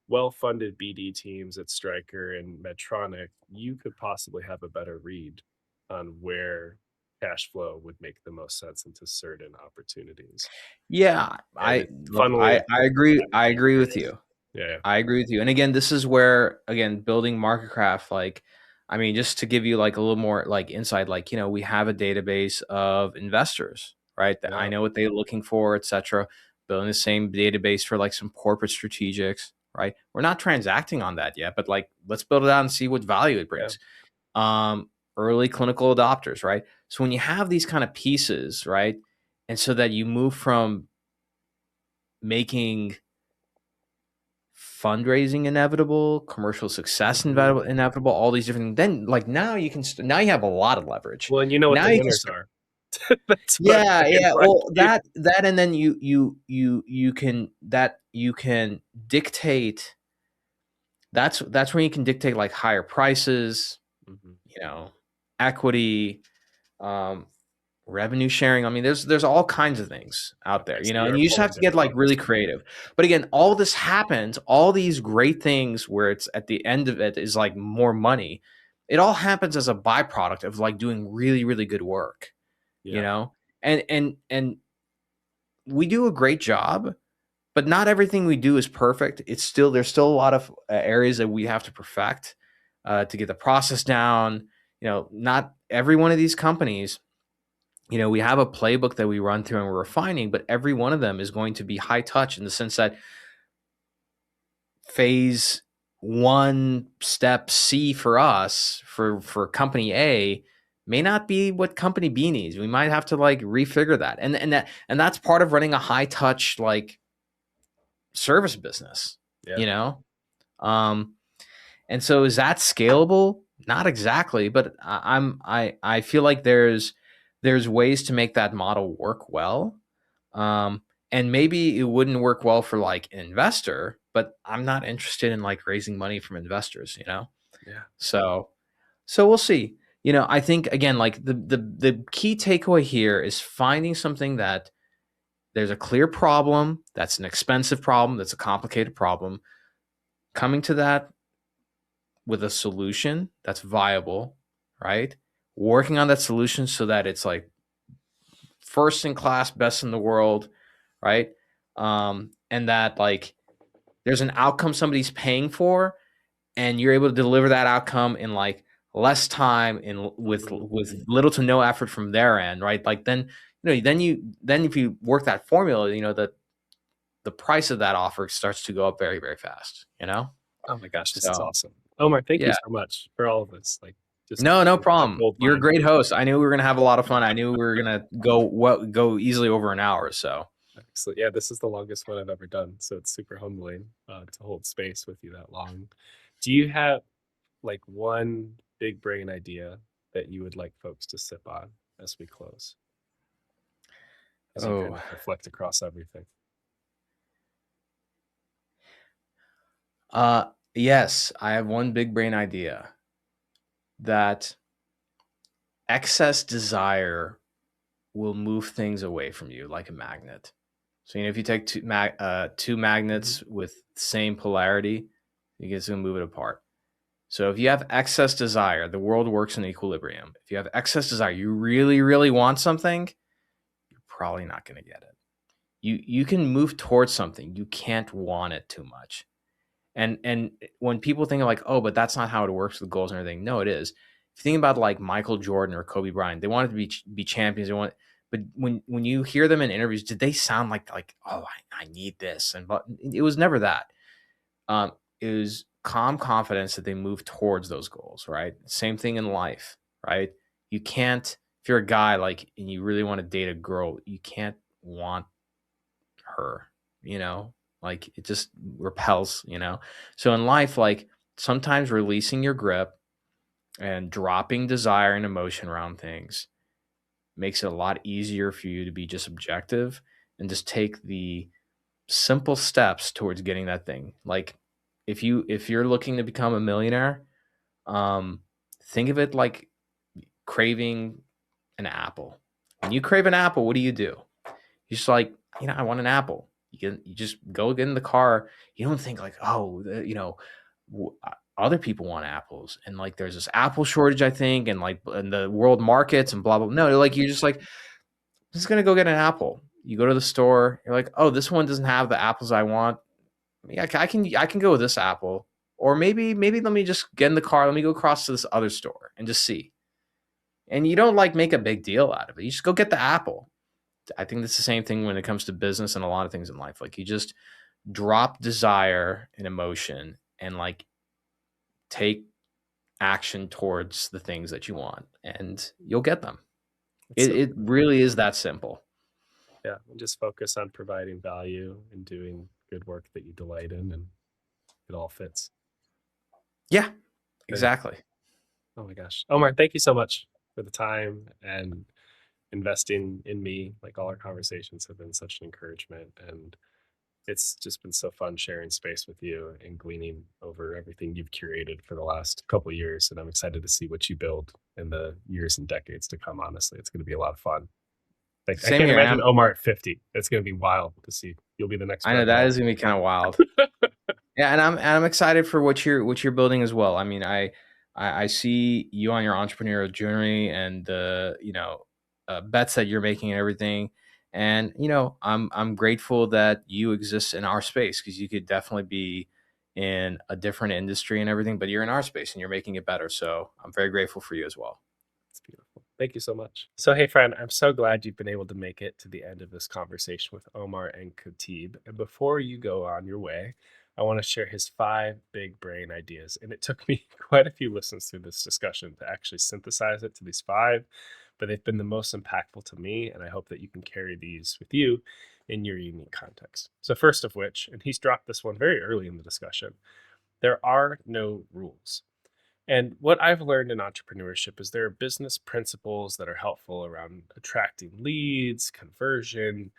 well-funded BD teams at Stryker and Medtronic, you could possibly have a better read on where cash flow would make the most sense into certain opportunities. Yeah, And I it look, funneling. I agree. I agree with you. Yeah. I agree with you. And again, this is where, again, building MarketCraft, like, I mean, just to give you like a little more like insight, like, we have a database of investors, right? That I Yeah. know what they're looking for, etc. Building the same database for like some corporate strategics, right? We're not transacting on that yet, but like, let's build it out and see what value it brings. Early clinical adopters, right? So when you have these kind of pieces, right? And so that you move from making fundraising inevitable, commercial success inevitable, all these different, then like now you can, now you have a lot of leverage. Well, and you know what Now the you can winners start, are. That's what yeah, I yeah. like. Well, that, and then you can dictate. That's where you can dictate like higher prices, equity, revenue sharing. I mean, there's all kinds of things out there, So and you're you just pulling have to get different like really levers. creative. But again, all this happens, all these great things where it's at the end of it is like more money. It all happens as a byproduct of like doing really, really good work, Yeah. and we do a great job, but not everything we do is perfect. There's still a lot of areas that we have to perfect to get the process down. Not every one of these companies, we have a playbook that we run through and we're refining, but every one of them is going to be high touch in the sense that phase one, step C for us, for company A, may not be what company B needs. We might have to like refigure that. And that's part of running a high touch like service business, Yeah. And so is that scalable? Not exactly, but I feel like there's ways to make that model work well. And maybe it wouldn't work well for like an investor, but I'm not interested in like raising money from investors, Yeah. So we'll see. I think again, like the key takeaway here is finding something that there's a clear problem, that's an expensive problem, that's a complicated problem, coming to that with a solution that's viable, right? Working on that solution so that it's like first in class, best in the world, right? And that like there's an outcome somebody's paying for, and you're able to deliver that outcome in like less time and with little to no effort from their end, right? Like then if you work that formula, the price of that offer starts to go up very, very fast, Oh my gosh, this is So awesome. Omar, thank you yeah. so much for all of this. Like, just No a problem. gold You're a mine. great host. I knew we were gonna have a lot of fun. I knew we were gonna go easily over an hour. So Excellent. Yeah, this is the longest one I've ever done, so it's super humbling to hold space with you that long. Do you have like one big brain idea that you would like folks to sip on as we close, as you kind of reflect across everything? Yes, I have one big brain idea that excess desire will move things away from you like a magnet. So if you take two magnets with same polarity, you get to move it apart. So if you have excess desire, the world works in equilibrium. If you have excess desire, you really, really want something, you're probably not going to get it. You can move towards something. You can't want it too much. And when people think like, oh, but that's not how it works with goals and everything. No, it is. If you think about like Michael Jordan or Kobe Bryant, they wanted to be champions. But when you hear them in interviews, did they sound like oh, I need this? But it was never that. It was calm confidence that they move towards those goals, right? Same thing in life, right? You can't, if you're a guy like and you really want to date a girl, you can't want her, like it just repels, So in life, like sometimes releasing your grip and dropping desire and emotion around things makes it a lot easier for you to be just objective and just take the simple steps towards getting that thing. Like if you're looking to become a millionaire, think of it like craving an apple. When you crave an apple, what do? You just like, I want an apple. You just go get in the car. You don't think like, oh, other people want apples, and like there's this apple shortage, I think, and like in the world markets and blah blah. No, like you're just like, I'm just gonna go get an apple. You go to the store. You're like, oh, this one doesn't have the apples I want. Yeah, I can go with this apple, or maybe let me just get in the car. Let me go across to this other store and just see. And you don't like make a big deal out of it. You just go get the apple. I think that's the same thing when it comes to business and a lot of things in life. Like you just drop desire and emotion and like take action towards the things that you want, and you'll get them. It really is that simple. Yeah, and just focus on providing value and doing good work that you delight in, and it all fits. Yeah, exactly. Oh my gosh. Omar, thank you so much for the time and investing in me. Like, all our conversations have been such an encouragement, and it's just been so fun sharing space with you and gleaning over everything you've curated for the last couple of years. And I'm excited to see what you build in the years and decades to come. Honestly, it's going to be a lot of fun. Like, I can't imagine Omar at 50. It's going to be wild to see. You'll be the next. I know that is going to be kind of wild. Yeah, and I'm excited for what you're building as well. I mean, I see you on your entrepreneurial journey and the bets that you're making and everything. And I'm grateful that you exist in our space, because you could definitely be in a different industry and everything, but you're in our space and you're making it better. So I'm very grateful for you as well. It's beautiful. Thank you so much. So, hey, friend, I'm so glad you've been able to make it to the end of this conversation with Omar and Khateeb. And before you go on your way, I want to share his 5 big brain ideas. And it took me quite a few listens through this discussion to actually synthesize it to these 5, but they've been the most impactful to me. And I hope that you can carry these with you in your unique context. So, first of which, and he's dropped this one very early in the discussion, there are no rules. And what I've learned in entrepreneurship is there are business principles that are helpful around attracting leads, conversion,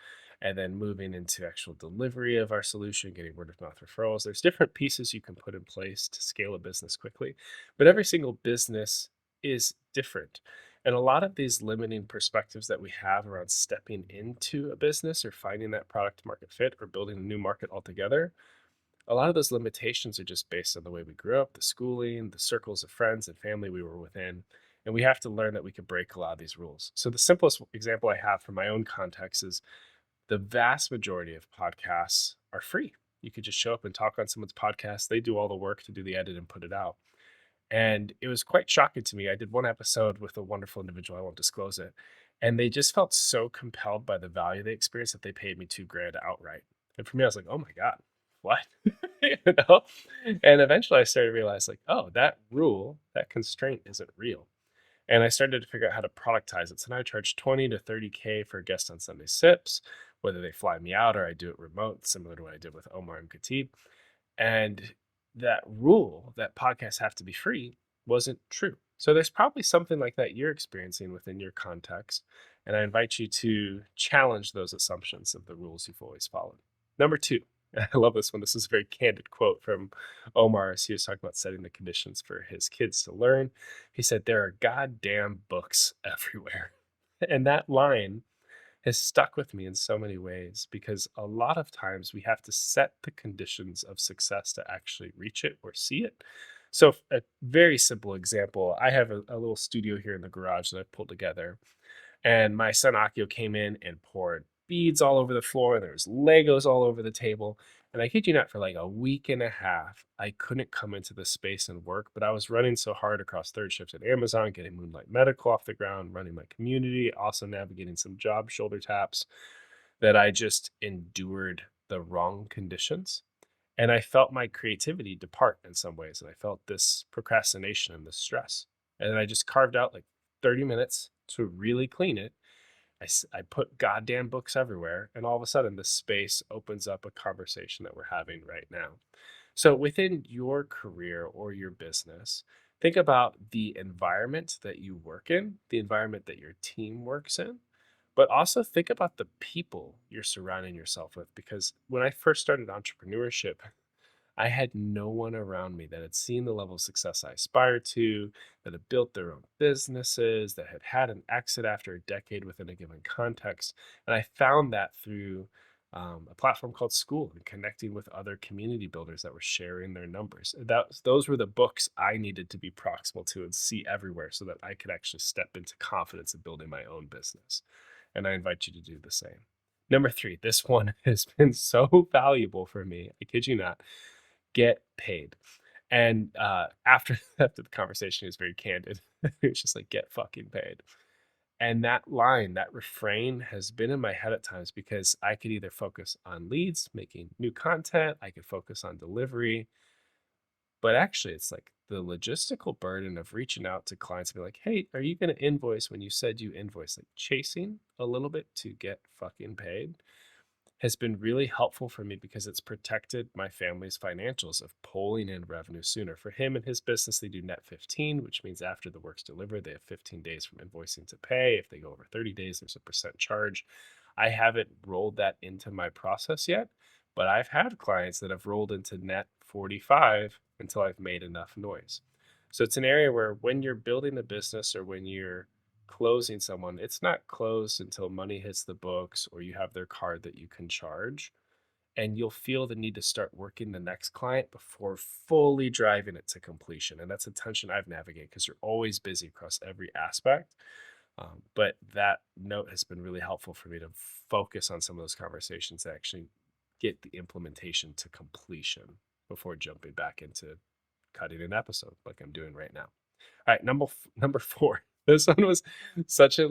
and then moving into actual delivery of our solution, getting word of mouth referrals. There's different pieces you can put in place to scale a business quickly, but every single business is different. And a lot of these limiting perspectives that we have around stepping into a business or finding that product market fit or building a new market altogether, a lot of those limitations are just based on the way we grew up, the schooling, the circles of friends and family we were within. And we have to learn that we can break a lot of these rules. So the simplest example I have from my own context is the vast majority of podcasts are free. You could just show up and talk on someone's podcast. They do all the work to do the edit and put it out. And it was quite shocking to me. I did one episode with a wonderful individual. I won't disclose it. And they just felt so compelled by the value they experienced that they paid me $2,000 outright. And for me, I was like, oh my God, what? you know? And eventually I started to realize, like, oh, that rule, that constraint isn't real. And I started to figure out how to productize it. So now I charge 20 to 30K for a guest on Sunday Sips, whether they fly me out or I do it remote, similar to what I did with Omar and Khateeb. And that rule that podcasts have to be free wasn't true. So there's probably something like that you're experiencing within your context. And I invite you to challenge those assumptions of the rules you've always followed. Number 2, I love this one. This is a very candid quote from Omar as he was talking about setting the conditions for his kids to learn. He said, "There are goddamn books everywhere." And that line has stuck with me in so many ways, because a lot of times we have to set the conditions of success to actually reach it or see it. So a very simple example, I have a little studio here in the garage that I've pulled together. And my son Akio came in and poured beads all over the floor. There's Legos all over the table. And I kid you not, for like a week and a half, I couldn't come into the space and work, but I was running so hard across third shift at Amazon, getting Moonlight Medical off the ground, running my community, also navigating some job shoulder taps, that I just endured the wrong conditions. And I felt my creativity depart in some ways. And I felt this procrastination and this stress. And then I just carved out like 30 minutes to really clean it. I put goddamn books everywhere, and all of a sudden this space opens up a conversation that we're having right now. So within your career or your business, think about the environment that you work in, the environment that your team works in, but also think about the people you're surrounding yourself with. Because when I first started entrepreneurship, I had no one around me that had seen the level of success I aspired to, that had built their own businesses, that had had an exit after a decade within a given context. And I found that through a platform called Skool, and connecting with other community builders that were sharing their numbers. Those were the books I needed to be proximal to and see everywhere so that I could actually step into confidence of building my own business. And I invite you to do the same. Number 3, this one has been so valuable for me. I kid you not. Get paid. And after the conversation, he was very candid. He was just like, get fucking paid. And that line, that refrain has been in my head at times because I could either focus on leads, making new content, I could focus on delivery, but actually it's like the logistical burden of reaching out to clients and be like, hey, are you going to invoice when you said you invoice? Like chasing a little bit to get fucking paid has been really helpful for me because it's protected my family's financials of pulling in revenue sooner. For him and his business, they do net 15, which means after the work's delivered, they have 15 days from invoicing to pay. If they go over 30 days, there's a percent charge. I haven't rolled that into my process yet, but I've had clients that have rolled into net 45 until I've made enough noise. So it's an area where when you're building a business or when you're closing someone, it's not closed until money hits the books or you have their card that you can charge. And you'll feel the need to start working the next client before fully driving it to completion. And that's a tension I've navigated because you're always busy across every aspect. But that note has been really helpful for me to focus on some of those conversations to actually get the implementation to completion before jumping back into cutting an episode like I'm doing right now. All right, number 4. This one was such a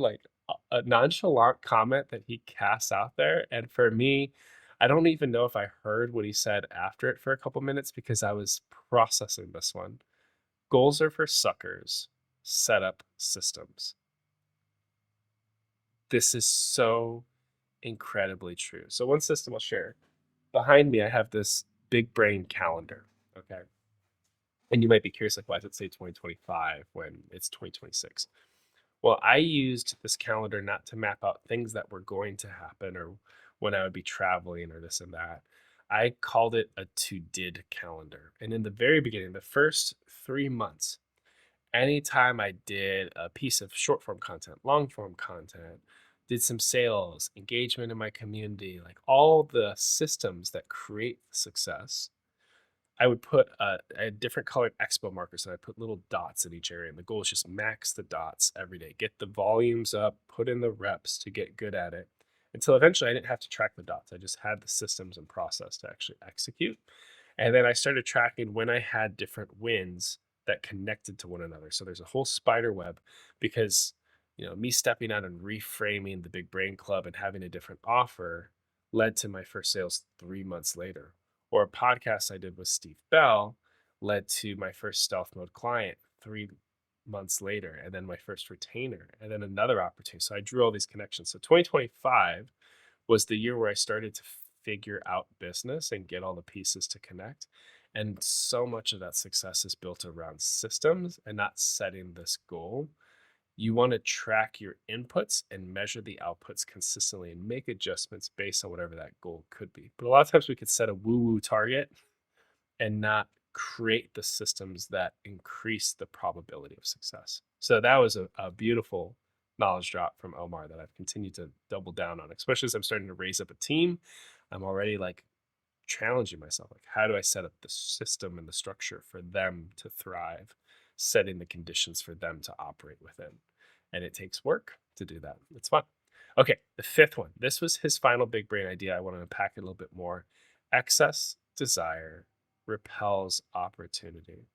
nonchalant comment that he casts out there, and for me, I don't even know if I heard what he said after it for a couple minutes because I was processing this one. Goals are for suckers. Set up systems. This is so incredibly true. So one system I'll share. Behind me, I have this Big Brain calendar. Okay. And you might be curious, like, why does it say 2025 when it's 2026? Well, I used this calendar not to map out things that were going to happen or when I would be traveling or this and that. I called it a to did calendar. And in the very beginning, the first 3 months, anytime I did a piece of short form content, long form content, did some sales, engagement in my community, like all the systems that create success, I would put I had different colored expo markers and I put little dots in each area. And the goal is just max the dots every day, get the volumes up, put in the reps to get good at it until eventually I didn't have to track the dots. I just had the systems and process to actually execute. And then I started tracking when I had different wins that connected to one another. So there's a whole spider web because, me stepping out and reframing the Big Brain Club and having a different offer led to my first sales 3 months later. Or a podcast I did with Steve Bell led to my first stealth mode client 3 months later, and then my first retainer, and then another opportunity. So I drew all these connections. So 2025 was the year where I started to figure out business and get all the pieces to connect. And so much of that success is built around systems and not setting this goal. You want to track your inputs and measure the outputs consistently and make adjustments based on whatever that goal could be. But a lot of times we could set a woo-woo target and not create the systems that increase the probability of success. So that was a beautiful knowledge drop from Omar that I've continued to double down on, especially as I'm starting to raise up a team. I'm already like challenging myself. Like, how do I set up the system and the structure for them to thrive, setting the conditions for them to operate within? And it takes work to do that. It's fun. Okay, the 5th one. This was his final big brain idea. I want to unpack it a little bit more. Excess desire repels opportunity.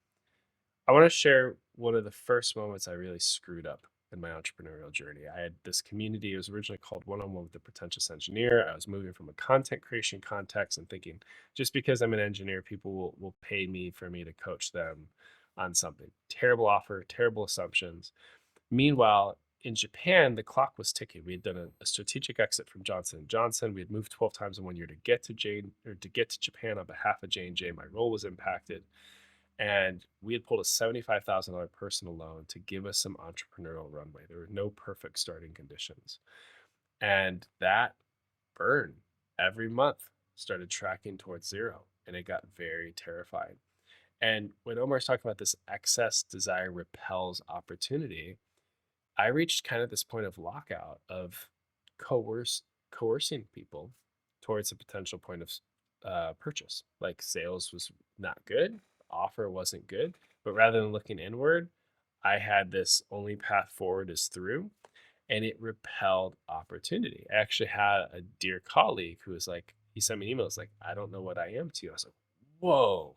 I want to share one of the first moments I really screwed up in my entrepreneurial journey. I had this community. It was originally called One-on-One with the Pretentious Engineer. I was moving from a content creation context and thinking, just because I'm an engineer, people will pay me for me to coach them on something. Terrible offer, terrible assumptions. Meanwhile, in Japan, the clock was ticking. We had done a strategic exit from Johnson & Johnson. We had moved 12 times in 1 year to get to Japan on behalf of J&J. My role was impacted. And we had pulled a $75,000 personal loan to give us some entrepreneurial runway. There were no perfect starting conditions. And that burn every month started tracking towards zero. And it got very terrifying. And when Omar's talking about this excess desire repels opportunity, I reached kind of this point of lockout of coercing people towards a potential point of purchase. Like sales was not good, offer wasn't good, but rather than looking inward, I had this only path forward is through, and it repelled opportunity. I actually had a dear colleague who was like, he sent me an email, it's like, I don't know what I am to you. I was like, whoa.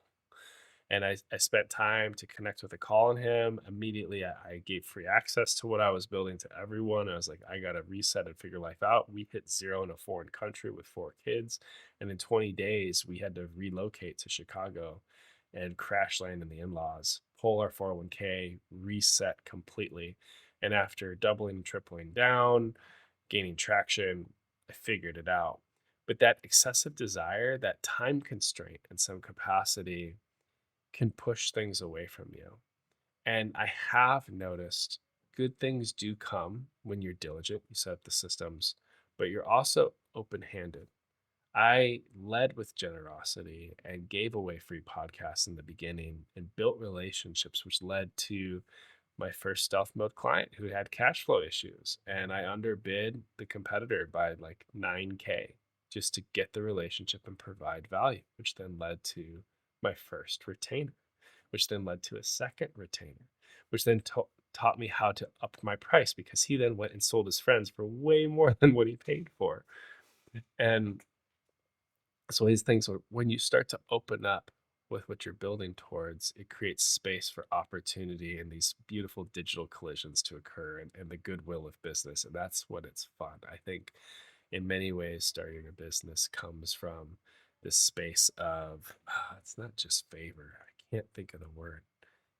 And I spent time to connect with a call on him. Immediately, I gave free access to what I was building to everyone. I was like, I got to reset and figure life out. We hit zero in a foreign country with 4 kids. And in 20 days, we had to relocate to Chicago and crash land in the in laws, pull our 401k, reset completely. And after doubling and tripling down, gaining traction, I figured it out. But that excessive desire, that time constraint in some capacity, can push things away from you. And I have noticed good things do come when you're diligent, you set up the systems, but you're also open handed. I led with generosity and gave away free podcasts in the beginning and built relationships, which led to my first stealth mode client who had cash flow issues. And I underbid the competitor by like 9K just to get the relationship and provide value, which then led to my first retainer, which then led to a second retainer, which then taught me how to up my price because he then went and sold his friends for way more than what he paid for. And so these things, when you start to open up with what you're building towards, it creates space for opportunity and these beautiful digital collisions to occur and the goodwill of business. And that's what it's fun. I think in many ways, starting a business comes from this space of, it's not just favor. I can't think of the word.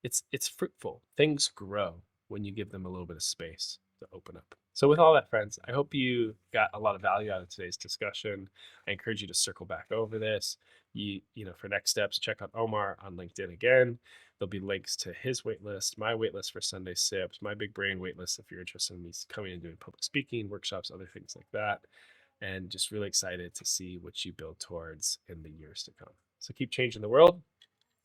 It's fruitful. Things grow when you give them a little bit of space to open up. So with all that, friends, I hope you got a lot of value out of today's discussion. I encourage you to circle back over this. For next steps, check out Omar on LinkedIn again. There'll be links to his waitlist, my waitlist for Sunday Sips, my Big Brain waitlist if you're interested in me coming and doing public speaking, workshops, other things like that. And just really excited to see what you build towards in the years to come. So keep changing the world.